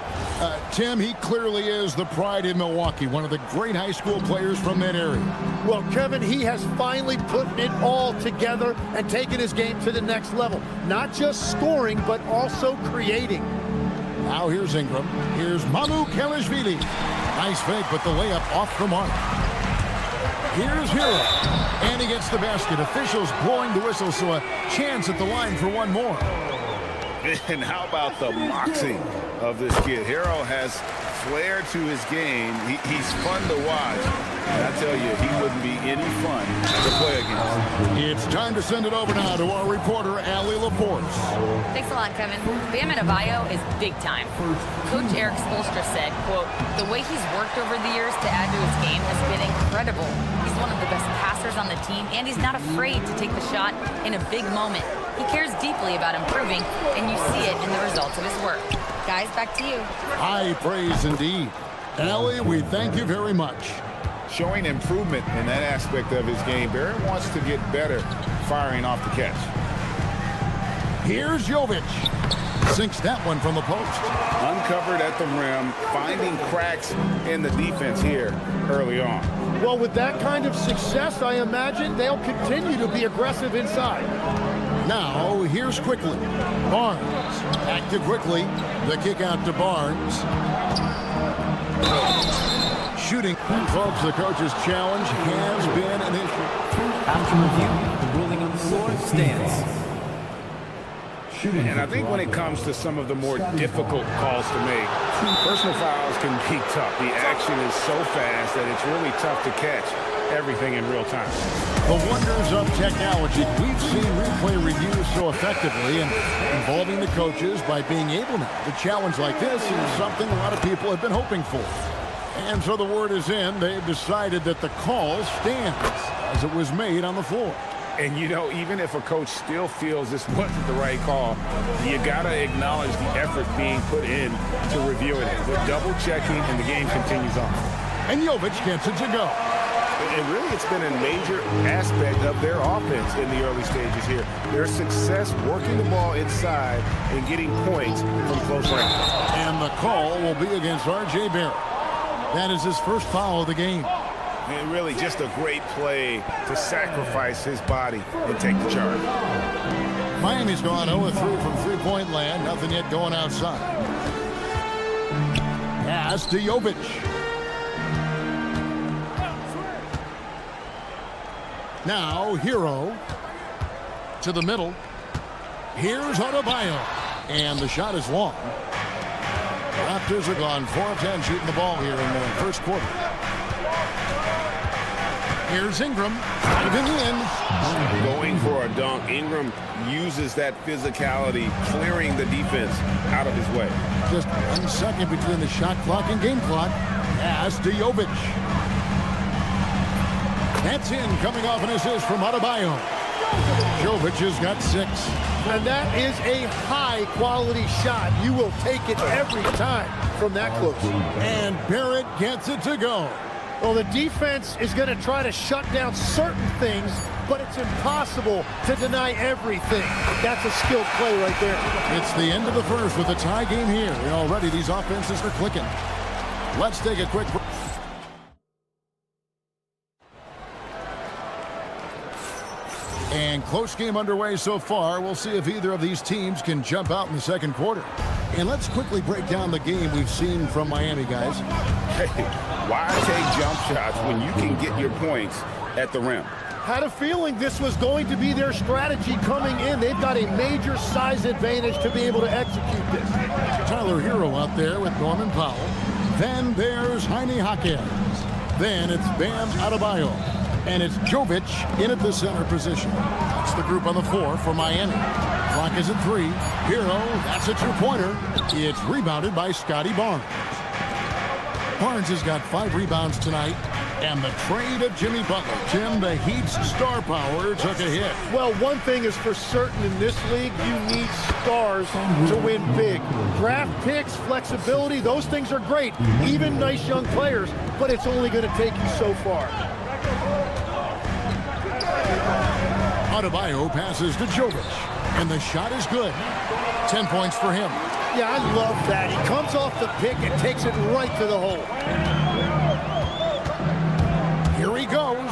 Tim, he clearly is the pride in Milwaukee, one of the great high school players from that area. Well, Kevin, he has finally put it all together and taken his game to the next level. Not just scoring, but also creating. Now here's Ingram. Here's Mamu Kelishvili. Nice fake, but the layup off the mark. Here's Hero. And he gets the basket. Officials blowing the whistle, so a chance at the line for one more. And how about the moxie of this kid? Hero has flair to his game. He's fun to watch. And I tell you, he wouldn't be any fun to play against. It's time to send it over now to our reporter, Allie LaForce. Thanks a lot, Kevin. Bam Adebayo is big time. Coach Eric Spoelstra said, quote, the way he's worked over the years to add to his game has been incredible. He's one of the best passers on the team, and he's not afraid to take the shot in a big moment. He cares deeply about improving, and you see it in the results of his work. Guys, back to you. High praise indeed. Allie, we thank you very much. Showing improvement in that aspect of his game. Barrett wants to get better firing off the catch. Here's Jovic. Sinks that one from the post. Uncovered at the rim, finding cracks in the defense here early on. Well, with that kind of success, I imagine they'll continue to be aggressive inside. Now, here's Quickly. Barnes. Back to Quickly. The kick out to Barnes. Shooting. And folks, the coach's challenge has been an issue. After review, the ruling on the floor stands. And I think when it comes to some of the more difficult calls to make, personal fouls can be tough. The action is so fast that it's really tough to catch everything in real time. The wonders of technology. We've seen replay reviews so effectively and involving the coaches by being able now to challenge like this is something a lot of people have been hoping for. And so the word is in. They've decided that the call stands as it was made on the floor. And, you know, even if a coach still feels this wasn't the right call, you got to acknowledge the effort being put in to reviewing it. They're double-checking, and the game continues on. And Jovic gets it to go. And really, it's been a major aspect of their offense in the early stages here. Their success working the ball inside and getting points from close range. And the call will be against R.J. Barrett. That is his first foul of the game. And really just a great play to sacrifice his body and take the charge. Miami's gone 0-3 from three-point land. Nothing yet going outside. Pass to Jovic. Now, Hero to the middle. Here's Adebayo. And the shot is long. Raptors are gone 4 of 10 shooting the ball here in the first quarter. Here's Ingram. Diving in. Going for a dunk. Ingram uses that physicality, clearing the defense out of his way. Just 1 second between the shot clock and game clock. Pass to Jovic. That's in, coming off an assist from Adebayo. Jovic has got 6. And that is a high-quality shot. You will take it every time from that close. And Barrett gets it to go. Well, the defense is going to try to shut down certain things, but it's impossible to deny everything. That's a skilled play right there. It's the end of the first with a tie game here. And already these offenses are clicking. Let's take a quick break. And close game underway so far. We'll see if either of these teams can jump out in the second quarter. And let's quickly break down the game we've seen from Miami, guys. Hey, why take jump shots when you can get your points at the rim? Had a feeling this was going to be their strategy coming in. They've got a major size advantage to be able to execute this. Tyler Hero out there with Norman Powell. Then there's Jaime Jaquez. Then it's Bam Adebayo. And it's Jovic in at the center position. That's the group on the floor for Miami. Clock is at 3. Hero, that's a two-pointer. It's rebounded by Scotty Barnes. Barnes has got 5 rebounds tonight. And the trade of Jimmy Butler. Tim, the Heat's star power took a hit. Well, one thing is for certain in this league, you need stars to win big. Draft picks, flexibility, those things are great. Even nice young players, but it's only going to take you so far. Adebayo passes to Jovic, and the shot is good. 10 points for him. Yeah, I love that. He comes off the pick and takes it right to the hole. Here he goes.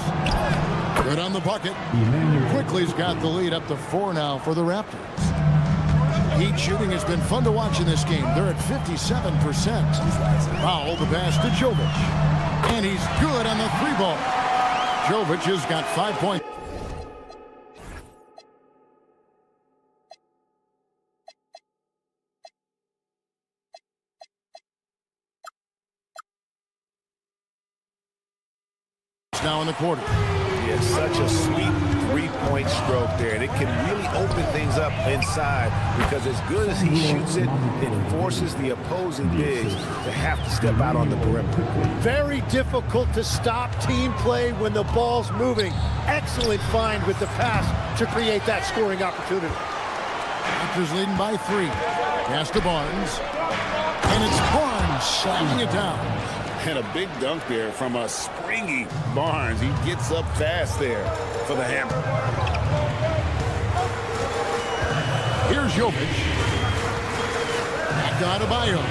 Good on the bucket. Quickly's got the lead up to 4 now for the Raptors. Heat shooting has been fun to watch in this game. They're at 57%. Foul the pass to Jovic. And he's good on the 3-ball. Jovic has got 5 points. Now in the quarter. Yeah, such a sweet 3-point stroke there. And it can really open things up inside because as good as he shoots it, it forces the opposing bigs to have to step out on the perimeter. Very difficult to stop team play when the ball's moving. Excellent find with the pass to create that scoring opportunity. Raptors leading by 3. Pass to Barnes. And it's Barnes slamming it down. And a big dunk there from a springy Barnes. He gets up fast there for the hammer. Here's Jovic. Back to Adebayo.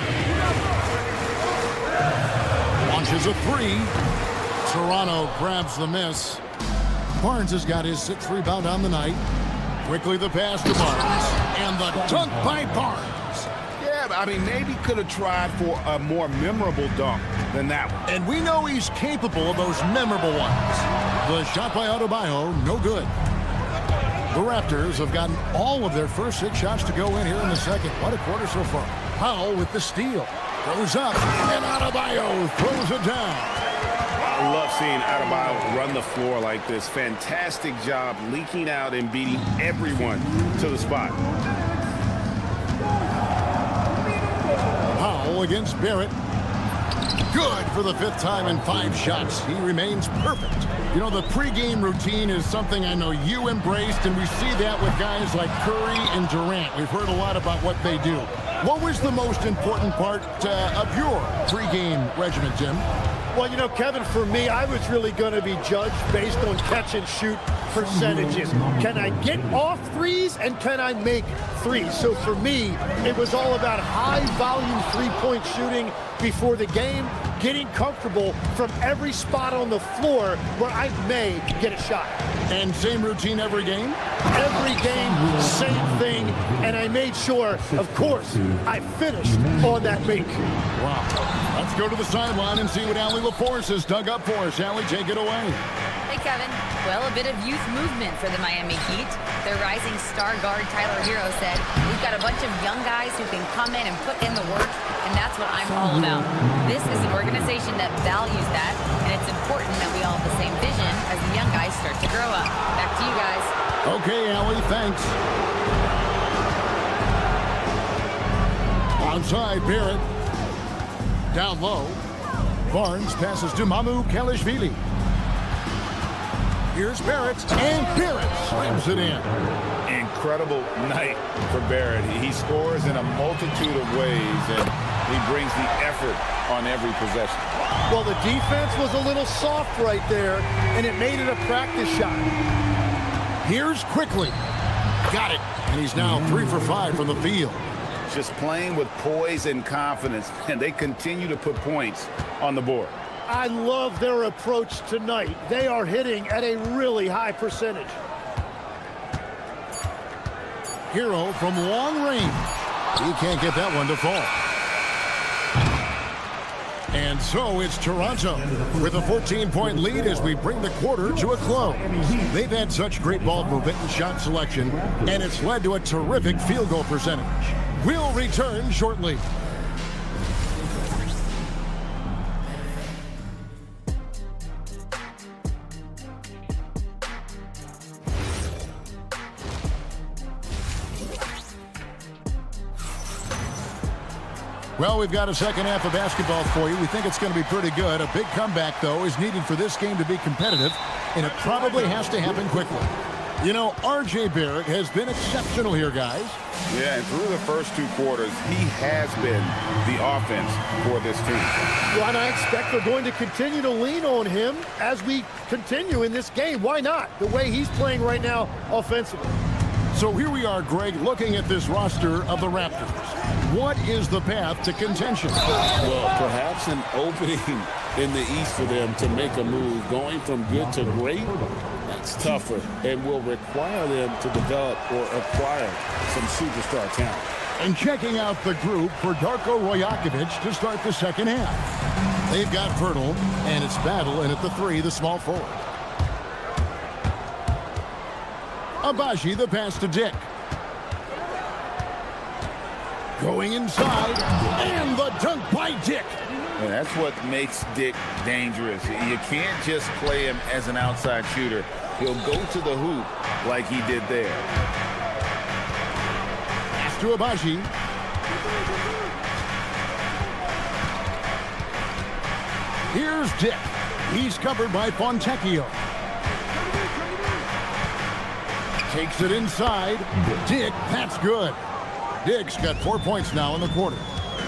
Launches a 3. Toronto grabs the miss. Barnes has got his 6th rebound on the night. Quickly the pass to Barnes. And the dunk by Barnes. Yeah, I mean, maybe could have tried for a more memorable dunk than that one. And we know he's capable of those memorable ones. The shot by Adebayo, no good. The Raptors have gotten all of their first 6 shots to go in here in the second. What a quarter so far. Powell with the steal. Goes up, and Adebayo throws it down. I love seeing Adebayo run the floor like this. Fantastic job leaking out and beating everyone to the spot. Powell against Barrett. Good for the 5th time in 5 shots. He remains perfect. You know, the pregame routine is something I know you embraced, and we see that with guys like Curry and Durant. We've heard a lot about what they do. What was the most important part of your pregame regimen, Jim? Well, you know, Kevin, for me, I was really going to be judged based on catch and shoot percentages. Can I get off threes and can I make threes? So for me, it was all about high volume three-point shooting before the game, getting comfortable from every spot on the floor where I may get a shot. And same routine every game? Every game, same thing, and I made sure, of course, I finished on that make. Wow. Let's go to the sideline and see what Allie LaForce has dug up for us. Allie, take it away. Hey, Kevin. Well, a bit of youth movement for the Miami Heat. Their rising star guard, Tyler Hero, said, "We've got a bunch of young guys who can come in and put in the work, and that's what I'm all about." This is an organization that values that, and it's important that we all have the same vision as the young guys start to grow up. Back to you guys. Okay, Allie, thanks. Outside, Barrett. Down low. Barnes passes to Mamu Kalishvili. Here's Barrett, and Barrett slams it in. Incredible night for Barrett. He scores in a multitude of ways, and he brings the effort on every possession. Well, the defense was a little soft right there, and it made it a practice shot. Here's Quickly. Got it. And he's now 3 for 5 from the field. Just playing with poise and confidence, and they continue to put points on the board. I love their approach tonight. They are hitting at a really high percentage. Hero from long range. He can't get that one to fall. And so it's Toronto with a 14-point lead as we bring the quarter to a close. They've had such great ball movement and shot selection, and it's led to a terrific field goal percentage. We'll return shortly. Well, we've got a second half of basketball for you. We think it's going to be pretty good. A big comeback, though, is needed for this game to be competitive, and it probably has to happen quickly. You know, R.J. Barrett has been exceptional here, guys. Yeah, and through the first 2 quarters, he has been the offense for this team. Well, and I expect they're going to continue to lean on him as we continue in this game. Why not? The way he's playing right now offensively. So here we are, Greg, looking at this roster of the Raptors. What is the path to contention? Well, perhaps an opening in the East for them to make a move. Going from good to great, that's tougher and will require them to develop or acquire some superstar talent. And checking out the group for Darko Rajakovic to start the second half. They've got Vernal, and it's Battle, and at the 3, the small forward. Abaji, the pass to Dick. Going inside, and the dunk by Dick. And that's what makes Dick dangerous. You can't just play him as an outside shooter. He'll go to the hoop like he did there. Pass to Abaji. Here's Dick. He's covered by Fontecchio. Takes it inside. Dick, that's good. Dick's got 4 points now in the quarter.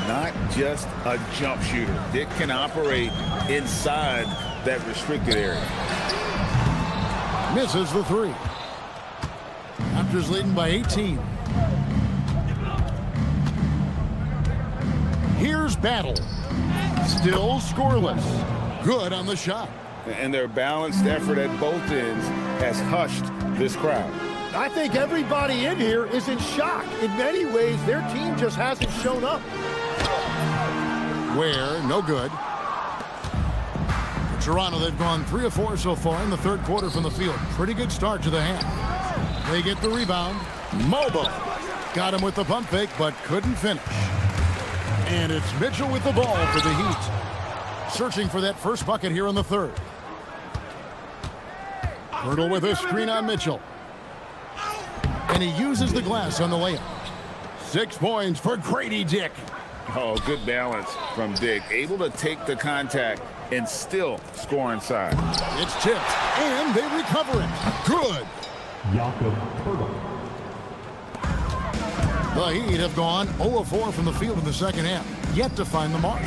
Not just a jump shooter. Dick can operate inside that restricted area. Misses the 3. Raptors leading by 18. Here's Battle. Still scoreless. Good on the shot. And their balanced effort at both ends has hushed this crowd. I think everybody in here is in shock. In many ways, their team just hasn't shown up. Where, no good. For Toronto, they've gone 3 of 4 so far in the third quarter from the field. Pretty good start to the half. They get the rebound. Mobo got him with the pump fake, but couldn't finish. And it's Mitchell with the ball for the Heat. Searching for that first bucket here in the third. Hurdle with a screen on Mitchell. And he uses the glass on the layup. 6 points for Grady Dick. Oh, good balance from Dick. Able to take the contact and still score inside. It's tipped, and they recover it. Good. The Heat have gone 0 of 4 from the field in the second half. Yet to find the mark.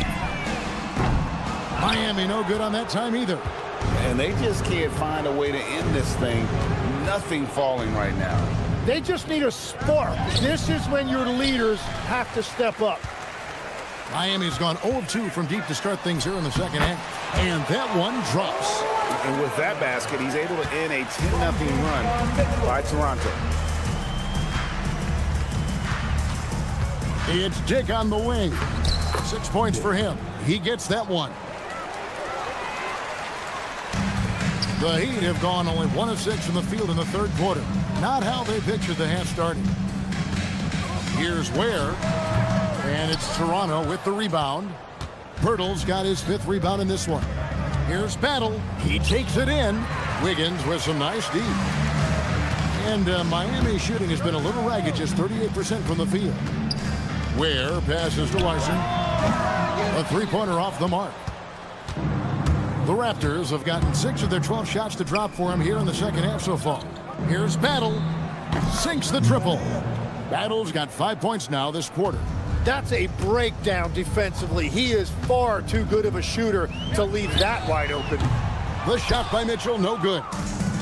Miami no good on that time either. And they just can't find a way to end this thing. Nothing falling right now. They just need a spark. This is when your leaders have to step up. Miami's gone 0 of 2 from deep to start things here in the second half. And that one drops. And with that basket, he's able to end a 10-0 run by Toronto. It's Dick on the wing. 6 points for him. He gets that one. The Heat have gone only 1 of 6 from the field in the third quarter. Not how they pictured the half starting. Here's Ware. And it's Toronto with the rebound. Pirtle's got his 5th rebound in this one. Here's Battle. He takes it in. Wiggins with some nice D. And Miami's shooting has been a little ragged, just 38% from the field. Ware passes to Larson. A three-pointer off the mark. The Raptors have gotten 6 of their 12 shots to drop for him here in the second half so far. Here's Battle. Sinks the triple. Battle's got 5 points now this quarter. That's a breakdown defensively. He is far too good of a shooter to leave that wide open. The shot by Mitchell, no good.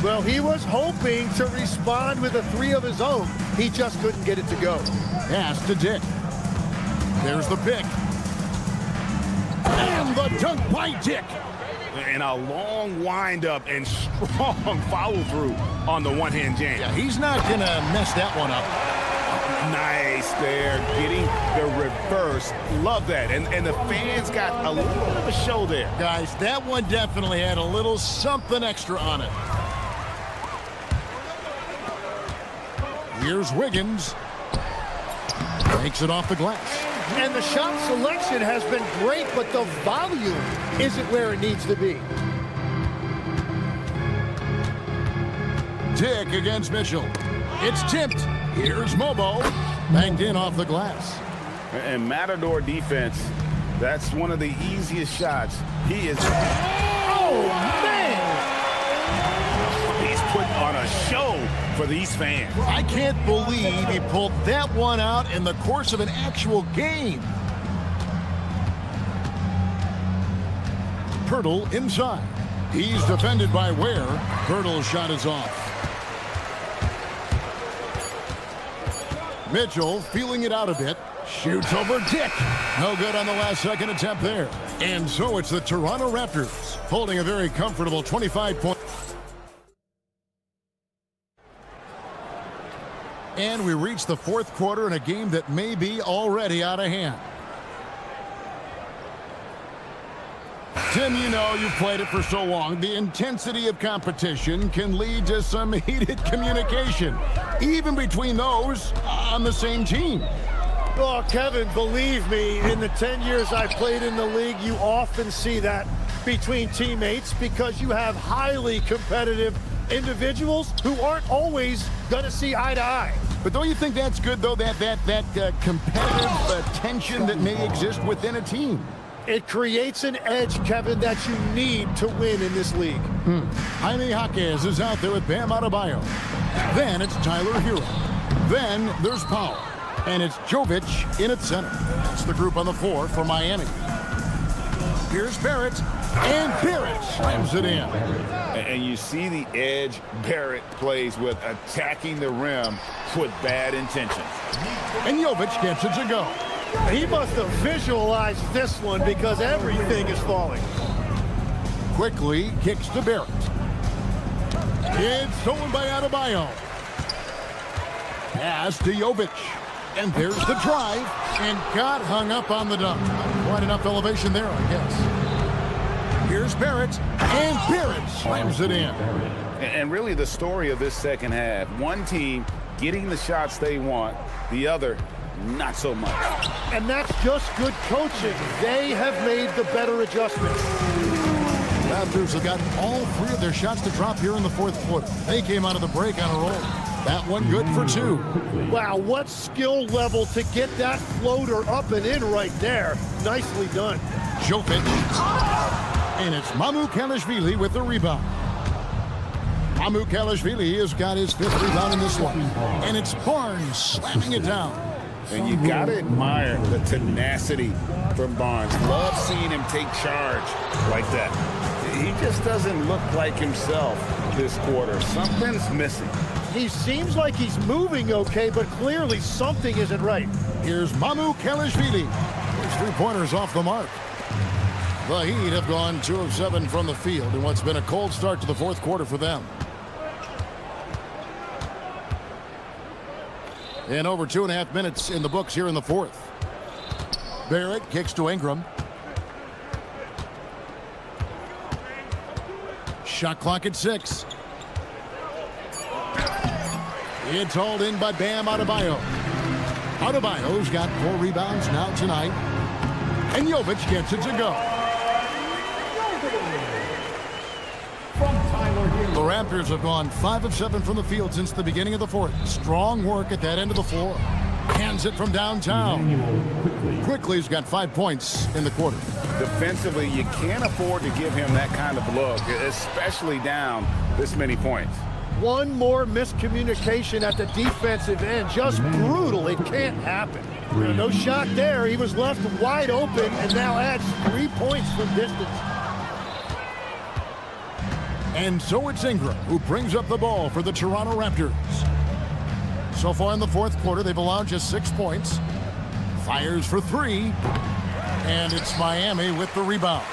Well, he was hoping to respond with a 3 of his own. He just couldn't get it to go. Pass to Dick. There's the pick. And the dunk by Dick. And a long windup and strong follow-through on the one-hand jam. Yeah, he's not going to mess that one up. Nice there, getting the reverse. Love that. And the fans got a little bit of a show there. Guys, that one definitely had a little something extra on it. Here's Wiggins. Takes it off the glass. And the shot selection has been great, but the volume isn't where it needs to be. Dick against Mitchell. It's tipped. Here's Mobo. Banged in off the glass. And Matador defense, that's one of the easiest shots. He is... Oh, man! He's putting on a show for these fans. I can't believe he pulled that one out in the course of an actual game. Pirtle inside. He's defended by Ware. Pirtle's shot is off. Mitchell feeling it out a bit. Shoots over Dick. No good on the last second attempt there. And so it's the Toronto Raptors holding a very comfortable 25-point. And we reach the fourth quarter in a game that may be already out of hand. Tim, you know, you've played it for so long. The intensity of competition can lead to some heated communication, even between those on the same team. Oh, Kevin, believe me, in the 10 years I've played in the league, you often see that between teammates because you have highly competitive individuals who aren't always going to see eye to eye. But don't you think that's good, though, that competitive tension that may exist within a team? It creates an edge, Kevin, that you need to win in this league. Jaime Jaquez is out there with Bam Adebayo. Then it's Tyler Hero. Then there's Powell. And it's Jovic in at center. That's the group on the floor for Miami. Here's Barrett. And Barrett slams it in. And you see the edge Barrett plays with, attacking the rim with bad intentions. And Jovic gets it to go. He must have visualized this one because everything is falling. Quickly kicks to Barrett. It's stolen by Adebayo. Pass to Jovic. And there's the drive. And got hung up on the dunk. Quite enough elevation there, I guess. Here's Barrett. And Barrett slams it in. And really the story of this second half, one team getting the shots they want, the other not so much. And that's just good coaching. They have made the better adjustments. Raptors have gotten all 3 of their shots to drop here in the fourth quarter. They came out of the break on a roll. That one good for 2. Wow, what skill level to get that floater up and in right there. Nicely done. Jovic. And it's Mamukelashvili with the rebound. Mamukelashvili has got his 5th rebound in this one. And it's Barnes slamming it down. And you got to admire the tenacity from Barnes. Love seeing him take charge like that. He just doesn't look like himself this quarter. Something's missing. He seems like he's moving okay, but clearly something isn't right. Here's Mamu Kelishvili. His three-pointers off the mark. The Heat have gone 2 of 7 from the field in what's been a cold start to the fourth quarter for them. And over 2.5 minutes in the books here in the fourth. Barrett kicks to Ingram. Shot clock at 6. It's hauled in by Bam Adebayo. Adebayo's got 4 rebounds now tonight. And Jovic gets it to go. The Raptors have gone 5 of 7 from the field since the beginning of the fourth. Strong work at that end of the floor. Hands it from downtown. Quickly's got 5 points in the quarter. Defensively, you can't afford to give him that kind of look, especially down this many points. One more miscommunication at the defensive end. Just brutal. It can't happen. No shot there. He was left wide open and now adds 3 points from distance. And so it's Ingram who brings up the ball for the Toronto Raptors. So far in the fourth quarter, they've allowed just 6 points. Fires for 3. And it's Miami with the rebound.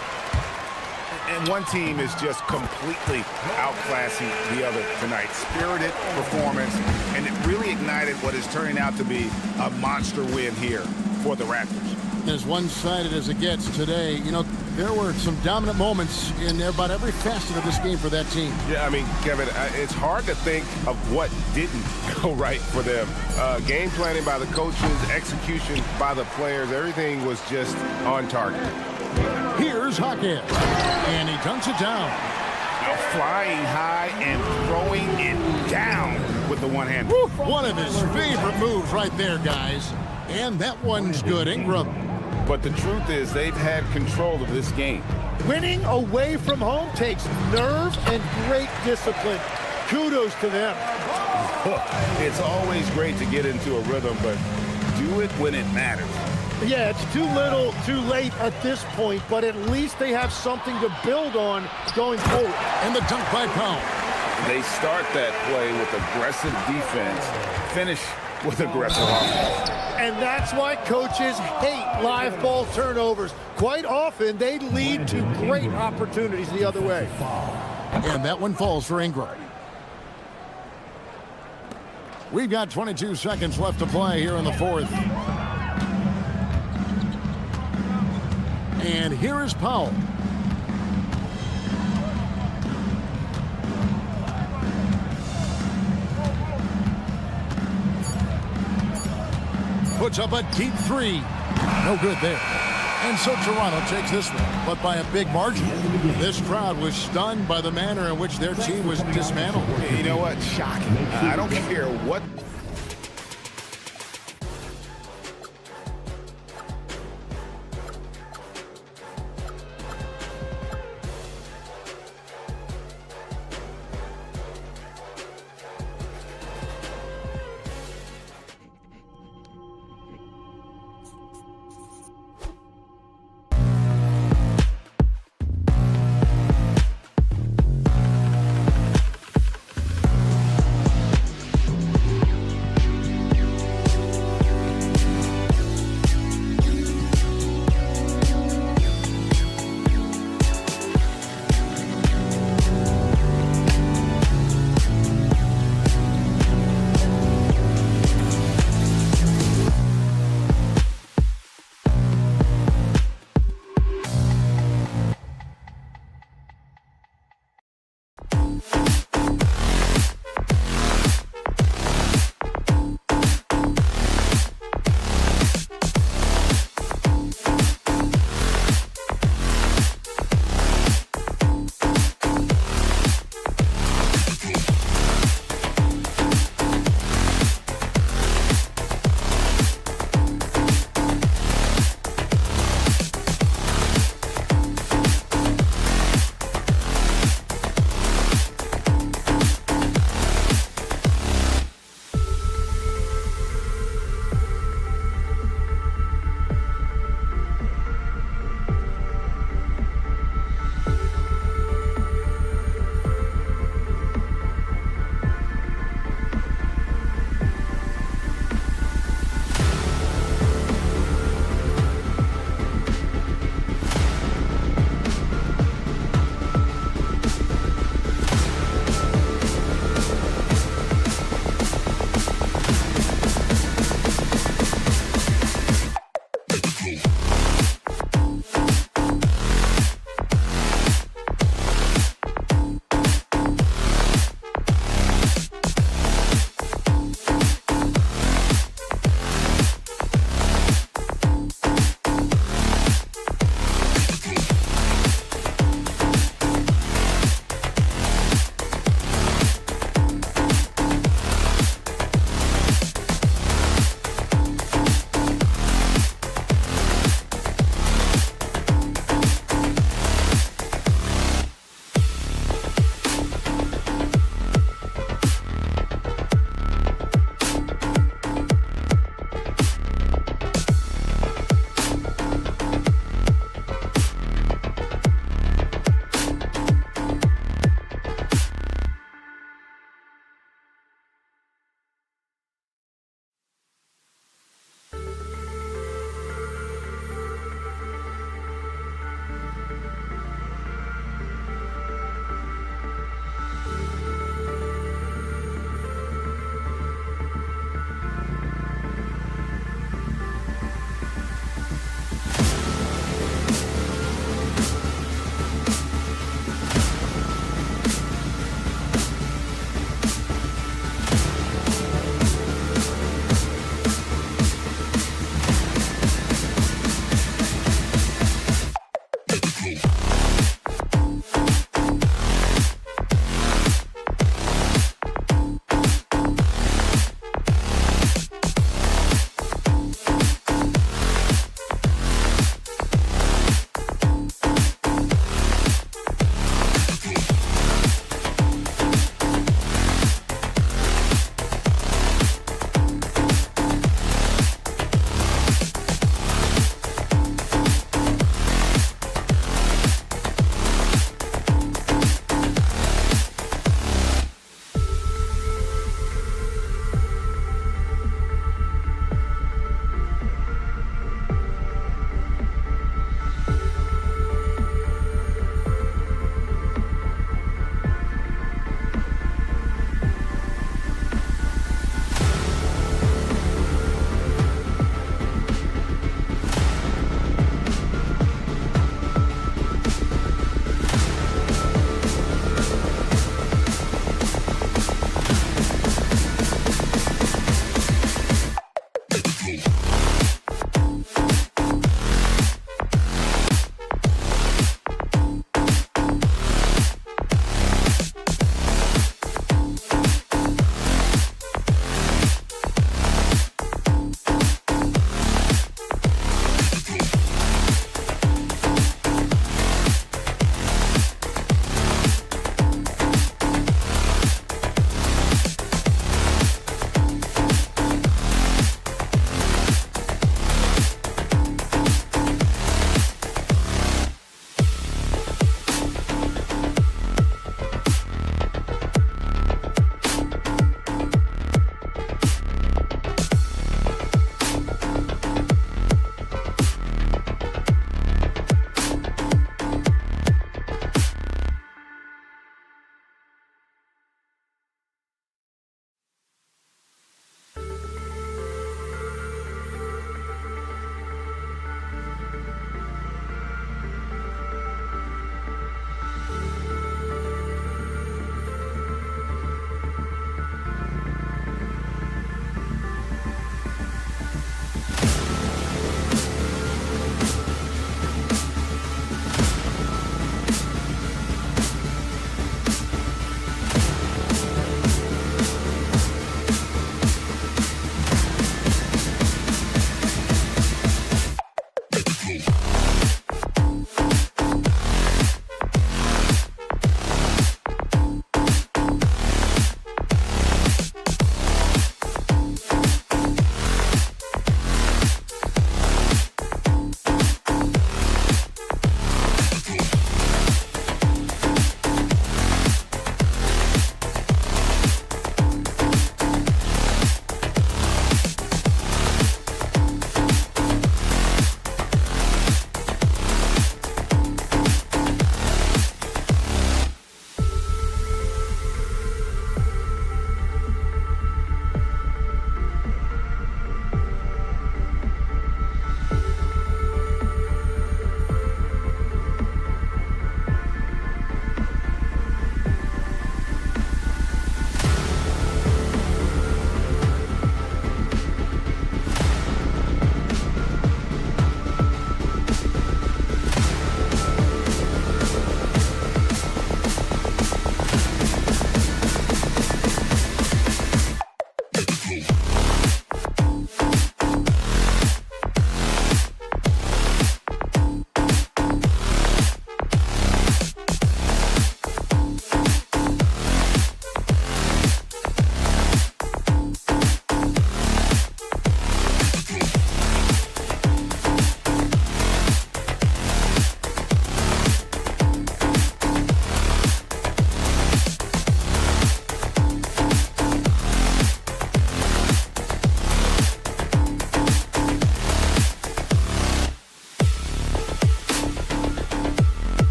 And one team is just completely outclassing the other tonight. Spirited performance, and it really ignited what is turning out to be a monster win here for the Raptors. As one-sided as it gets today, you know, there were some dominant moments in about every facet of this game for that team. Yeah, I mean, Kevin, it's hard to think of what didn't go right for them. Game planning by the coaches, execution by the players, everything was just on target. Here's Hawkins, and he dunks it down. Now flying high and throwing it down with the one hand. Woo, one of his favorite moves right there, guys. And that one's good, Ingram. But the truth is they've had control of this game. Winning away from home takes nerve and great discipline. Kudos to them. It's always great to get into a rhythm, but do it when it matters. Yeah, it's too little, too late at this point, but at least they have something to build on going forward. And the dunk by Powell. They start that play with aggressive defense, finish with aggressive offense. And that's why coaches hate live ball turnovers. Quite often, they lead to great opportunities the other way. And that one falls for Ingram. We've got 22 seconds left to play here in the fourth. And here is Powell. Puts up a deep 3. No good there. And so Toronto takes this one, but by a big margin. This crowd was stunned by the manner in which their team was dismantled. You know what? Shocking. I don't care what.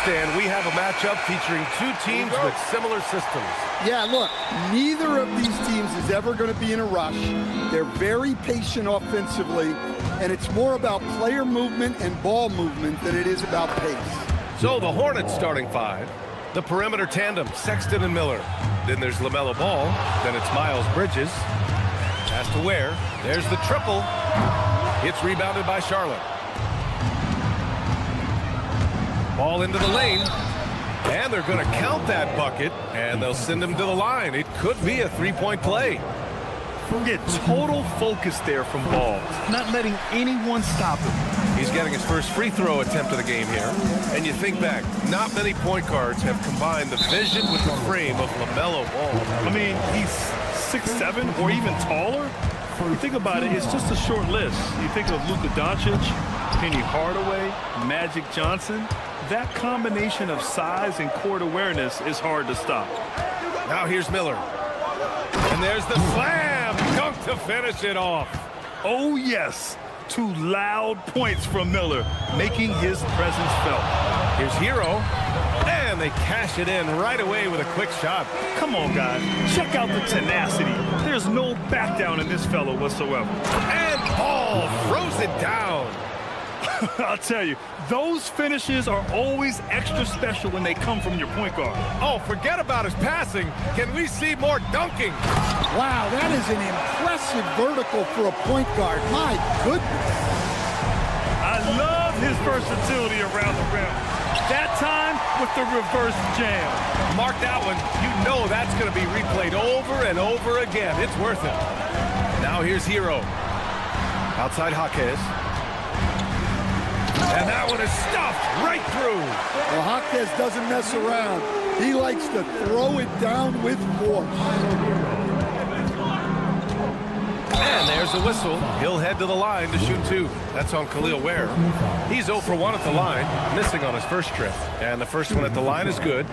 And we have a matchup featuring two teams with similar systems. Yeah, look, neither of these teams is ever going to be in a rush. They're very patient offensively, and it's more about player movement and ball movement than it is about pace. So the Hornets starting five. The perimeter tandem, Sexton and Miller. Then there's LaMelo Ball. Then it's Miles Bridges. Pass to Ware. There's the triple. It's rebounded by Charlotte. Ball into the lane. And they're going to count that bucket. And they'll send him to the line. It could be a three-point play. Get total focus there from Ball. Not letting anyone stop him. He's getting his first free throw attempt of the game here. And you think back, not many point guards have combined the vision with the frame of LaMelo Ball. I mean, he's 6'7" or even taller. You think about it, it's just a short list. You think of Luka Doncic, Penny Hardaway, Magic Johnson. That combination of size and court awareness is hard to stop. Now here's Miller. And there's the slam. Dunk to finish it off. Oh, yes. Two loud points from Miller, making his presence felt. Here's Hero. And they cash it in right away with a quick shot. Come on, guys. Check out the tenacity. There's no back down in this fellow whatsoever. And Ball throws it down. I'll tell you, those finishes are always extra special when they come from your point guard. Oh, forget about his passing. Can we see more dunking? Wow, that is an impressive vertical for a point guard. My goodness. I love his versatility around the rim. That time with the reverse jam. Mark that one. You know that's going to be replayed over and over again. It's worth it. Now here's Hero. Outside Jaquez. And that one is stuffed right through. Well, Jaquez doesn't mess around. He likes to throw it down with force. And there's the whistle. He'll head to the line to shoot two. That's on Khalil Ware. He's 0 for 1 at the line, missing on his first trip. And the first one at the line is good.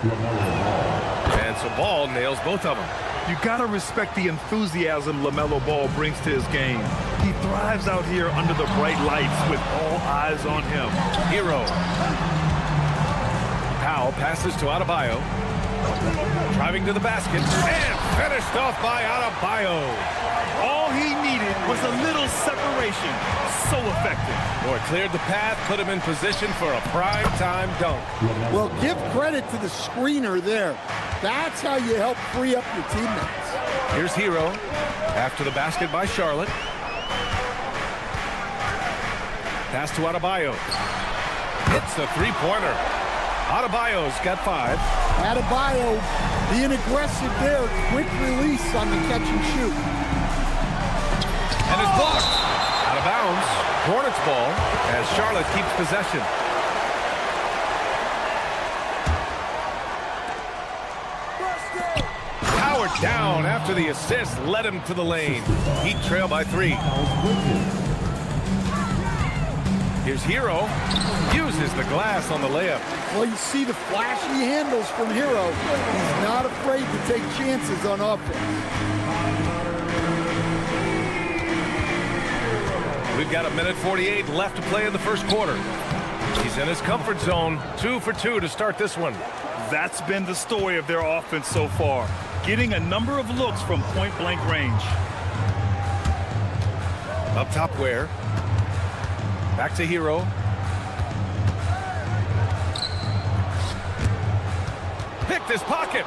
And so Ball nails both of them. You gotta respect the enthusiasm LaMelo Ball brings to his game. He thrives out here under the bright lights with all eyes on him. Hero. Powell passes to Adebayo. Driving to the basket. And finished off by Adebayo. All he needed was a little separation. So effective. Boy, cleared the path, put him in position for a prime-time dunk. Well, give credit to the screener there. That's how you help free up your teammates. Here's Hero. After the basket by Charlotte. Pass to Adebayo. Hits the three-pointer. Adebayo's got 5. Adebayo being aggressive there. Quick release on the catch and shoot. And it's blocked. Out of bounds. Hornets ball as Charlotte keeps possession. Howard down after the assist led him to the lane. Heat trail by 3. Here's Hero. Uses the glass on the layup. Well, you see the flashy handles from Hero. He's not afraid to take chances on offense. We've got 1:48 left to play in the first quarter. He's in his comfort zone. 2 for 2 to start this one. That's been the story of their offense so far. Getting a number of looks from point-blank range. Up top Ware. Back to Hero. Picked his pocket.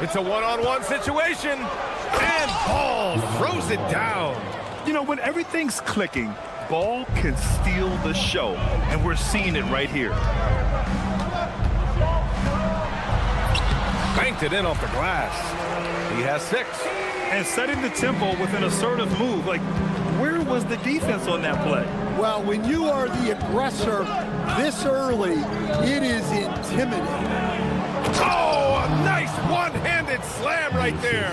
It's a one-on-one situation. And Ball throws it down. You know, when everything's clicking, Ball can steal the show. And we're seeing it right here. Banked it in off the glass. He has 6. And setting the tempo with an assertive move. Like, where was the defense on that play? Well, when you are the aggressor this early, it is intimidating. Oh, a nice one-handed slam right there.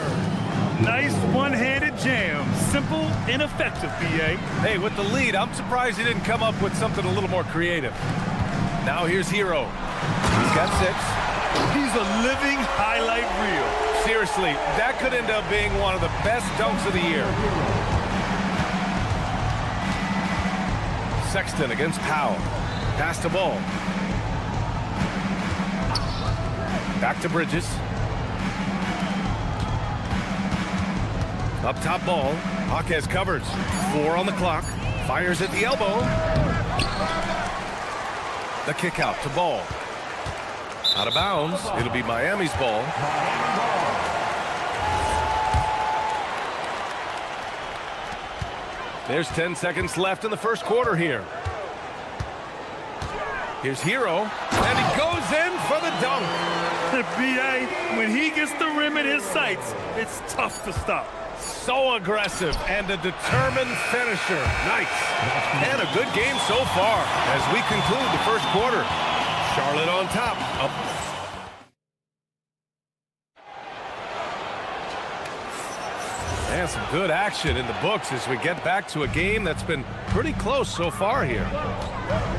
Nice one-handed jam. Simple and effective, B.A. Hey, with the lead, I'm surprised he didn't come up with something a little more creative. Now here's Hero. He's got 6. He's a living highlight reel. Seriously, that could end up being one of the best dunks of the year. Sexton against Powell. Pass to Ball. Back to Bridges. Up top ball. Jaquez covers. 4 on the clock. Fires at the elbow. The kick out to Ball. Out of bounds. It'll be Miami's ball. There's 10 seconds left in the first quarter here. Here's Hero, and he goes in for the dunk. B.A., when he gets the rim in his sights, it's tough to stop. So aggressive and a determined finisher. Nice. And a good game so far as we conclude the first quarter. Charlotte on top. And some good action in the books as we get back to a game that's been pretty close so far here.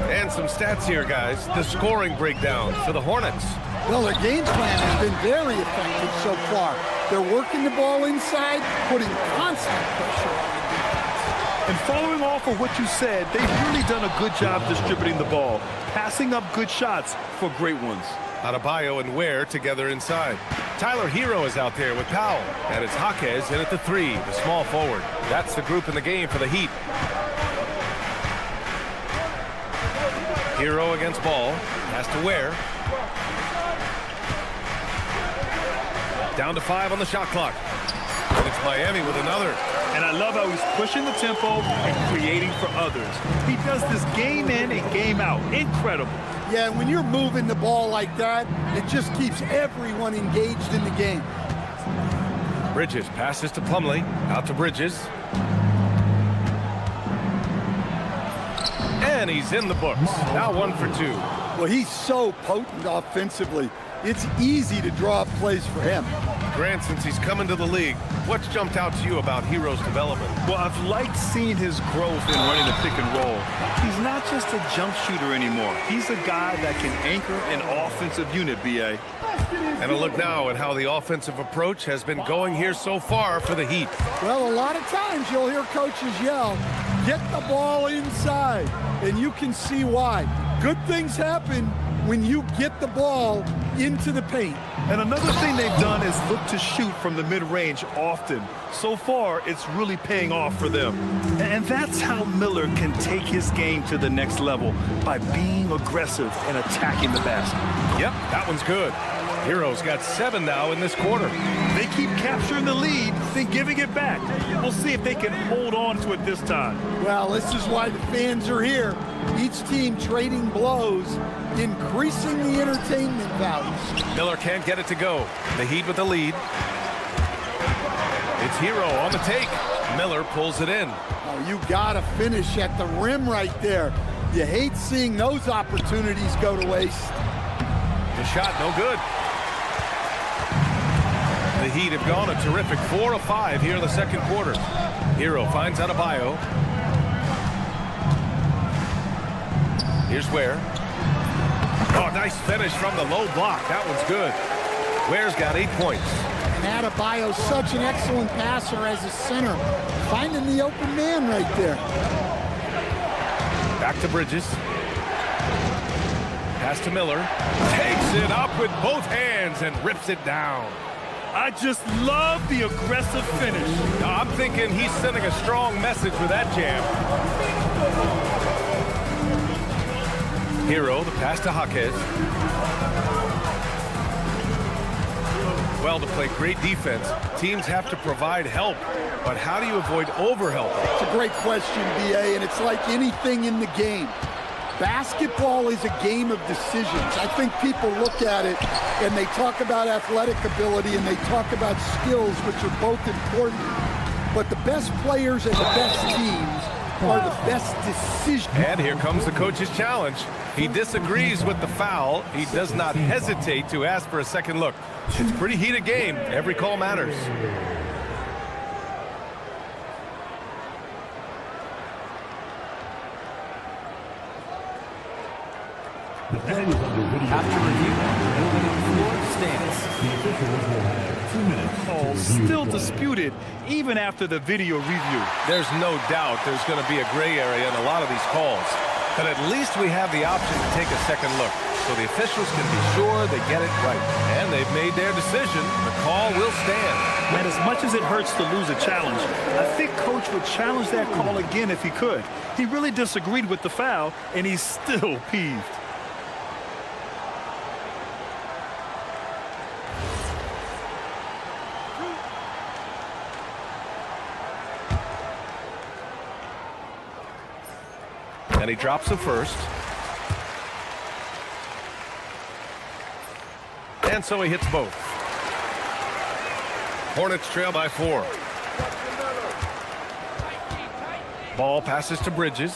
And some stats here, guys. The scoring breakdown for the Hornets. Well, their game plan has been very effective so far. They're working the ball inside, putting constant pressure on the defense. And following off of what you said, they've really done a good job distributing the ball, passing up good shots for great ones. Adebayo and Ware together inside. Tyler Hero is out there with Powell. And it's Jaquez in at the 3, the small forward. That's the group in the game for the Heat. Hero against Ball. Has to Ware. Down to 5 on the shot clock. And it's Miami with another. And I love how he's pushing the tempo and creating for others. He does this game in and game out. Incredible. Yeah, when you're moving the ball like that, it just keeps everyone engaged in the game. Bridges passes to Plumlee. Out to Bridges. And he's in the books. Now 1 for 2. Well, he's so potent offensively. It's easy to draw up plays for him. Grant, since he's come into the league, what's jumped out to you about Hero's development? Well, I've liked seeing his growth in running the pick and roll. He's not just a jump shooter anymore. He's a guy that can anchor an offensive unit, B.A. And a look now at how the offensive approach has been going here so far for the Heat. Well, a lot of times you'll hear coaches yell, get the ball inside, and you can see why. Good things happen when you get the ball into the paint. And another thing they've done is look to shoot from the mid-range often. So far, it's really paying off for them. And that's how Miller can take his game to the next level, by being aggressive and attacking the basket. Yep, that one's good. Hero's got 7 now in this quarter. They keep capturing the lead, then giving it back. We'll see if they can hold on to it this time. Well, this is why the fans are here. Each team trading blows, increasing the entertainment value. Miller can't get it to go. The Heat with the lead. It's Hero on the take. Miller pulls it in. Oh, you gotta finish at the rim right there. You hate seeing those opportunities go to waste. The shot, no good. The Heat have gone a terrific 4 of 5 here in the second quarter. Hero finds Adebayo. Here's Ware. Oh, nice finish from the low block. That one's good. Ware's got 8 points. And Adebayo's such an excellent passer as a center. Finding the open man right there. Back to Bridges. Pass to Miller. Takes it up with both hands and rips it down. I just love the aggressive finish. I'm thinking he's sending a strong message with that jam. Hero, the pass to Jaquez. Well, to play great defense, teams have to provide help. But how do you avoid overhelp? It's a great question, B.A., and it's like anything in the game. Basketball is a game of decisions. I think people look at it and they talk about athletic ability and they talk about skills, which are both important. But the best players and the best teams are the best decisions. And here comes the coach's challenge. He disagrees with the foul. He does not hesitate to ask for a second look. It's a pretty heated game. Every call matters. After review, floor stands. Oh, still disputed even after the video review. There's no doubt there's going to be a gray area in a lot of these calls. But at least we have the option to take a second look, so the officials can be sure they get it right. And they've made their decision. The call will stand. Man, as much as it hurts to lose a challenge, I think Coach would challenge that call again if he could. He really disagreed with the foul, and he's still peeved. And he drops the first. And so he hits both. Hornets trail by 4. Ball passes to Bridges.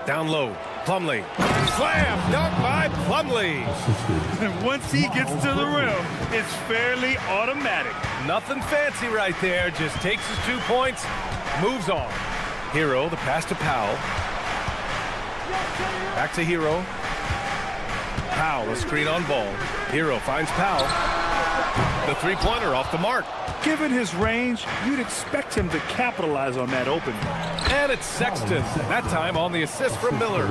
Down low, Plumlee. Slam, dunk by Plumlee. And once he gets to the rim, it's fairly automatic. Nothing fancy right there, just takes his 2 points, moves on. Hero, the pass to Powell. Back to Hero. Powell, a screen on ball. Hero finds Powell. The three-pointer off the mark. Given his range, you'd expect him to capitalize on that opening. And it's Sexton, that time on the assist from Miller.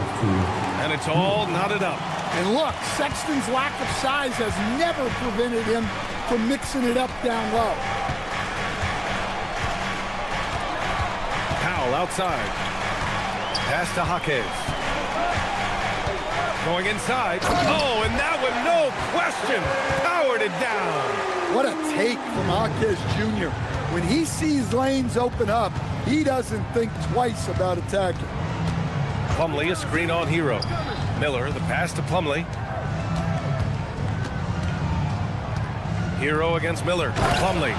And it's all knotted up. And look, Sexton's lack of size has never prevented him from mixing it up down low. Powell outside. Pass to Jaquez. Going inside. Oh, and that one, no question, powered it down. What a take from Jaquez Jr. When he sees lanes open up, he doesn't think twice about attacking. Plumlee, a screen on Hero. Miller, the pass to Plumlee. Hero against Miller. Plumlee.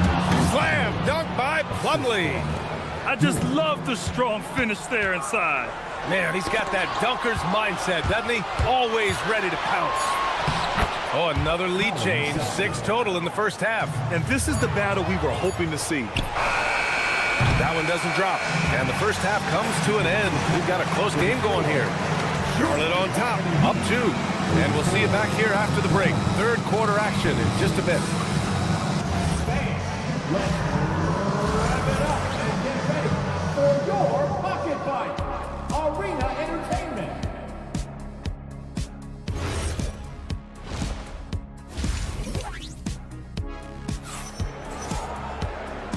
Slam, dunk by Plumlee. I just love the strong finish there inside. Man, he's got that dunker's mindset, doesn't he? Always ready to pounce. Oh, another lead change. 6 total in the first half. And this is the battle we were hoping to see. That one doesn't drop. And the first half comes to an end. We've got a close game going here. Charlotte on top, up 2. And we'll see you back here after the break. Third quarter action in just a bit. Let's wrap it up and get ready for your Pocket Fight Arena Entertainment.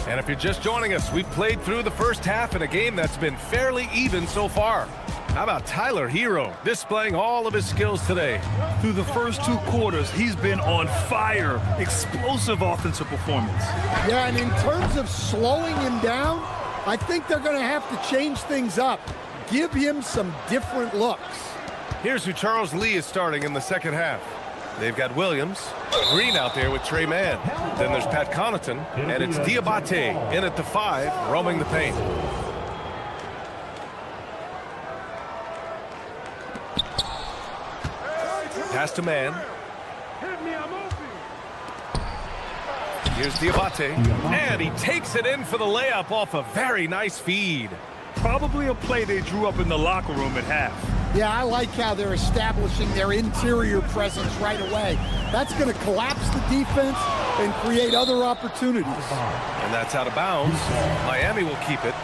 And if you're just joining us, we've played through the first half in a game that's been fairly even so far. How about Tyler Hero displaying all of his skills today? Through the first 2 quarters, he's been on fire. Explosive offensive performance. Yeah, and in terms of slowing him down, I think they're going to have to change things up. Give him some different looks. Here's who Charles Lee is starting in the second half. They've got Williams, Green out there with Trey Mann. Then there's Pat Connaughton, and it's Diabate in at the 5, roaming the paint. Pass to Mann. Here's Diabate, and he takes it in for the layup off a very nice feed. Probably a play they drew up in the locker room at half. Yeah, I like how they're establishing their interior presence right away. That's going to collapse the defense and create other opportunities. And that's out of bounds. Miami will keep it.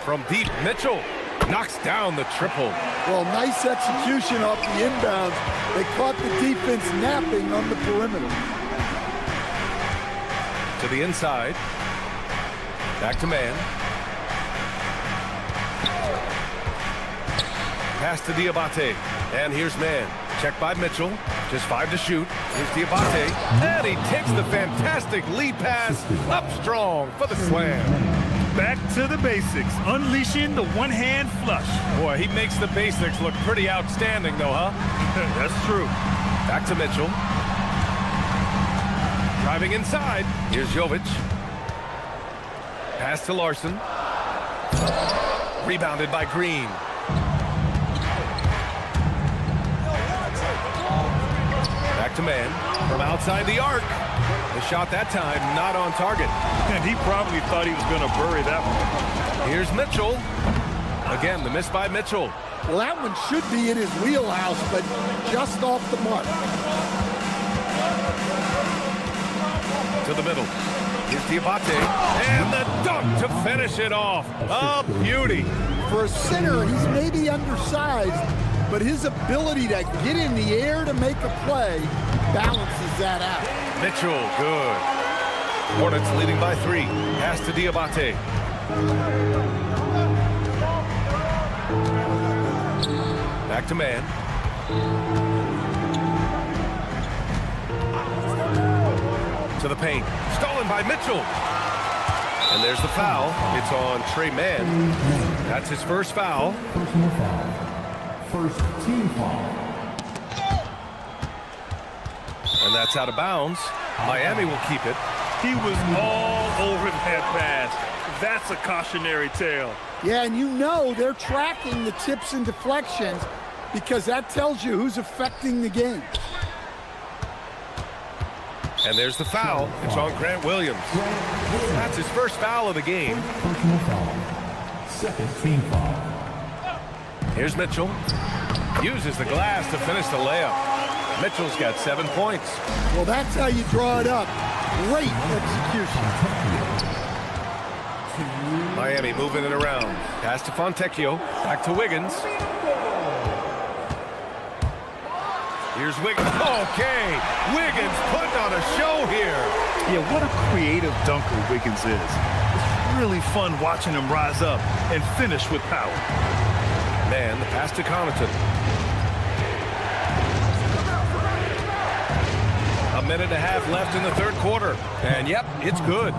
From deep, Mitchell knocks down the triple. Well, nice execution off the inbounds. They caught the defense napping on the perimeter. To the inside. Back to Mann. Pass to Diabate. And here's Mann. Check by Mitchell. Just 5 to shoot. Here's Diabate. And he takes the fantastic lead pass up strong for the slam. Back to the basics, unleashing the one-hand flush. Boy, he makes the basics look pretty outstanding, though, huh? That's true. Back to Mitchell. Driving inside. Here's Jovic. Pass to Larson. Rebounded by Green. Back to Mann. From outside the arc. The shot that time not on target. And he probably thought he was going to bury that one. Here's Mitchell. Again, the miss by Mitchell. Well, that one should be in his wheelhouse, but just off the mark. To the middle. Here's Diabate. And the dunk to finish it off. A beauty. For a center, he's maybe undersized, but his ability to get in the air to make a play balances that out. Mitchell, good. Hornets leading by 3. Pass to Diabate. Back to man. To the paint. Stolen by Mitchell. And there's the foul. It's on Trey Mann. That's his first foul. Personal foul. First team foul. And that's out of bounds. Miami will keep it. He was all over that pass. That's a cautionary tale. Yeah, and you know they're tracking the tips and deflections because that tells you who's affecting the game. And there's the foul. It's on Grant Williams. That's his first foul of the game. Personal foul. Second team foul. Here's Mitchell. Uses the glass to finish the layup. Mitchell's got 7 points. Well, that's how you draw it up. Great execution. Miami moving it around. Pass to Fontecchio. Back to Wiggins. Here's Wiggins. Okay. Wiggins putting on a show here. Yeah, what a creative dunker Wiggins is. It's really fun watching him rise up and finish with power. Man, the pass to Connaughton. A minute and a half left in the third quarter. And yep, it's good.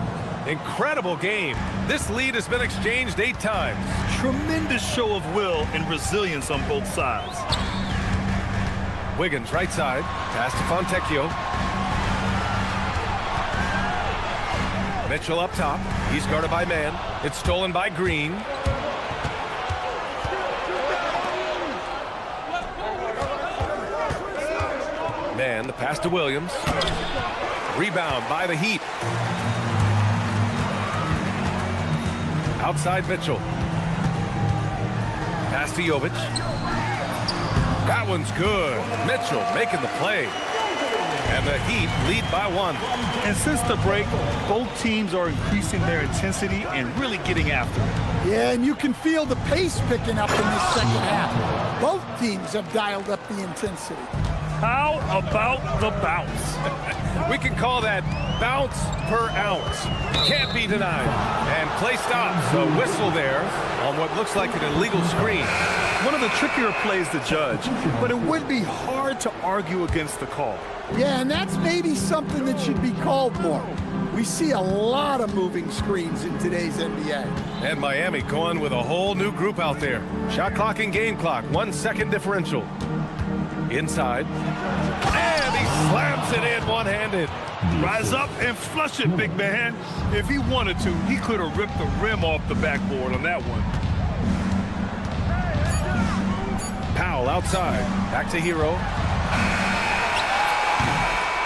Incredible game. This lead has been exchanged 8 times. Tremendous show of will and resilience on both sides. Wiggins right side. Pass to Fontecchio. Mitchell up top. He's guarded by man. It's stolen by Green. Man, the pass to Williams. Rebound by the Heat. Outside Mitchell. Pass to Jovic. That one's good. Mitchell making the play. And the Heat lead by 1. And since the break, both teams are increasing their intensity and really getting after it. Yeah, and you can feel the pace picking up in this second half. Both teams have dialed up the intensity. How about the bounce? We can call that bounce per ounce. Can't be denied. And play stops. A whistle there on what looks like an illegal screen. One of the trickier plays to judge, but it would be hard to argue against the call. Yeah, and that's maybe something that should be called more. We see a lot of moving screens in today's NBA. And Miami going with a whole new group out there. Shot clock and game clock, 1 second differential. Inside. And he slams it in one-handed. Rise up and flush it, big man. If he wanted to, he could have ripped the rim off the backboard on that one. Powell outside. Back to Hero.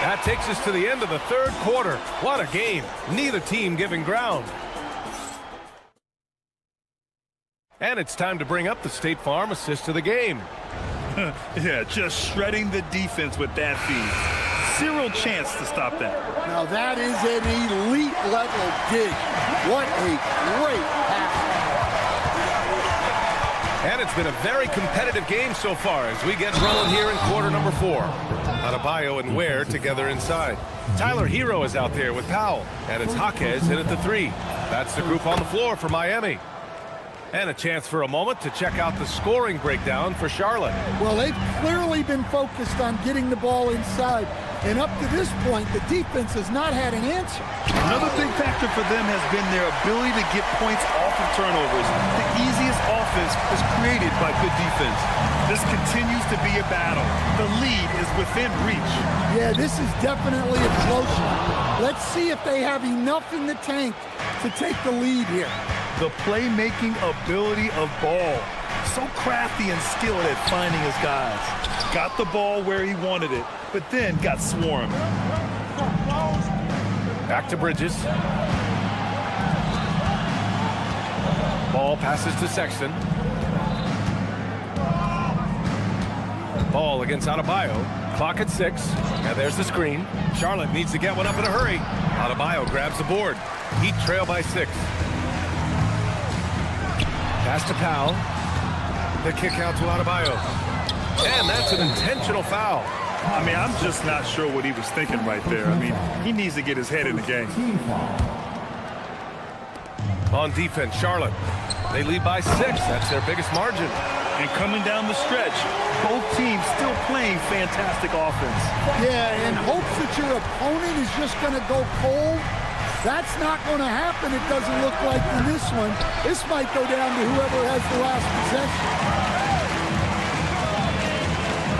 That takes us to the end of the third quarter. What a game. Neither team giving ground. And it's time to bring up the State Farm assist of the game. Yeah, just shredding the defense with that feed. Zero chance to stop that. Now that is an elite level dig. What a great pass. And it's been a very competitive game so far as we get rolling here in quarter number 4. Adebayo and Ware together inside. Tyler Hero is out there with Powell. And it's Jaquez in at the 3. That's the group on the floor for Miami. And a chance for a moment to check out the scoring breakdown for Charlotte. Well, they've clearly been focused on getting the ball inside. And up to this point, the defense has not had an answer. Another big factor for them has been their ability to get points off of turnovers. The easiest offense is created by good defense. This continues to be a battle. The lead is within reach. Yeah, this is definitely a close one. Let's see if they have enough in the tank to take the lead here. The playmaking ability of Ball. So crafty and skilled at finding his guys. Got the ball where he wanted it, but then got swarmed. Back to Bridges. Ball passes to Sexton. Ball against Adebayo. Clock at 6. And there's the screen. Charlotte needs to get one up in a hurry. Adebayo grabs the board. Heat trail by 6. Pass to Powell. The kick out to Adebayo. And that's an intentional foul. I mean, I'm just not sure what he was thinking right there. I mean, he needs to get his head in the game. On defense, Charlotte. They lead by 6. That's their biggest margin. And coming down the stretch, both teams still playing fantastic offense. Yeah, and hopes that your opponent is just going to go cold. That's not going to happen, it doesn't look like in this one. This might go down to whoever has the last possession.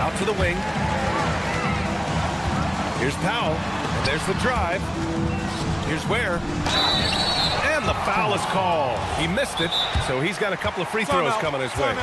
Out to the wing. Here's Powell. And there's the drive. Here's Ware. And the foul is called. He missed it, so he's got a couple of free throws coming his way.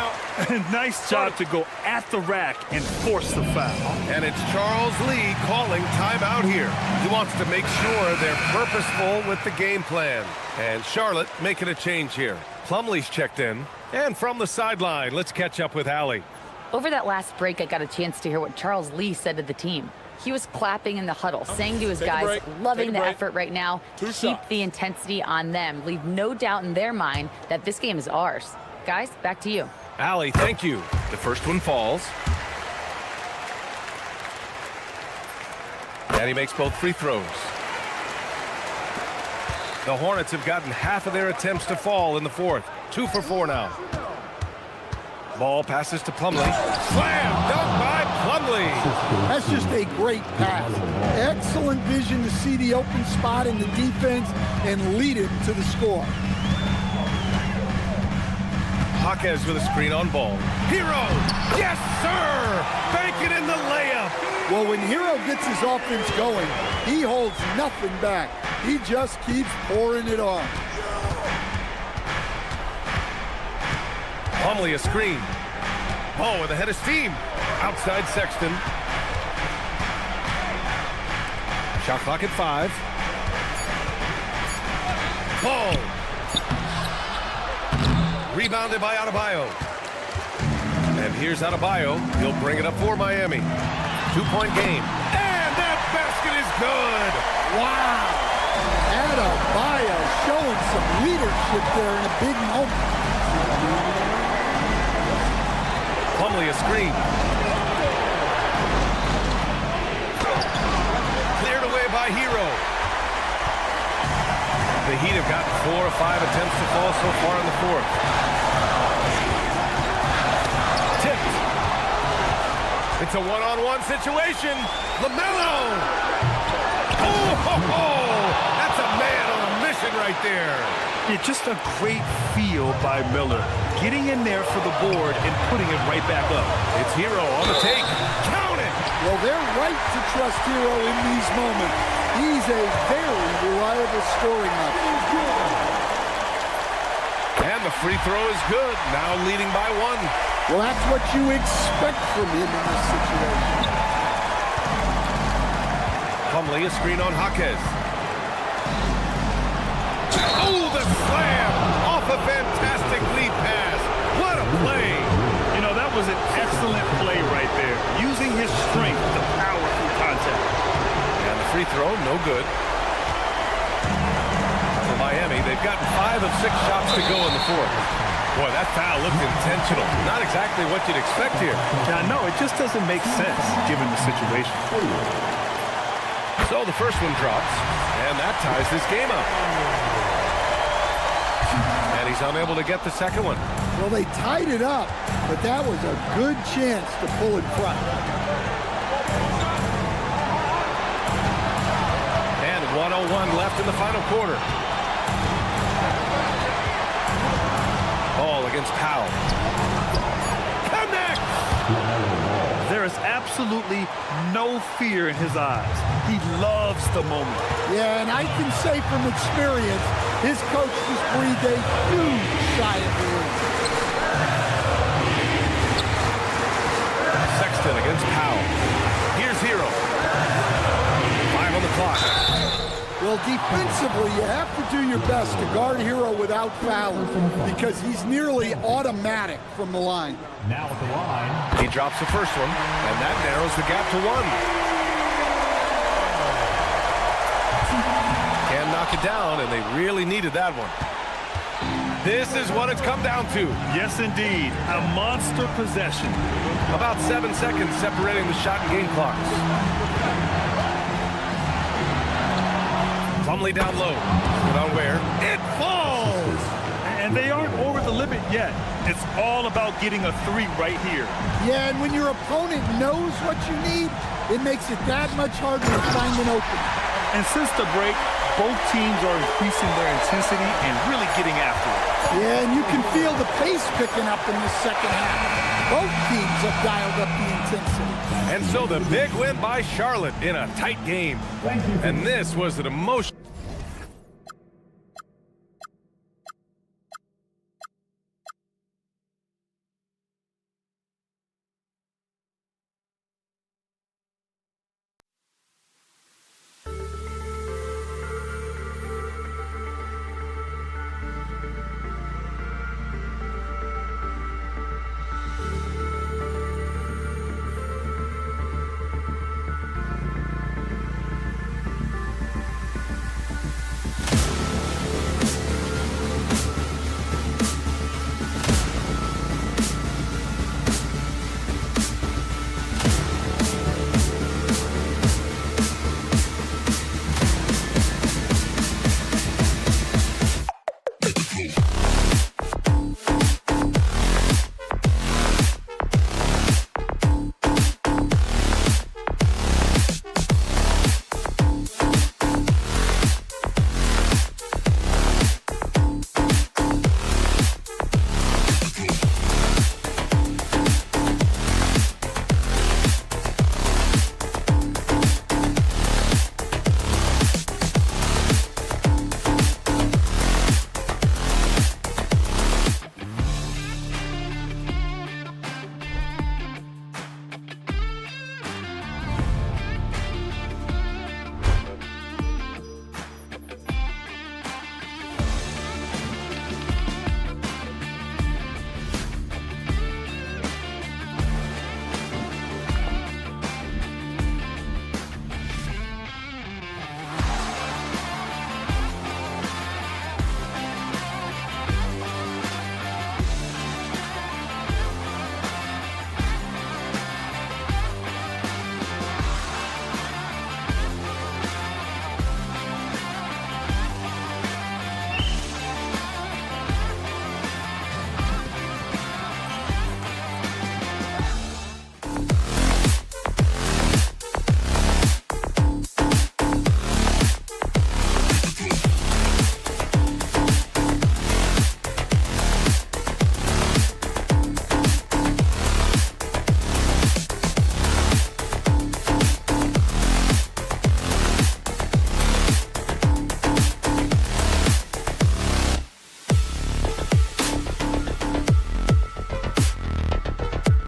Nice job to go at the rack and force the foul. And it's Charles Lee calling timeout here. He wants to make sure they're purposeful with the game plan. And Charlotte making a change here. Plumlee's checked in. And from the sideline, let's catch up with Allie. Over that last break, I got a chance to hear what Charles Lee said to the team. He was clapping in the huddle, saying to his guys, loving the effort right now, keep the intensity on them. Leave no doubt in their mind that this game is ours. Guys, back to you. Allie, thank you. The first one falls. And he makes both free throws. The Hornets have gotten half of their attempts to fall in the fourth. 2 for 4 now. Ball passes to Plumlee. Slam dunk by Plumlee. That's just a great pass. Excellent vision to see the open spot in the defense and lead him to the score. Jaquez with a screen on ball. Hero! Yes, sir! Bank it in the layup. Well, when Hero gets his offense going, he holds nothing back. He just keeps pouring it on. Plumlee a screen. Ball with a head of steam. Outside Sexton. Shot clock at 5. Ball. Rebounded by Adebayo. And here's Adebayo. He'll bring it up for Miami. 2-point game. And that basket is good. Wow. Adebayo showing some leadership there in a big moment. Plumlee a screen. Cleared away by Hero. The Heat have gotten 4 or 5 attempts to fall so far in the fourth. Tipped. It's a one-on-one situation. LaMelo. Oh, that's a man on a mission right there. Yeah, just a great feel by Miller. Getting in there for the board and putting it right back up. It's Hero on the take. Count it! Well, they're right to trust Hero in these moments. He's a very reliable scoring option. And the free throw is good. Now leading by 1. Well, that's what you expect from him in this situation. Plumlee a screen on Jaquez. Oh, the slam! Off a fantastic lead pass. What a play! You know, that was an excellent play right there. Using his strength to power through contact. And the free throw, no good. For Miami, they've gotten 5 of 6 shots to go in the fourth. Boy, that foul looked intentional. Not exactly what you'd expect here. Yeah, no, it just doesn't make sense given the situation. So the first one drops, and that ties this game up. And he's unable to get the second one. Well, they tied it up, but that was a good chance to pull in front. And 1:01 left in the final quarter. Ball against Powell. Connect! There is absolutely no fear in his eyes. He loves the moment. Yeah, and I can say from experience, his coach just breathed a huge sigh of relief. Sexton against Powell. Here's Hero. 5 on the clock. Well, defensively, you have to do your best to guard Hero without fouling because he's nearly automatic from the line. Now at the line. He drops the first one, and that narrows the gap to 1. knock it down, and they really needed that one. This is what it's come down to. Yes, indeed. A monster possession. About 7 seconds separating the shot and game clocks. Plumlee down low. Good on Ware. It falls! And they aren't over the limit yet. It's all about getting a three right here. Yeah, and when your opponent knows what you need, it makes it that much harder to find an opening. And since the break, both teams are increasing their intensity and really getting after it. Yeah, and you can feel the pace picking up in the second half. Both teams have dialed up the intensity. And so the big win by Charlotte in a tight game. And this was an emotional...